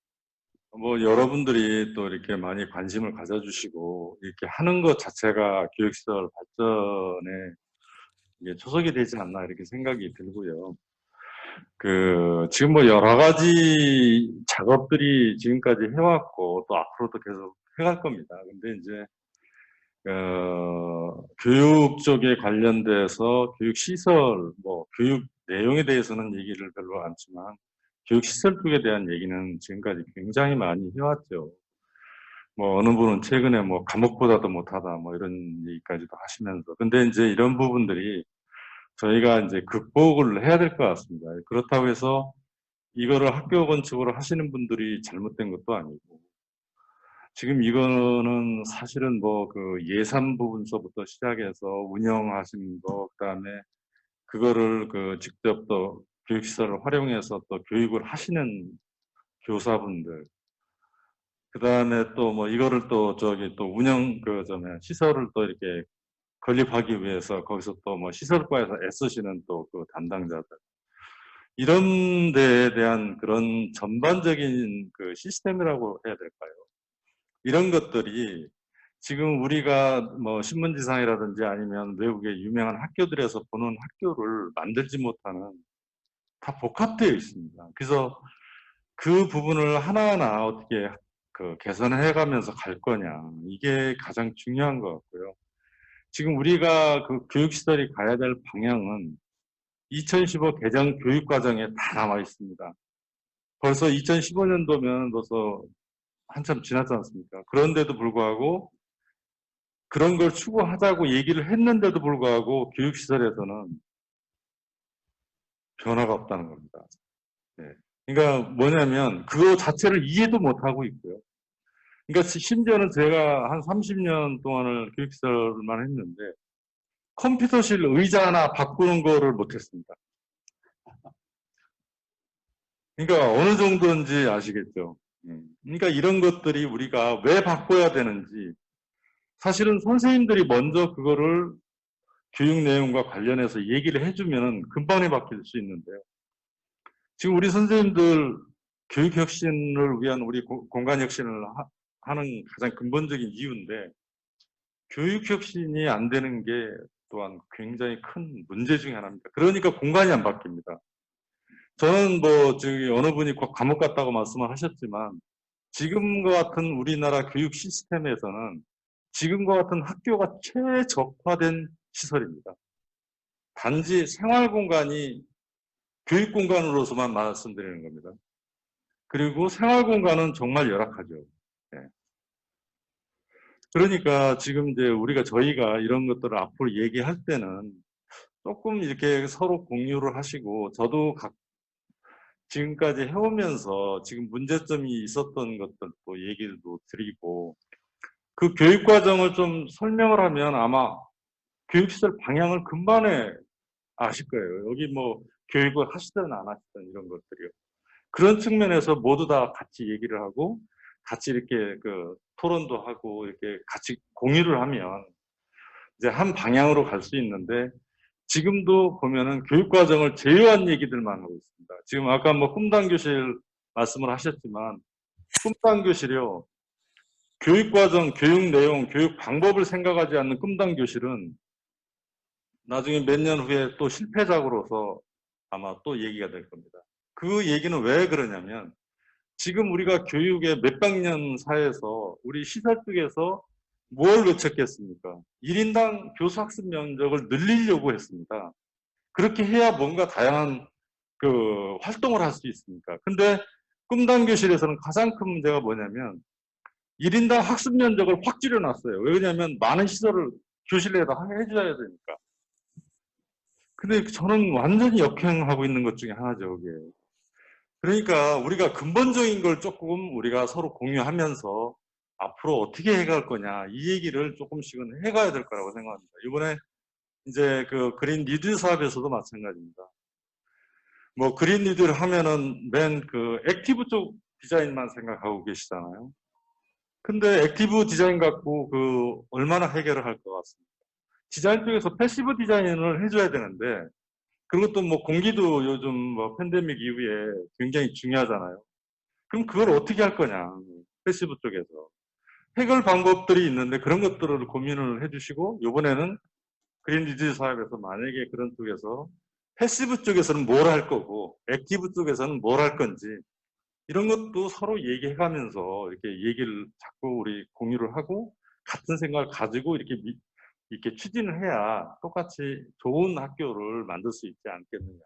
여러분들이 또 이렇게 많이 관심을 가져주시고, 이렇게 하는 것 자체가 교육시설 발전에 이게 초석이 되지 않나, 이렇게 생각이 들고요. 지금 여러 가지 작업들이 지금까지 해왔고, 또 앞으로도 계속 해갈 겁니다. 근데 이제, 교육 쪽에 관련돼서 교육시설, 교육 내용에 대해서는 얘기를 별로 않지만, 교육시설 쪽에 대한 얘기는 지금까지 굉장히 많이 해왔죠. 어느 분은 최근에 감옥보다도 못하다, 이런 얘기까지도 하시면서. 근데 이제 이런 부분들이 저희가 이제 극복을 해야 될 것 같습니다. 그렇다고 해서 이거를 학교 건축으로 하시는 분들이 잘못된 것도 아니고, 지금 이거는 사실은 예산 부분서부터 시작해서 운영하시는 거, 그 다음에 그거를 직접 또 교육시설을 활용해서 또 교육을 하시는 교사분들, 그 다음에 또 이거를 또 또 운영 시설을 또 이렇게 건립하기 위해서 거기서 또 시설과에서 애쓰시는 또 그 담당자들, 이런 데에 대한 그런 전반적인 시스템이라고 해야 될까요? 이런 것들이 지금 우리가 신문지상이라든지 아니면 외국의 유명한 학교들에서 보는 학교를 만들지 못하는, 다 복합되어 있습니다. 그래서 그 부분을 하나하나 어떻게 개선해 가면서 갈 거냐, 이게 가장 중요한 것 같고요. 지금 우리가 교육시설이 가야 될 방향은 2015 개정 교육과정에 다 남아 있습니다. 벌써 2015년도면 벌써 한참 지났지 않습니까? 그런데도 불구하고 그런 걸 추구하자고 얘기를 했는데도 불구하고 교육시설에서는 변화가 없다는 겁니다. 네. 그러니까 뭐냐면 그거 자체를 이해도 못하고 있고요. 그러니까 심지어는 제가 한 30년 동안을 교육시설만 했는데 컴퓨터실 의자 하나 바꾸는 거를 못했습니다. 그러니까 어느 정도인지 아시겠죠? 그러니까 이런 것들이 우리가 왜 바꿔야 되는지, 사실은 선생님들이 먼저 그거를 교육 내용과 관련해서 얘기를 해주면 금방에 바뀔 수 있는데요. 지금 우리 선생님들 교육 혁신을 위한 우리 공간 혁신을 하는 가장 근본적인 이유인데, 교육 혁신이 안 되는 게 또한 굉장히 큰 문제 중에 하나입니다. 그러니까 공간이 안 바뀝니다. 저는 어느 분이 감옥 갔다고 말씀을 하셨지만, 지금과 같은 우리나라 교육 시스템에서는 지금과 같은 학교가 최적화된 시설입니다. 단지 생활 공간이 교육 공간으로서만 말씀드리는 겁니다. 그리고 생활 공간은 정말 열악하죠. 네. 그러니까 지금 이제 저희가 이런 것들을 앞으로 얘기할 때는 조금 이렇게 서로 공유를 하시고, 저도 지금까지 해오면서 지금 문제점이 있었던 것들도 얘기도 드리고, 그 교육 과정을 좀 설명을 하면 아마 교육시설 방향을 금방에 아실 거예요. 여기 교육을 하시든 안 하시든 이런 것들이요. 그런 측면에서 모두 다 같이 얘기를 하고, 같이 이렇게 토론도 하고, 이렇게 같이 공유를 하면 이제 한 방향으로 갈 수 있는데, 지금도 보면은 교육과정을 제외한 얘기들만 하고 있습니다. 지금 아까 뭐 꿈단 교실 말씀을 하셨지만 꿈단 교실이요. 교육과정, 교육 내용, 교육 방법을 생각하지 않는 꿈단 교실은 나중에 몇 년 후에 또 실패작으로서 아마 또 얘기가 될 겁니다. 그 얘기는 왜 그러냐면 지금 우리가 교육의 몇백 년 사이에서 우리 시설 쪽에서 뭘 외쳤겠습니까? 1인당 교수 학습 면적을 늘리려고 했습니다. 그렇게 해야 뭔가 다양한 그 활동을 할 수 있으니까. 근데 꿈단 교실에서는 가장 큰 문제가 뭐냐면 1인당 학습 면적을 확 줄여놨어요. 왜냐하면 많은 시설을 교실에다 해줘야 되니까. 근데 저는 완전히 역행하고 있는 것 중에 하나죠, 그게. 그러니까 우리가 근본적인 걸 조금 우리가 서로 공유하면서 앞으로 어떻게 해갈 거냐, 이 얘기를 조금씩은 해가야 될 거라고 생각합니다. 이번에 이제 그 그린 뉴딜 사업에서도 마찬가지입니다. 뭐 그린 뉴딜 하면은 맨 그 액티브 쪽 디자인만 생각하고 계시잖아요. 근데 액티브 디자인 갖고 그 얼마나 해결을 할 것 같습니까? 디자인 쪽에서 패시브 디자인을 해줘야 되는데 그것도 뭐 공기도 요즘 뭐 팬데믹 이후에 굉장히 중요하잖아요. 그럼 그걸 어떻게 할 거냐, 패시브 쪽에서. 해결 방법들이 있는데 그런 것들을 고민을 해주시고 이번에는 그린 뉴딜 사업에서 만약에 그런 쪽에서 패시브 쪽에서는 뭘 할 거고 액티브 쪽에서는 뭘 할 건지 이런 것도 서로 얘기해가면서 이렇게 얘기를 자꾸 우리 공유를 하고 같은 생각을 가지고 이렇게 추진을 해야 똑같이 좋은 학교를 만들 수 있지 않겠느냐.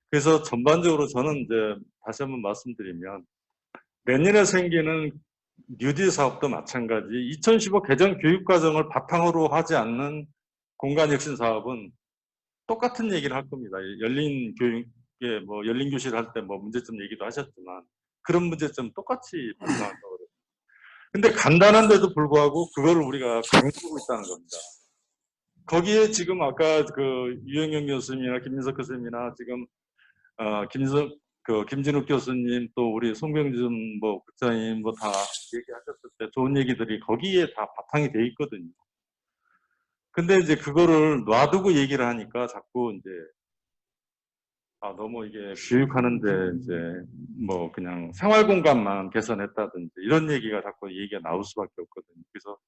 그래서 전반적으로 저는 이제 다시 한번 말씀드리면 내년에 생기는 뉴딜 사업도 마찬가지 2015 개정 교육과정을 바탕으로 하지 않는 공간혁신 사업은 똑같은 얘기를 할 겁니다. 열린 교육에 뭐 열린 교실 할 때 뭐 문제점 얘기도 하셨지만 그런 문제점 똑같이 발생할 거거든요. 근데 간단한데도 불구하고 그거를 우리가 강조하고 있다는 겁니다. 거기에 지금 아까 그 유영경 교수님이나 김민석 교수님이나 지금 김진욱 교수님 또 우리 송병준 뭐 국장님 뭐 다 얘기하셨을 때 좋은 얘기들이 거기에 다 바탕이 돼 있거든요. 근데 이제 그거를 놔두고 얘기를 하니까 자꾸 이제 너무 이게 교육하는데 이제 뭐 그냥 생활 공간만 개선했다든지 이런 얘기가 자꾸 얘기가 나올 수밖에 없거든요. 그래서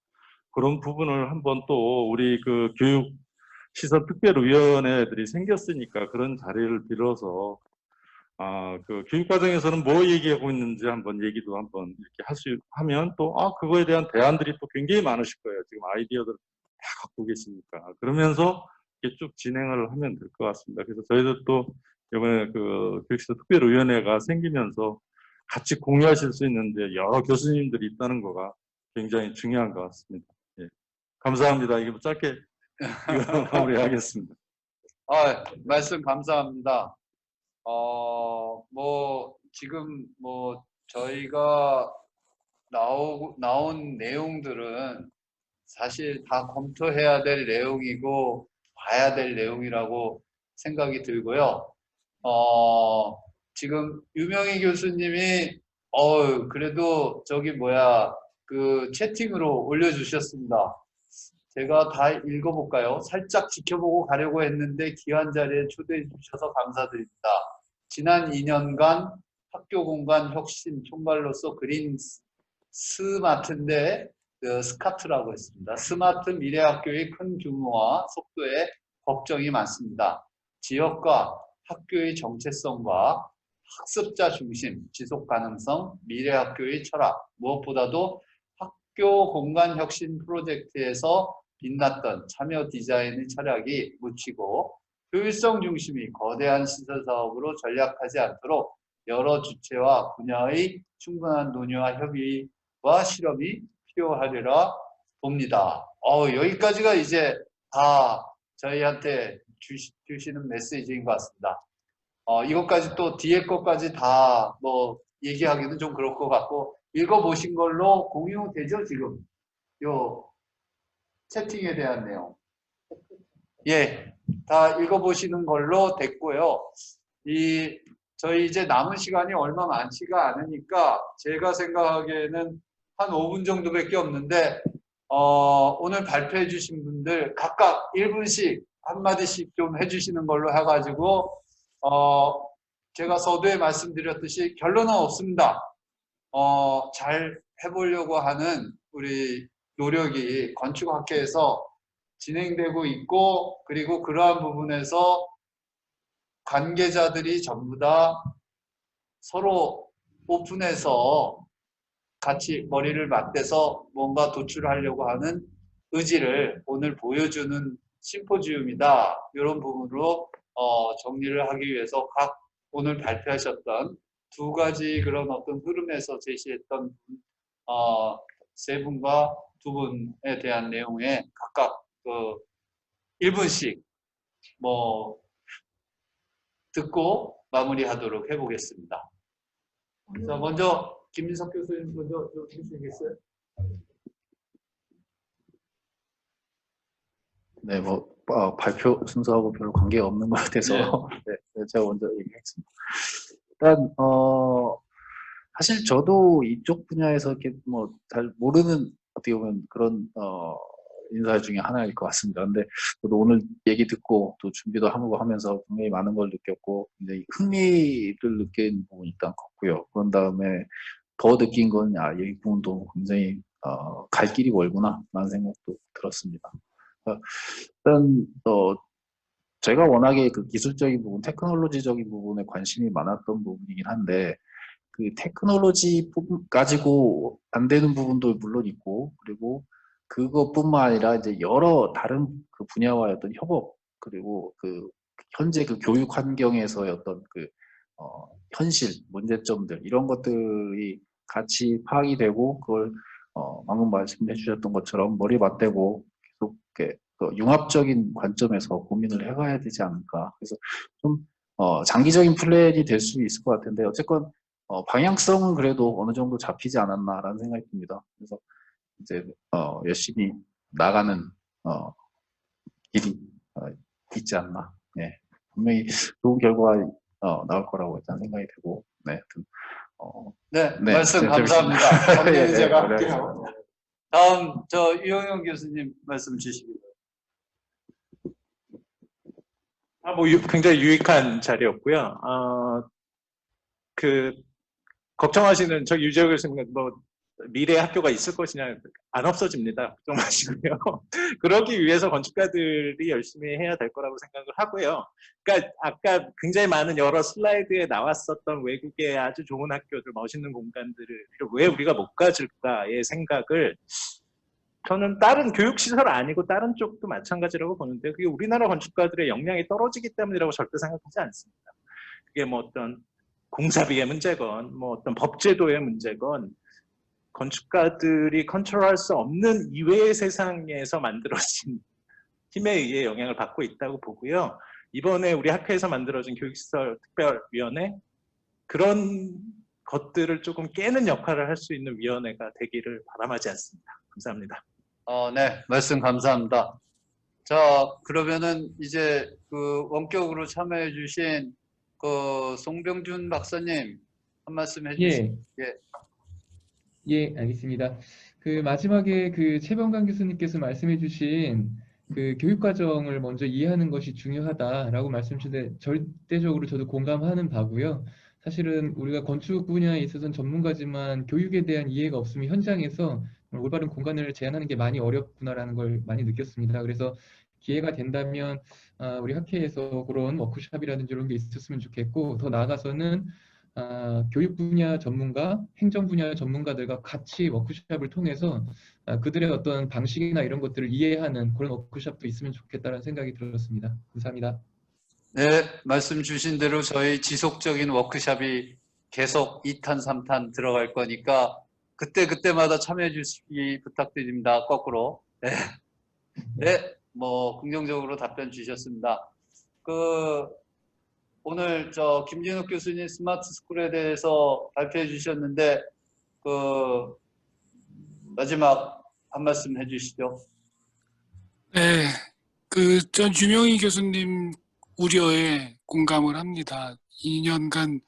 그런 부분을 한번 또 우리 그 교육시설특별위원회들이 생겼으니까 그런 자리를 빌어서 그 교육과정에서는 뭐 얘기하고 있는지 한번 얘기도 한번 이렇게 하면 또 그거에 대한 대안들이 또 굉장히 많으실 거예요. 지금 아이디어들 다 갖고 계시니까. 그러면서 이렇게 쭉 진행을 하면 될 것 같습니다. 그래서 저희도 또 이번에 그 교육시설 특별위원회가 생기면서 같이 공유하실 수 있는데 여러 교수님들이 있다는 거가 굉장히 중요한 것 같습니다. 예. 감사합니다. 이게 짧게 마무리하겠습니다. 말씀 감사합니다. 뭐 지금 뭐 저희가 나온 내용들은 사실 다 검토해야 될 내용이고 봐야 될 내용이라고 생각이 들고요. 지금 유명희 교수님이 그래도 그 채팅으로 올려주셨습니다. 제가 다 읽어볼까요? 살짝 지켜보고 가려고 했는데 귀한 자리에 초대해 주셔서 감사드립니다. 지난 2년간 학교 공간 혁신 총괄로서 그린 스마트인데 스카트라고 했습니다. 스마트 미래 학교의 큰 규모와 속도에 걱정이 많습니다. 지역과 학교의 정체성과 학습자 중심, 지속 가능성, 미래 학교의 철학, 무엇보다도 학교 공간 혁신 프로젝트에서 빛났던 참여 디자인의 철학이 묻히고 효율성 중심이 거대한 시설 사업으로 전략하지 않도록 여러 주체와 분야의 충분한 논의와 협의와 실험이 필요하리라 봅니다. 여기까지가 이제 다 저희한테 주시는 메시지인 것 같습니다. 이것까지 또 뒤에 것까지 다 뭐 얘기하기는 좀 그럴 것 같고 읽어보신 걸로 공유되죠 지금 요 채팅에 대한 내용. 예, 다 읽어보시는 걸로 됐고요. 저희 이제 남은 시간이 얼마 많지가 않으니까 제가 생각하기에는 한 5분 정도밖에 없는데 오늘 발표해 주신 분들 각각 1분씩 한마디씩 좀 해주시는 걸로 해가지고 제가 서두에 말씀드렸듯이 결론은 없습니다. 잘 해보려고 하는 우리 노력이 건축학회에서 진행되고 있고, 그리고 그러한 부분에서 관계자들이 전부 다 서로 오픈해서 같이 머리를 맞대서 뭔가 도출하려고 하는 의지를 오늘 보여주는 심포지움이다. 이런 부분으로 정리를 하기 위해서 각 오늘 발표하셨던 두 가지 그런 어떤 흐름에서 제시했던 세 분과 두 분에 대한 내용에 각각 1분씩 뭐 듣고 마무리하도록 해보겠습니다. 자, 먼저 김민석 교수님 먼저 좀 해주시겠어요? 네, 뭐 발표 순서하고 별로 관계가 없는 것 같아서 네. 네, 제가 먼저 얘기하겠습니다. 일단 사실 저도 이쪽 분야에서 이렇게 뭐 잘 모르는 어떻게 보면 그런 인사 중에 하나일 것 같습니다. 근데 저도 오늘 얘기 듣고 또 준비도 하고 하면서 굉장히 많은 걸 느꼈고 굉장히 흥미를 느낀 부분이 일단 컸고요. 그런 다음에 더 느낀 건 이 부분도 굉장히 갈 길이 멀구나 라는 생각도 들었습니다. 일단 제가 워낙에 그 기술적인 부분, 테크놀로지적인 부분에 관심이 많았던 부분이긴 한데 그 테크놀로지 가지고 안 되는 부분도 물론 있고, 그리고 그것뿐만 아니라 이제 여러 다른 그 분야와의 어떤 협업, 그리고 그 현재 그 교육 환경에서의 어떤 그 현실 문제점들 이런 것들이 같이 파악이 되고 그걸 방금 말씀해 주셨던 것처럼 머리 맞대고 계속 이렇게 융합적인 관점에서 고민을 해가야 되지 않을까. 그래서 좀 장기적인 플랜이 될 수 있을 것 같은데 어쨌건 방향성은 그래도 어느 정도 잡히지 않았나라는 생각이 듭니다. 그래서 이제 열심히 나가는 길이 있지 않나. 네. 분명히 좋은 결과가 나올 거라고 일단 생각이 되고, 네, 하여튼 네, 말씀 감사합니다. 정리는 제가 네, 할게요. 다음 유영현 교수님 말씀 주시기 바랍니다. 뭐 굉장히 유익한 자리였고요. 걱정하시는 저 유재호 교수님 뭐 미래 학교가 있을 것이냐, 안 없어집니다. 걱정 마시고요. 그러기 위해서 건축가들이 열심히 해야 될 거라고 생각을 하고요. 그러니까 아까 굉장히 많은 여러 슬라이드에 나왔었던 외국의 아주 좋은 학교들, 멋있는 공간들을 왜 우리가 못 가질까의 생각을 저는 다른 교육시설 아니고 다른 쪽도 마찬가지라고 보는데 그게 우리나라 건축가들의 역량이 떨어지기 때문이라고 절대 생각하지 않습니다. 그게 뭐 어떤 공사비의 문제건 뭐 어떤 법제도의 문제건 건축가들이 컨트롤할 수 없는 이외의 세상에서 만들어진 힘에 의해 영향을 받고 있다고 보고요. 이번에 우리 학회에서 만들어진 교육시설 특별위원회, 그런 것들을 조금 깨는 역할을 할 수 있는 위원회가 되기를 바람하지 않습니다. 감사합니다. 네, 말씀 감사합니다. 자, 그러면은 이제 그 원격으로 참여해 주신 그 송병준 박사님 한 말씀 해주시죠. 예, 알겠습니다. 그 마지막에 그 최병관 교수님께서 말씀해 주신 그 교육 과정을 먼저 이해하는 것이 중요하다라고 말씀 주신데 절대적으로 저도 공감하는 바고요. 사실은 우리가 건축 분야에 있어서는 전문가지만 교육에 대한 이해가 없으면 현장에서 올바른 공간을 제안하는 게 많이 어렵구나라는 걸 많이 느꼈습니다. 그래서 기회가 된다면 우리 학회에서 그런 워크숍이라든지 이런 게 있었으면 좋겠고, 더 나아가서는 교육 분야 전문가, 행정 분야 전문가들과 같이 워크숍을 통해서 그들의 어떤 방식이나 이런 것들을 이해하는 그런 워크숍도 있으면 좋겠다는 생각이 들었습니다. 감사합니다. 네, 말씀 주신 대로 저희 지속적인 워크숍이 계속 2탄, 3탄 들어갈 거니까 그때마다 참여해 주시기 부탁드립니다. 거꾸로. 네, 뭐 긍정적으로 답변 주셨습니다. 오늘 김진욱 교수님 스마트 스쿨에 대해서 발표해 주셨는데 마지막 한 말씀 해주시죠. 네, 전 유명희 교수님 우려에 공감을 합니다. 2년간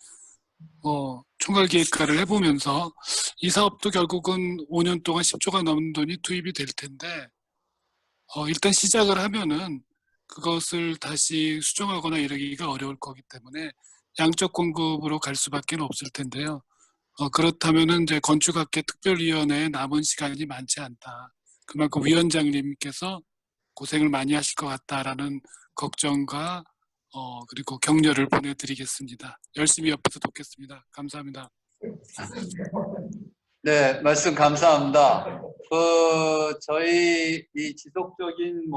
총괄기획과를 해보면서 이 사업도 결국은 5년 동안 10조가 넘는 돈이 투입이 될 텐데 일단 시작을 하면은 그것을 다시 수정하거나 이러기가 어려울 거기 때문에 양적 공급으로 갈 수밖에 없을 텐데요. 그렇다면은 이제 건축학회 특별위원회에 남은 시간이 많지 않다. 그만큼 위원장님께서 고생을 많이 하실 것 같다라는 걱정과 그리고 격려를 보내드리겠습니다. 열심히 옆에서 돕겠습니다. 감사합니다. 네, 말씀 감사합니다. 저희 이 지속적인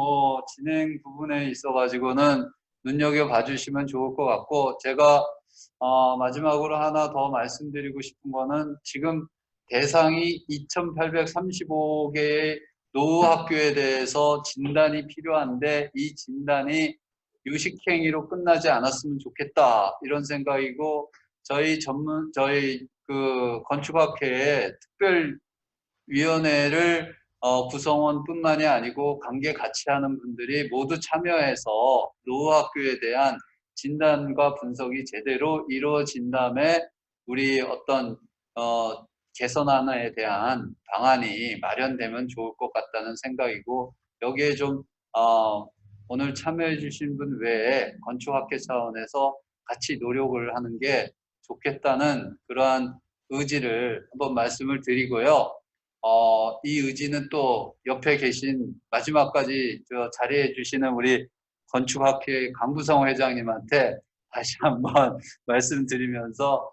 진행 부분에 있어가지고는 눈여겨봐 주시면 좋을 것 같고, 제가 마지막으로 하나 더 말씀드리고 싶은 거는 지금 대상이 2,835개의 노후학교에 대해서 진단이 필요한데 이 진단이 유식행위로 끝나지 않았으면 좋겠다 이런 생각이고, 저희 그 건축학회의 특별위원회를 구성원뿐만이 아니고 관계 같이 하는 분들이 모두 참여해서 노후학교에 대한 진단과 분석이 제대로 이루어진 다음에 우리 어떤 개선안에 대한 방안이 마련되면 좋을 것 같다는 생각이고, 여기에 좀 오늘 참여해 주신 분 외에 건축학회 차원에서 같이 노력을 하는 게 좋겠다는 그러한 의지를 한번 말씀을 드리고요. 이 의지는 또 옆에 계신 마지막까지 자리해 주시는 우리 건축학회 강부성 회장님한테 다시 한번 말씀드리면서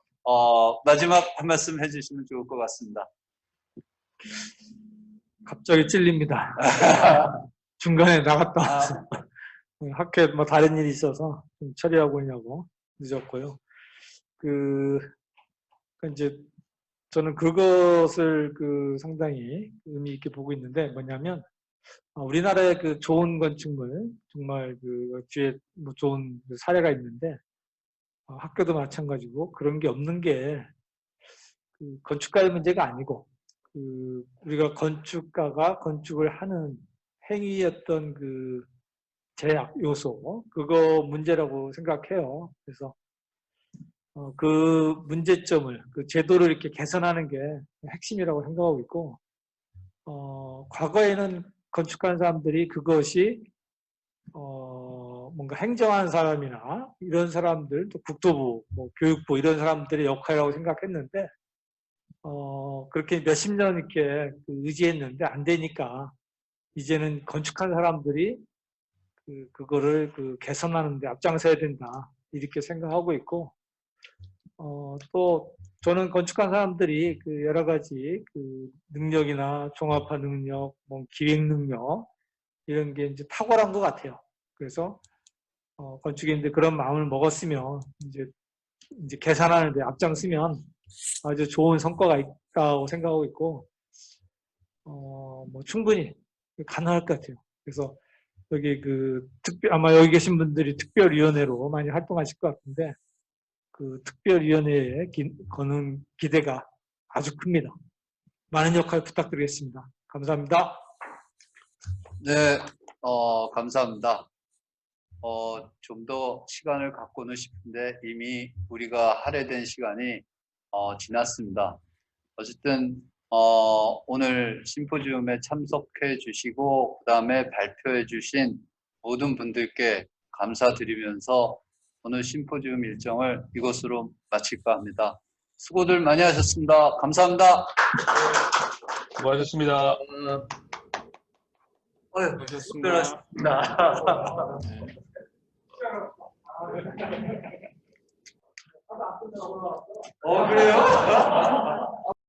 마지막 한 말씀 해주시면 좋을 것 같습니다. 갑자기 찔립니다. 중간에 나갔다 와서 학교에 다른 일이 있어서 좀 처리하고 있냐고 늦었고요. 이제 저는 그것을 상당히 의미 있게 보고 있는데 뭐냐면 우리나라의 좋은 건축물 정말 뒤에 좋은 사례가 있는데 학교도 마찬가지고 그런 게 없는 게 건축가의 문제가 아니고 우리가 건축가가 건축을 하는 행위였던 제약 요소 그거 문제라고 생각해요. 그래서 그 문제점을 제도를 이렇게 개선하는 게 핵심이라고 생각하고 있고 과거에는 건축하는 사람들이 그것이 뭔가 행정하는 사람이나 이런 사람들 또 국토부, 교육부 이런 사람들의 역할이라고 생각했는데 그렇게 몇십 년 이렇게 의지했는데 안 되니까 이제는 건축하는 사람들이 그거를 개선하는 데 앞장서야 된다 이렇게 생각하고 있고 또 저는 건축한 사람들이 여러 가지 능력이나 종합화 능력, 기획 능력 이런 게 이제 탁월한 것 같아요. 그래서 건축인데 그런 마음을 먹었으면 이제 계산하는 데 앞장서면 아주 좋은 성과가 있다고 생각하고 있고 충분히 가능할 것 같아요. 그래서 여기 아마 여기 계신 분들이 특별위원회로 많이 활동하실 것 같은데 특별위원회에 거는 기대가 아주 큽니다. 많은 역할 부탁드리겠습니다. 감사합니다. 네, 감사합니다. 좀 더 시간을 갖고는 싶은데 이미 우리가 할애된 시간이 지났습니다. 어쨌든 오늘 심포지움에 참석해 주시고 그 다음에 발표해 주신 모든 분들께 감사드리면서 오늘 심포지움 일정을 이것으로 마칠까 합니다. 수고들 많이 하셨습니다. 감사합니다. 수고하셨습니다. 수고하셨습니다. 그래요?